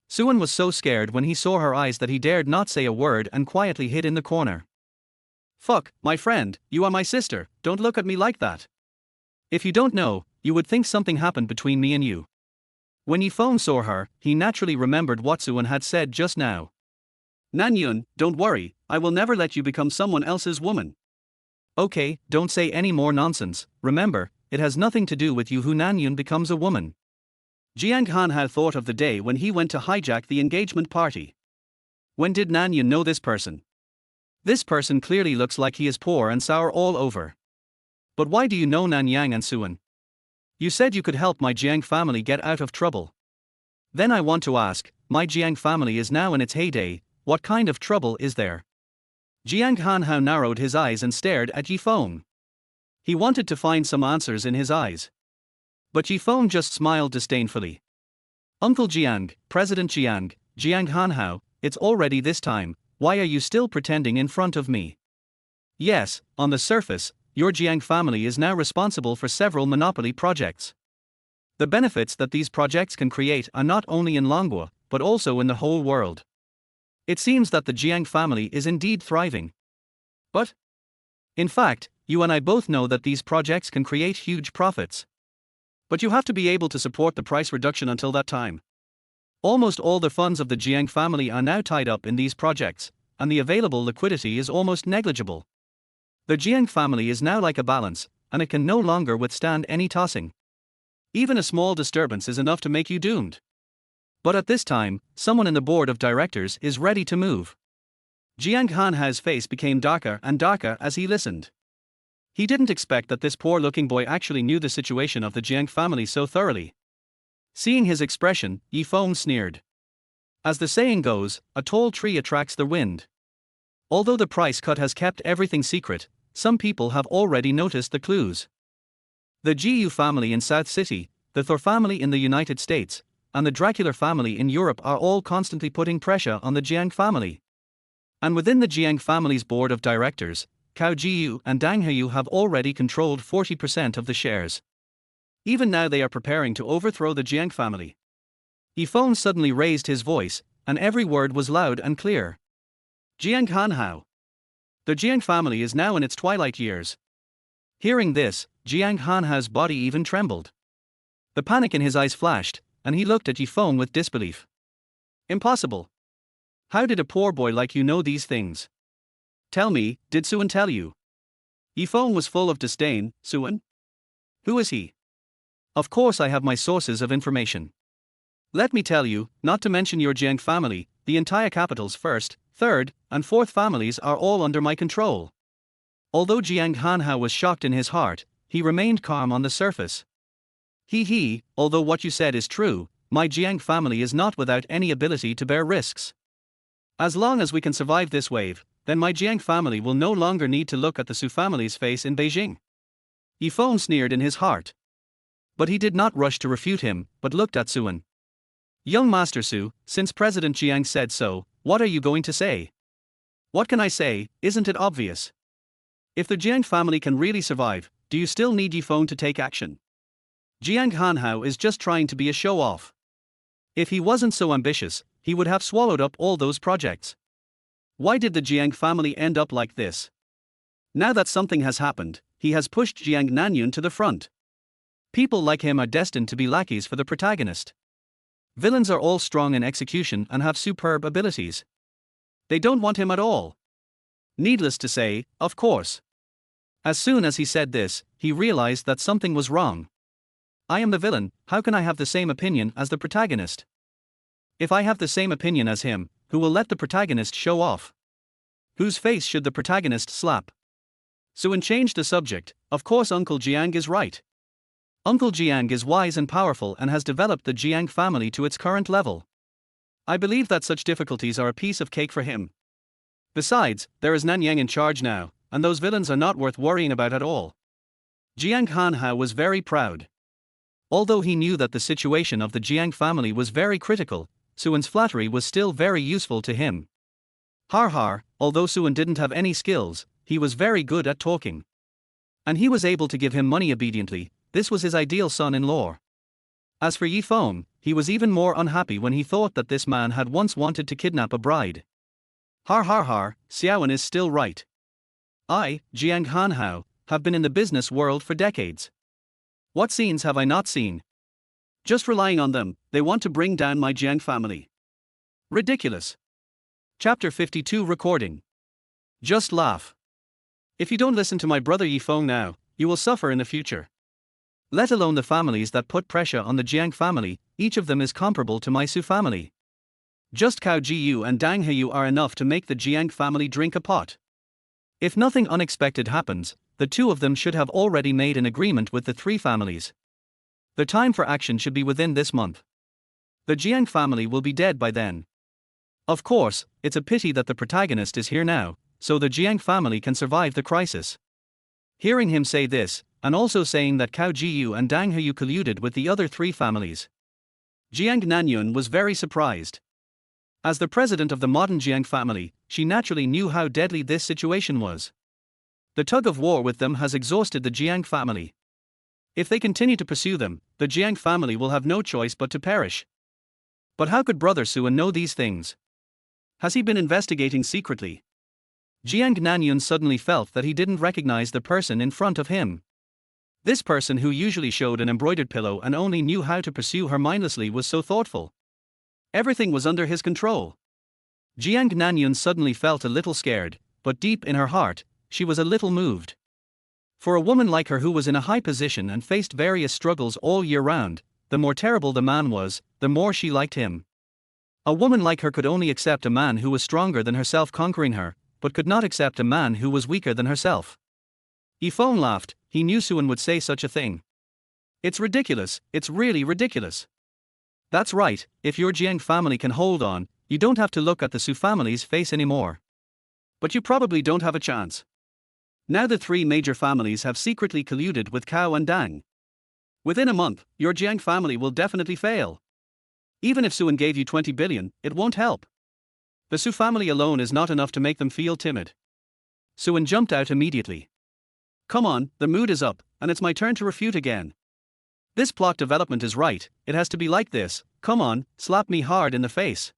Suan was so scared when he saw her eyes that he dared not say a word and quietly hid in the corner. Fuck, my friend, you are my sister, don't look at me like that. If you don't know, you would think something happened between me and you. When Ye Feng saw her, he naturally remembered what Suan had said just now. Nanyun, don't worry, I will never let you become someone else's woman. Okay, don't say any more nonsense, remember, it has nothing to do with you who Nanyun becomes a woman. Jiang Hanhao thought of the day when he went to hijack the engagement party. When did Nanyun know this person? This person clearly looks like he is poor and sour all over. But why do you know Nanyang and Suan? You said you could help my Jiang family get out of trouble. Then I want to ask, my Jiang family is now in its heyday, what kind of trouble is there? Jiang Hanhao narrowed his eyes and stared at Ye Feng. He wanted to find some answers in his eyes. But Ye Feng just smiled disdainfully. Uncle Jiang, President Jiang, Jiang Hanhao, it's already this time, why are you still pretending in front of me? Yes, on the surface, your Jiang family is now responsible for several monopoly projects. The benefits that these projects can create are not only in Langua, but also in the whole world. It seems that the Jiang family is indeed thriving. But, in fact, you and I both know that these projects can create huge profits. But you have to be able to support the price reduction until that time. Almost all the funds of the Jiang family are now tied up in these projects, and the available liquidity is almost negligible. The Jiang family is now like a balance, and it can no longer withstand any tossing. Even a small disturbance is enough to make you doomed. But at this time, someone in the board of directors is ready to move. Jiang Hanhao's face became darker and darker as he listened. He didn't expect that this poor-looking boy actually knew the situation of the Jiang family so thoroughly. Seeing his expression, Ye Feng sneered. As the saying goes, a tall tree attracts the wind. Although the price cut has kept everything secret, some people have already noticed the clues. The Jiu family in South City, the Thor family in the United States, and the Dracula family in Europe are all constantly putting pressure on the Jiang family. And within the Jiang family's board of directors, Cao Jiu and Dang Heyu have already controlled 40% of the shares. Even now they are preparing to overthrow the Jiang family. Ye Feng suddenly raised his voice, and every word was loud and clear. Jiang Hanhao. The Jiang family is now in its twilight years. Hearing this, Jiang Hanhao's body even trembled. The panic in his eyes flashed, and he looked at Ye Feng with disbelief. Impossible. How did a poor boy like you know these things? Tell me, did Suan tell you? Ye Feng was full of disdain. Suan? Who is he? Of course I have my sources of information. Let me tell you, not to mention your Jiang family, the entire capital's first, third, and fourth families are all under my control. Although Jiang Hanhao was shocked in his heart, he remained calm on the surface. Although what you said is true, my Jiang family is not without any ability to bear risks. As long as we can survive this wave, then my Jiang family will no longer need to look at the Su family's face in Beijing. Ye Feng sneered in his heart. But he did not rush to refute him, but looked at Suan. Young Master Su, since President Jiang said so, what are you going to say? What can I say, isn't it obvious? If the Jiang family can really survive, do you still need Ye Feng to take action? Jiang Hanhao is just trying to be a show-off. If he wasn't so ambitious, he would have swallowed up all those projects. Why did the Jiang family end up like this? Now that something has happened, he has pushed Jiang Nanyun to the front. People like him are destined to be lackeys for the protagonist. Villains are all strong in execution and have superb abilities. They don't want him at all. Needless to say, of course. As soon as he said this, he realized that something was wrong. I am the villain, how can I have the same opinion as the protagonist? If I have the same opinion as him, who will let the protagonist show off? Whose face should the protagonist slap? Suan changed the subject. Of course Uncle Jiang is right. Uncle Jiang is wise and powerful and has developed the Jiang family to its current level. I believe that such difficulties are a piece of cake for him. Besides, there is Nanyang in charge now, and those villains are not worth worrying about at all. Jiang Hanhao was very proud. Although he knew that the situation of the Jiang family was very critical, Suan's flattery was still very useful to him. Although Suan didn't have any skills, he was very good at talking. And he was able to give him money obediently. This was his ideal son-in-law. As for Ye Feng, he was even more unhappy when he thought that this man had once wanted to kidnap a bride. Xiaoan is still right. I, Jiang Hanhao, have been in the business world for decades. What scenes have I not seen? Just relying on them, they want to bring down my Jiang family. Ridiculous. Chapter 52 Recording. Just laugh. If you don't listen to my brother Ye Feng now, you will suffer in the future. Let alone the families that put pressure on the Jiang family, each of them is comparable to my Su family. Just Cao Jiu and Dang Heyu are enough to make the Jiang family drink a pot. If nothing unexpected happens, the two of them should have already made an agreement with the three families. The time for action should be within this month. The Jiang family will be dead by then. Of course, it's a pity that the protagonist is here now, so the Jiang family can survive the crisis. Hearing him say this, and also saying that Cao Jiu and Dang Heyu colluded with the other three families, Jiang Nanyun was very surprised. As the president of the modern Jiang family, she naturally knew how deadly this situation was. The tug of war with them has exhausted the Jiang family. If they continue to pursue them, the Jiang family will have no choice but to perish. But how could Brother Suen know these things? Has he been investigating secretly? Jiang Nanyun suddenly felt that he didn't recognize the person in front of him. This person, who usually showed an embroidered pillow and only knew how to pursue her mindlessly, was so thoughtful. Everything was under his control. Jiang Nanyun suddenly felt a little scared, but deep in her heart, she was a little moved. For a woman like her, who was in a high position and faced various struggles all year round, the more terrible the man was, the more she liked him. A woman like her could only accept a man who was stronger than herself conquering her, but could not accept a man who was weaker than herself. Ye Feng laughed. He knew Suen would say such a thing. It's ridiculous, it's really ridiculous. That's right, if your Jiang family can hold on, you don't have to look at the Su family's face anymore. But you probably don't have a chance. Now the three major families have secretly colluded with Cao and Dang. Within a month, your Jiang family will definitely fail. Even if Suen gave you 20 billion, it won't help. The Su family alone is not enough to make them feel timid. Suen jumped out immediately. Come on, the mood is up, and it's my turn to refute again. This plot development is right, it has to be like this, come on, slap me hard in the face.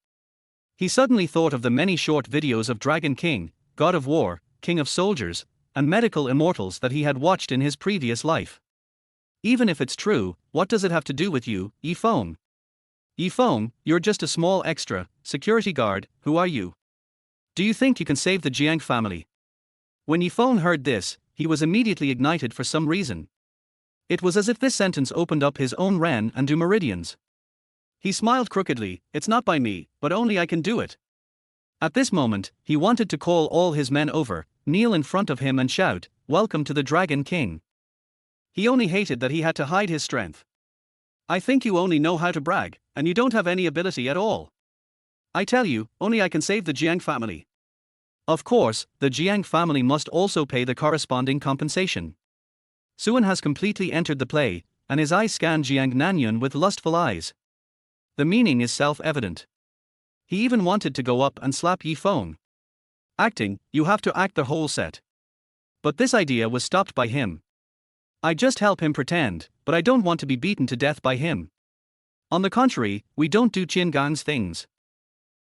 He suddenly thought of the many short videos of Dragon King, God of War, King of Soldiers, and Medical Immortals that he had watched in his previous life. Even if it's true, what does it have to do with you, Ye Feng? Ye Feng, you're just a small extra, security guard, who are you? Do you think you can save the Jiang family? When Ye Feng heard this, he was immediately ignited for some reason. It was as if this sentence opened up his own Ren and Du meridians. He smiled crookedly. It's not by me, but only I can do it. At this moment, he wanted to call all his men over, kneel in front of him and shout, "Welcome to the Dragon King." He only hated that he had to hide his strength. I think you only know how to brag, and you don't have any ability at all. I tell you, only I can save the Jiang family. Of course, the Jiang family must also pay the corresponding compensation. Suen has completely entered the play, and his eyes scan Jiang Nanyun with lustful eyes. The meaning is self-evident. He even wanted to go up and slap Ye Feng. Acting, you have to act the whole set. But this idea was stopped by him. I just help him pretend, but I don't want to be beaten to death by him. On the contrary, we don't do Qin Gang's things.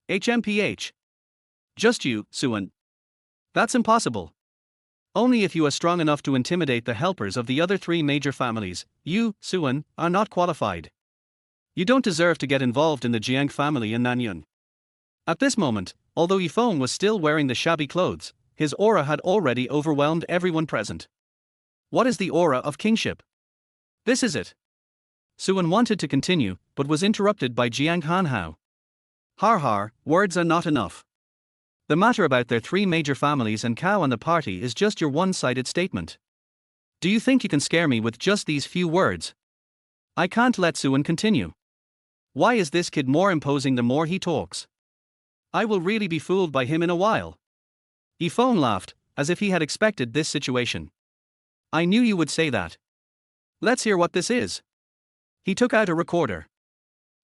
HMPH. Just you, Suen. That's impossible. Only if you are strong enough to intimidate the helpers of the other three major families, you, Suen, are not qualified. You don't deserve to get involved in the Jiang family in Nanyun. At this moment, although Ye Feng was still wearing the shabby clothes, his aura had already overwhelmed everyone present. What is the aura of kingship? This is it. Suen wanted to continue, but was interrupted by Jiang Hanhao. Har, words are not enough. The matter about their three major families and Cao and the party is just your one-sided statement. Do you think you can scare me with just these few words? I can't let Suen continue. Why is this kid more imposing the more he talks? I will really be fooled by him in a while. Ye Feng laughed, as if he had expected this situation. I knew you would say that. Let's hear what this is. He took out a recorder.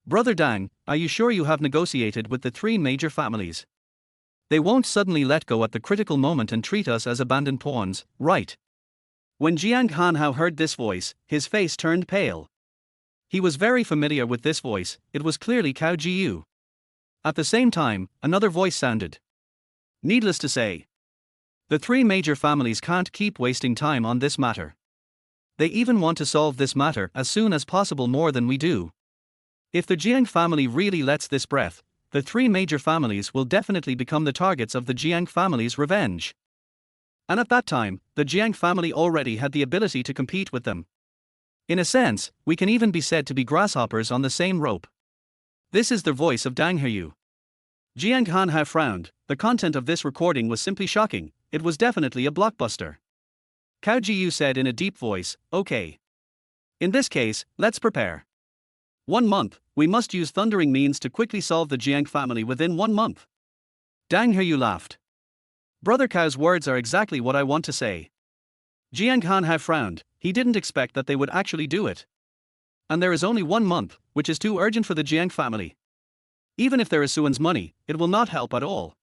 Brother Dang, are you sure you have negotiated with the three major families? They won't suddenly let go at the critical moment and treat us as abandoned pawns, right? When Jiang Hanhao heard this voice, his face turned pale. He was very familiar with this voice, it was clearly Cao Jiyu. At the same time, another voice sounded. Needless to say, the three major families can't keep wasting time on this matter. They even want to solve this matter as soon as possible, more than we do. If the Jiang family really lets this breath, the three major families will definitely become the targets of the Jiang family's revenge. And at that time, the Jiang family already had the ability to compete with them. In a sense, we can even be said to be grasshoppers on the same rope. This is the voice of Dang Heyu. Jiang Hanhao frowned. The content of this recording was simply shocking. It was definitely a blockbuster. Cao Jiyu said in a deep voice, okay. In this case, let's prepare. 1 month, we must use thundering means to quickly solve the Jiang family within 1 month. Dang Heyu laughed. Brother Cao's words are exactly what I want to say. Jiang Hanhao frowned. He didn't expect that they would actually do it. And there is only 1 month, which is too urgent for the Jiang family. Even if there is Suen's money, it will not help at all.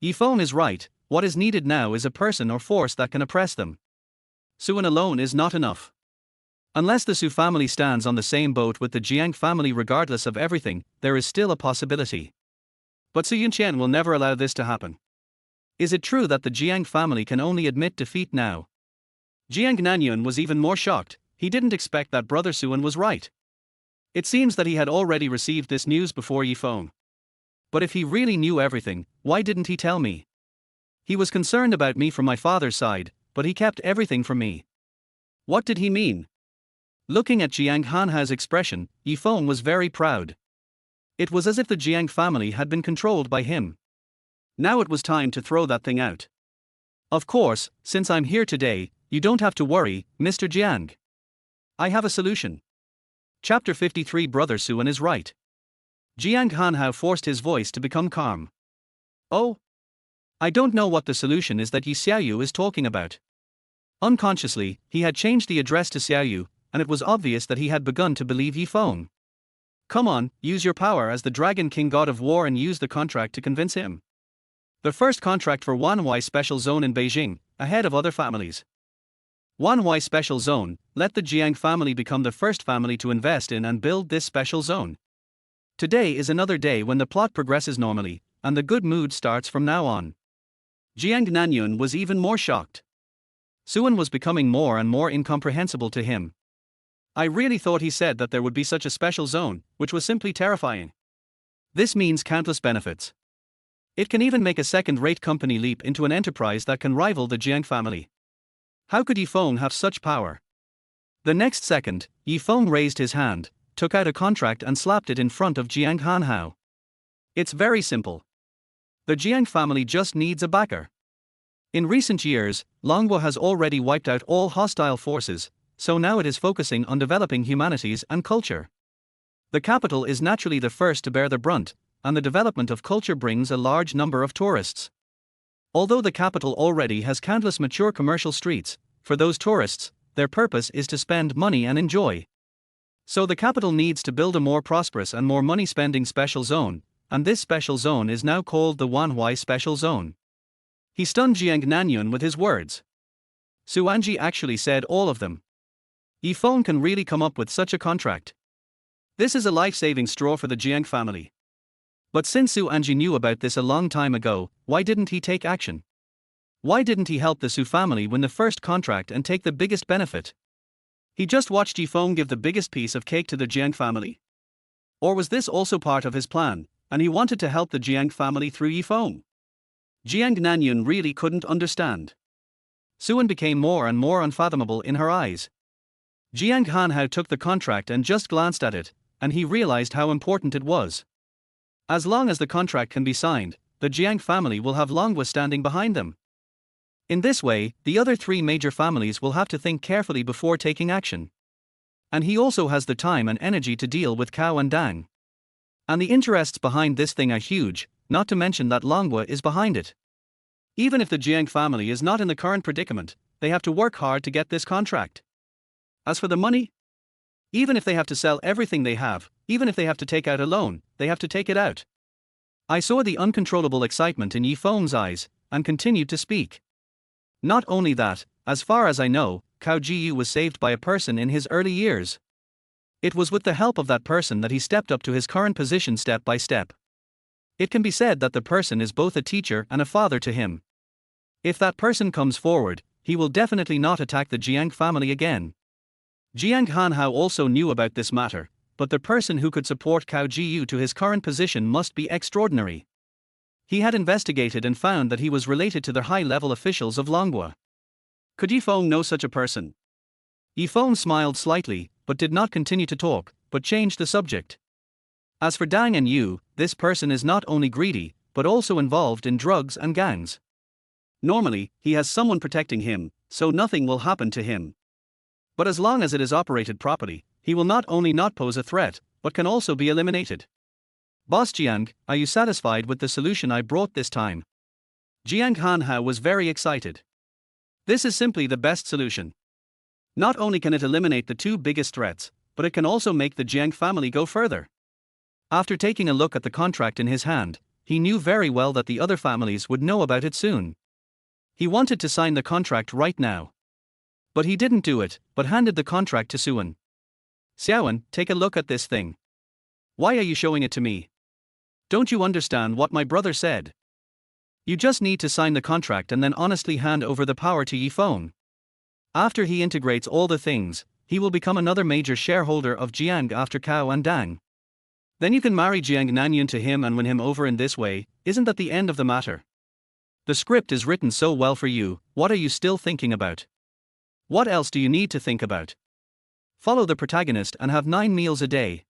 Ye Feng is right, what is needed now is a person or force that can oppress them. Suan alone is not enough. Unless the Su family stands on the same boat with the Jiang family regardless of everything, there is still a possibility. But Su Yunqian will never allow this to happen. Is it true that the Jiang family can only admit defeat now? Jiang Nanyun was even more shocked, he didn't expect that brother Suan was right. It seems that he had already received this news before Ye Feng. But if he really knew everything, why didn't he tell me? He was concerned about me from my father's side, but he kept everything from me. What did he mean? Looking at Jiang Hanhao's expression, Ye Feng was very proud. It was as if the Jiang family had been controlled by him. Now it was time to throw that thing out. Of course, since I'm here today, you don't have to worry, Mr. Jiang. I have a solution. Chapter 53 Brother Suan is right. Jiang Hanhao forced his voice to become calm. Oh? I don't know what the solution is that Yi Xiaoyu is talking about. Unconsciously, he had changed the address to Xiaoyu, and it was obvious that he had begun to believe Ye Feng. Come on, use your power as the Dragon King God of War and use the contract to convince him. The first contract for Wanhui Special Zone in Beijing, ahead of other families. Wanhui Special Zone, let the Jiang family become the first family to invest in and build this special zone. Today is another day when the plot progresses normally, and the good mood starts from now on. Jiang Nanyun was even more shocked. Suan was becoming more and more incomprehensible to him. I really thought he said that there would be such a special zone, which was simply terrifying. This means countless benefits. It can even make a second-rate company leap into an enterprise that can rival the Jiang family. How could Ye Feng have such power? The next second, Ye Feng raised his hand, took out a contract and slapped it in front of Jiang Hanhao. It's very simple. The Jiang family just needs a backer. In recent years, Longwa has already wiped out all hostile forces, so now it is focusing on developing humanities and culture. The capital is naturally the first to bear the brunt, and the development of culture brings a large number of tourists. Although the capital already has countless mature commercial streets, for those tourists, their purpose is to spend money and enjoy. So the capital needs to build a more prosperous and more money-spending special zone, and this special zone is now called the Wanhui Special Zone. He stunned Jiang Nanyun with his words. Su Anji actually said all of them. Ye Feng can really come up with such a contract. This is a life-saving straw for the Jiang family. But since Su Anji knew about this a long time ago, why didn't he take action? Why didn't he help the Su family win the first contract and take the biggest benefit? He just watched Ye Feng give the biggest piece of cake to the Jiang family. Or was this also part of his plan, and he wanted to help the Jiang family through Ye Feng? Jiang Nanyun really couldn't understand. Suan became more and more unfathomable in her eyes. Jiang Hanhao took the contract and just glanced at it, and he realized how important it was. As long as the contract can be signed, the Jiang family will have Longwa standing behind them. In this way, the other three major families will have to think carefully before taking action. And he also has the time and energy to deal with Cao and Dang. And the interests behind this thing are huge, not to mention that Longwa is behind it. Even if the Jiang family is not in the current predicament, they have to work hard to get this contract. As for the money, even if they have to sell everything they have, even if they have to take out a loan, they have to take it out. I saw the uncontrollable excitement in Ye Feng's eyes, and continued to speak. Not only that, as far as I know, Cao Jiyu was saved by a person in his early years. It was with the help of that person that he stepped up to his current position step by step. It can be said that the person is both a teacher and a father to him. If that person comes forward, he will definitely not attack the Jiang family again. Jiang Hanhao also knew about this matter, but the person who could support Cao Jiyu to his current position must be extraordinary. He had investigated and found that he was related to the high-level officials of Longwa. Could Ye Feng know such a person? Ye Feng smiled slightly, but did not continue to talk, but changed the subject. As for Dang and Yu, this person is not only greedy, but also involved in drugs and gangs. Normally, he has someone protecting him, so nothing will happen to him. But as long as it is operated properly, he will not only not pose a threat, but can also be eliminated. Boss Jiang, are you satisfied with the solution I brought this time? Jiang Hanhao was very excited. This is simply the best solution. Not only can it eliminate the two biggest threats, but it can also make the Jiang family go further. After taking a look at the contract in his hand, he knew very well that the other families would know about it soon. He wanted to sign the contract right now. But he didn't do it, but handed the contract to Suan. Xiaoan, take a look at this thing. Why are you showing it to me? Don't you understand what my brother said? You just need to sign the contract and then honestly hand over the power to Ye Feng. After he integrates all the things, he will become another major shareholder of Jiang after Cao and Dang. Then you can marry Jiang Nanyun to him and win him over in this way. Isn't that the end of the matter? The script is written so well for you, what are you still thinking about? What else do you need to think about? Follow the protagonist and have 9 meals a day.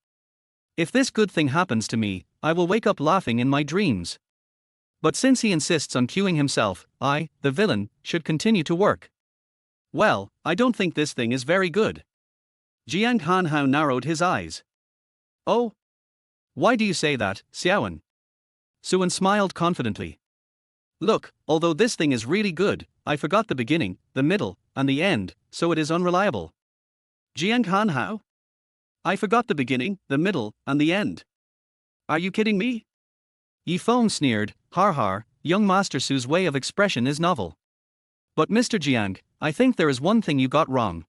If this good thing happens to me, I will wake up laughing in my dreams. But since he insists on cueing himself, I, the villain, should continue to work. Well, I don't think this thing is very good. Jiang Hanhao narrowed his eyes. Oh? Why do you say that, Xiaoan? Suan smiled confidently. Look, although this thing is really good, I forgot the beginning, the middle, and the end, so it is unreliable. Jiang Hanhao? I forgot the beginning, the middle, and the end. Are you kidding me? Ye Feng sneered, har, young Master Su's way of expression is novel. But Mr. Jiang, I think there is one thing you got wrong.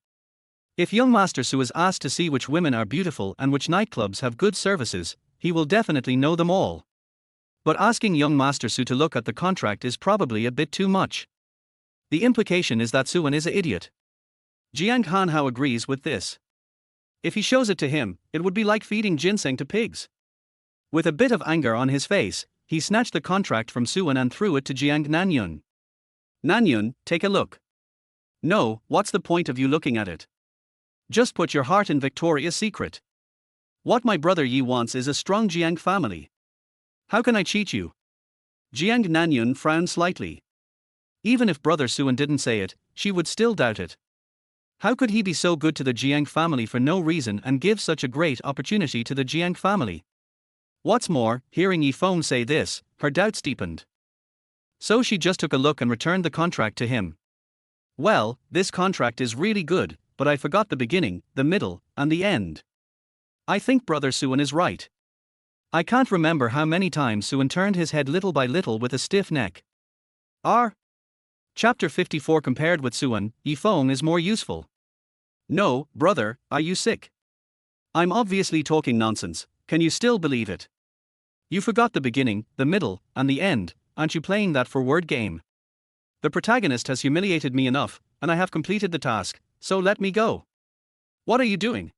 If young Master Su is asked to see which women are beautiful and which nightclubs have good services, he will definitely know them all. But asking young Master Su to look at the contract is probably a bit too much. The implication is that Suan is an idiot. Jiang Hanhao agrees with this. If he shows it to him, it would be like feeding ginseng to pigs. With a bit of anger on his face, he snatched the contract from Suan and threw it to Jiang Nanyun. Nanyun, take a look. No, what's the point of you looking at it? Just put your heart in Victoria's Secret. What my brother Yi wants is a strong Jiang family. How can I cheat you? Jiang Nanyun frowned slightly. Even if brother Suan didn't say it, she would still doubt it. How could he be so good to the Jiang family for no reason and give such a great opportunity to the Jiang family? What's more, hearing Ye Feng say this, her doubts deepened. So she just took a look and returned the contract to him. Well, this contract is really good, but I forgot the beginning, the middle, and the end. I think brother Suan is right. I can't remember how many times Suan turned his head little by little with a stiff neck. Chapter 54 Compared with Suan, Ye Feng is more useful. No, brother, are you sick? I'm obviously talking nonsense, can you still believe it? You forgot the beginning, the middle, and the end, aren't you playing that for word game? The protagonist has humiliated me enough, and I have completed the task, so let me go. What are you doing?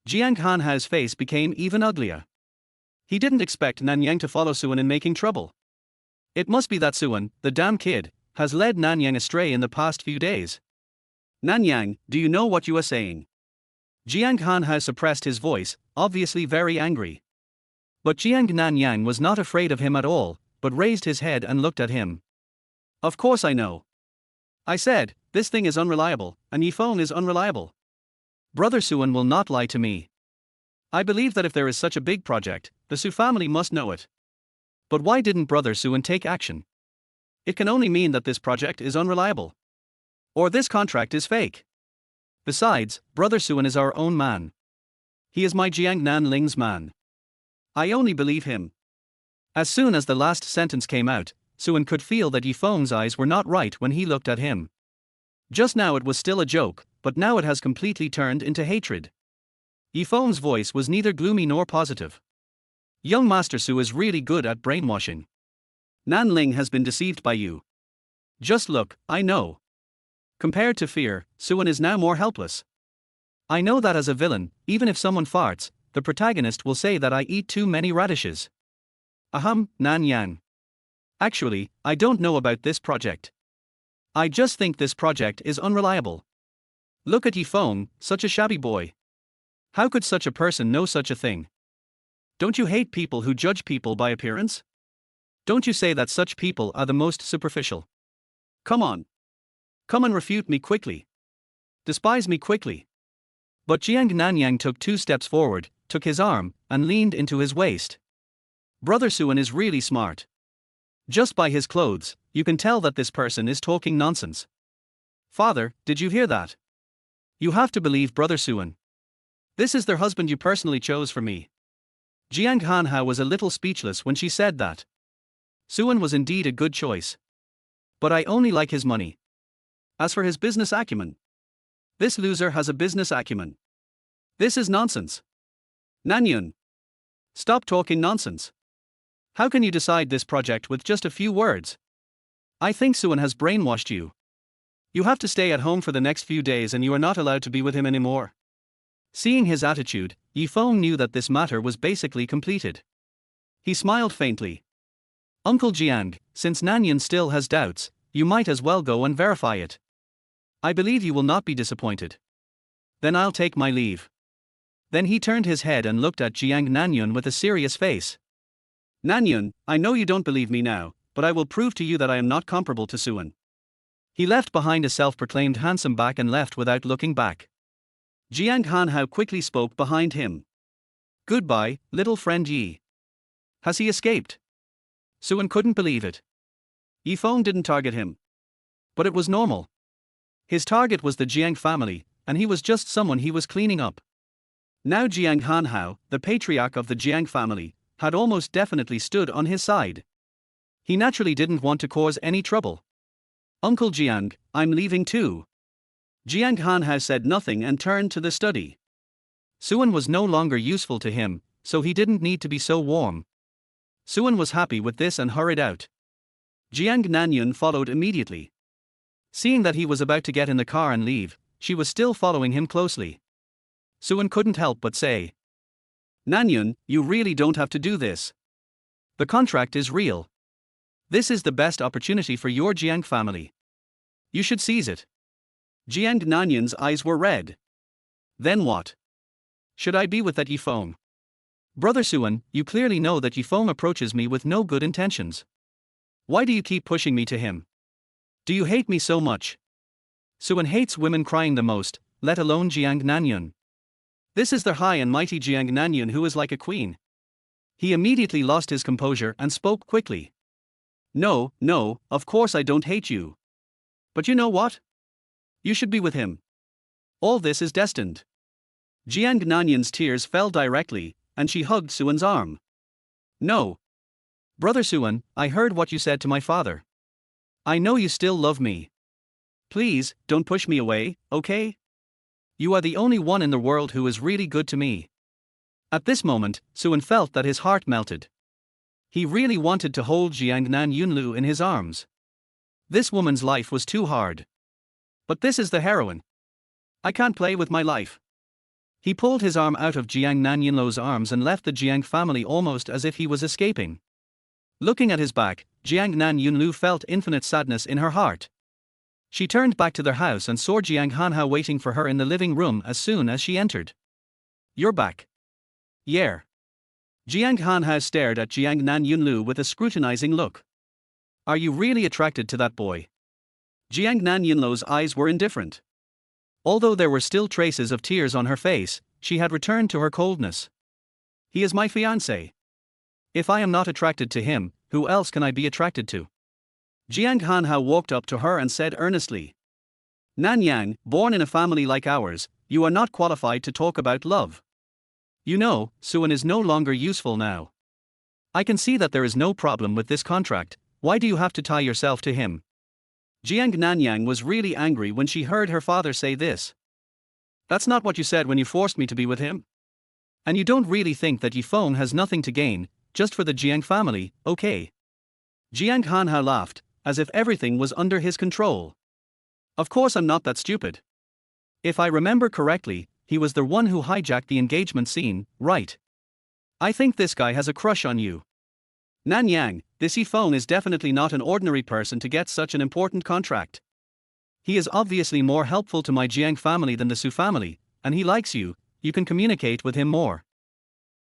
Jiang Hanhao's face became even uglier. He didn't expect Nanyang to follow Suan in making trouble. It must be that Suan, the damn kid, has led Nanyang astray in the past few days. Nanyang, do you know what you are saying? Jiang Hanhao suppressed his voice, obviously very angry. But Jiang Nanyang was not afraid of him at all, but raised his head and looked at him. Of course I know. I said, this thing is unreliable, and Ye Feng is unreliable. Brother Suan will not lie to me. I believe that if there is such a big project, the Su family must know it. But why didn't brother Suan take action? It can only mean that this project is unreliable. Or this contract is fake. Besides, brother Suan is our own man. He is my Jiang Nanling's man. I only believe him. As soon as the last sentence came out, Suan could feel that Ye Feng's eyes were not right when he looked at him. Just now it was still a joke, but now it has completely turned into hatred. Ye Feng's voice was neither gloomy nor positive. Young Master Su is really good at brainwashing. Nanling has been deceived by you. Just look, I know. Compared to fear, Suan is now more helpless. I know that as a villain, even if someone farts, the protagonist will say that I eat too many radishes. Nanyang. Actually, I don't know about this project. I just think this project is unreliable. Look at Ye Feng, such a shabby boy. How could such a person know such a thing? Don't you hate people who judge people by appearance? Don't you say that such people are the most superficial? Come on. Come and refute me quickly. Despise me quickly. But Jiang Nanyang took 2 steps forward, took his arm, and leaned into his waist. Brother Suan is really smart. Just by his clothes, you can tell that this person is talking nonsense. Father, did you hear that? You have to believe brother Suan. This is their husband you personally chose for me. Jiang Hanhao was a little speechless when she said that. Suan was indeed a good choice. But I only like his money. As for his business acumen, this loser has a business acumen. This is nonsense. Nanyun, stop talking nonsense. How can you decide this project with just a few words? I think Suan has brainwashed you. You have to stay at home for the next few days and you are not allowed to be with him anymore. Seeing his attitude, Ye Feng knew that this matter was basically completed. He smiled faintly. Uncle Jiang, since Nanyun still has doubts, you might as well go and verify it. I believe you will not be disappointed. Then I'll take my leave. Then he turned his head and looked at Jiang Nanyun with a serious face. Nanyun, I know you don't believe me now, but I will prove to you that I am not comparable to Suan. He left behind a self-proclaimed handsome back and left without looking back. Jiang Hanhao quickly spoke behind him. Goodbye, little friend Yi. Has he escaped? Suan couldn't believe it. Ye Feng didn't target him. But it was normal. His target was the Jiang family, and he was just someone he was cleaning up. Now Jiang Hanhao, the patriarch of the Jiang family, had almost definitely stood on his side. He naturally didn't want to cause any trouble. Uncle Jiang, I'm leaving too. Jiang Hanhao said nothing and turned to the study. Suan was no longer useful to him, so he didn't need to be so warm. Suan was happy with this and hurried out. Jiang Nanyun followed immediately. Seeing that he was about to get in the car and leave, she was still following him closely. Suan couldn't help but say, Nanyun, you really don't have to do this. The contract is real. This is the best opportunity for your Jiang family. You should seize it. Jiang Nanyun's eyes were red. Then what? Should I be with that Ye Feng? Brother Suan, you clearly know that Ye Feng approaches me with no good intentions. Why do you keep pushing me to him? Do you hate me so much? Suan hates women crying the most, let alone Jiang Nanyun. This is the high and mighty Jiang Nanyun who is like a queen. He immediately lost his composure and spoke quickly. No, of course I don't hate you. But you know what? You should be with him. All this is destined. Jiang Nanyun's tears fell directly, and she hugged Suan's arm. No. Brother Suan, I heard what you said to my father. I know you still love me. Please, don't push me away, okay? You are the only one in the world who is really good to me. At this moment, Suan felt that his heart melted. He really wanted to hold Jiang Nanyun in his arms. This woman's life was too hard. But this is the heroine. I can't play with my life. He pulled his arm out of Jiang Nanyun's arms and left the Jiang family almost as if he was escaping. Looking at his back, Jiang Nanyun felt infinite sadness in her heart. She turned back to their house and saw Jiang Hanhao waiting for her in the living room as soon as she entered. You're back. Yeah. Jiang Hanhao stared at Jiang Nanyun with a scrutinizing look. Are you really attracted to that boy? Jiang Nanyun's eyes were indifferent. Although there were still traces of tears on her face, she had returned to her coldness. He is my fiancé. If I am not attracted to him, who else can I be attracted to? Jiang Hanhao walked up to her and said earnestly. Nanyang, born in a family like ours, you are not qualified to talk about love. You know, Suan is no longer useful now. I can see that there is no problem with this contract, why do you have to tie yourself to him? Jiang Nanyang was really angry when she heard her father say this. That's not what you said when you forced me to be with him. And you don't really think that Ye Feng has nothing to gain, just for the Jiang family, okay? Jiang Hanhao laughed, as if everything was under his control. Of course I'm not that stupid. If I remember correctly, he was the one who hijacked the engagement scene, right? I think this guy has a crush on you. Nanyang, this Ye Feng is definitely not an ordinary person to get such an important contract. He is obviously more helpful to my Jiang family than the Su family, and he likes you, you can communicate with him more.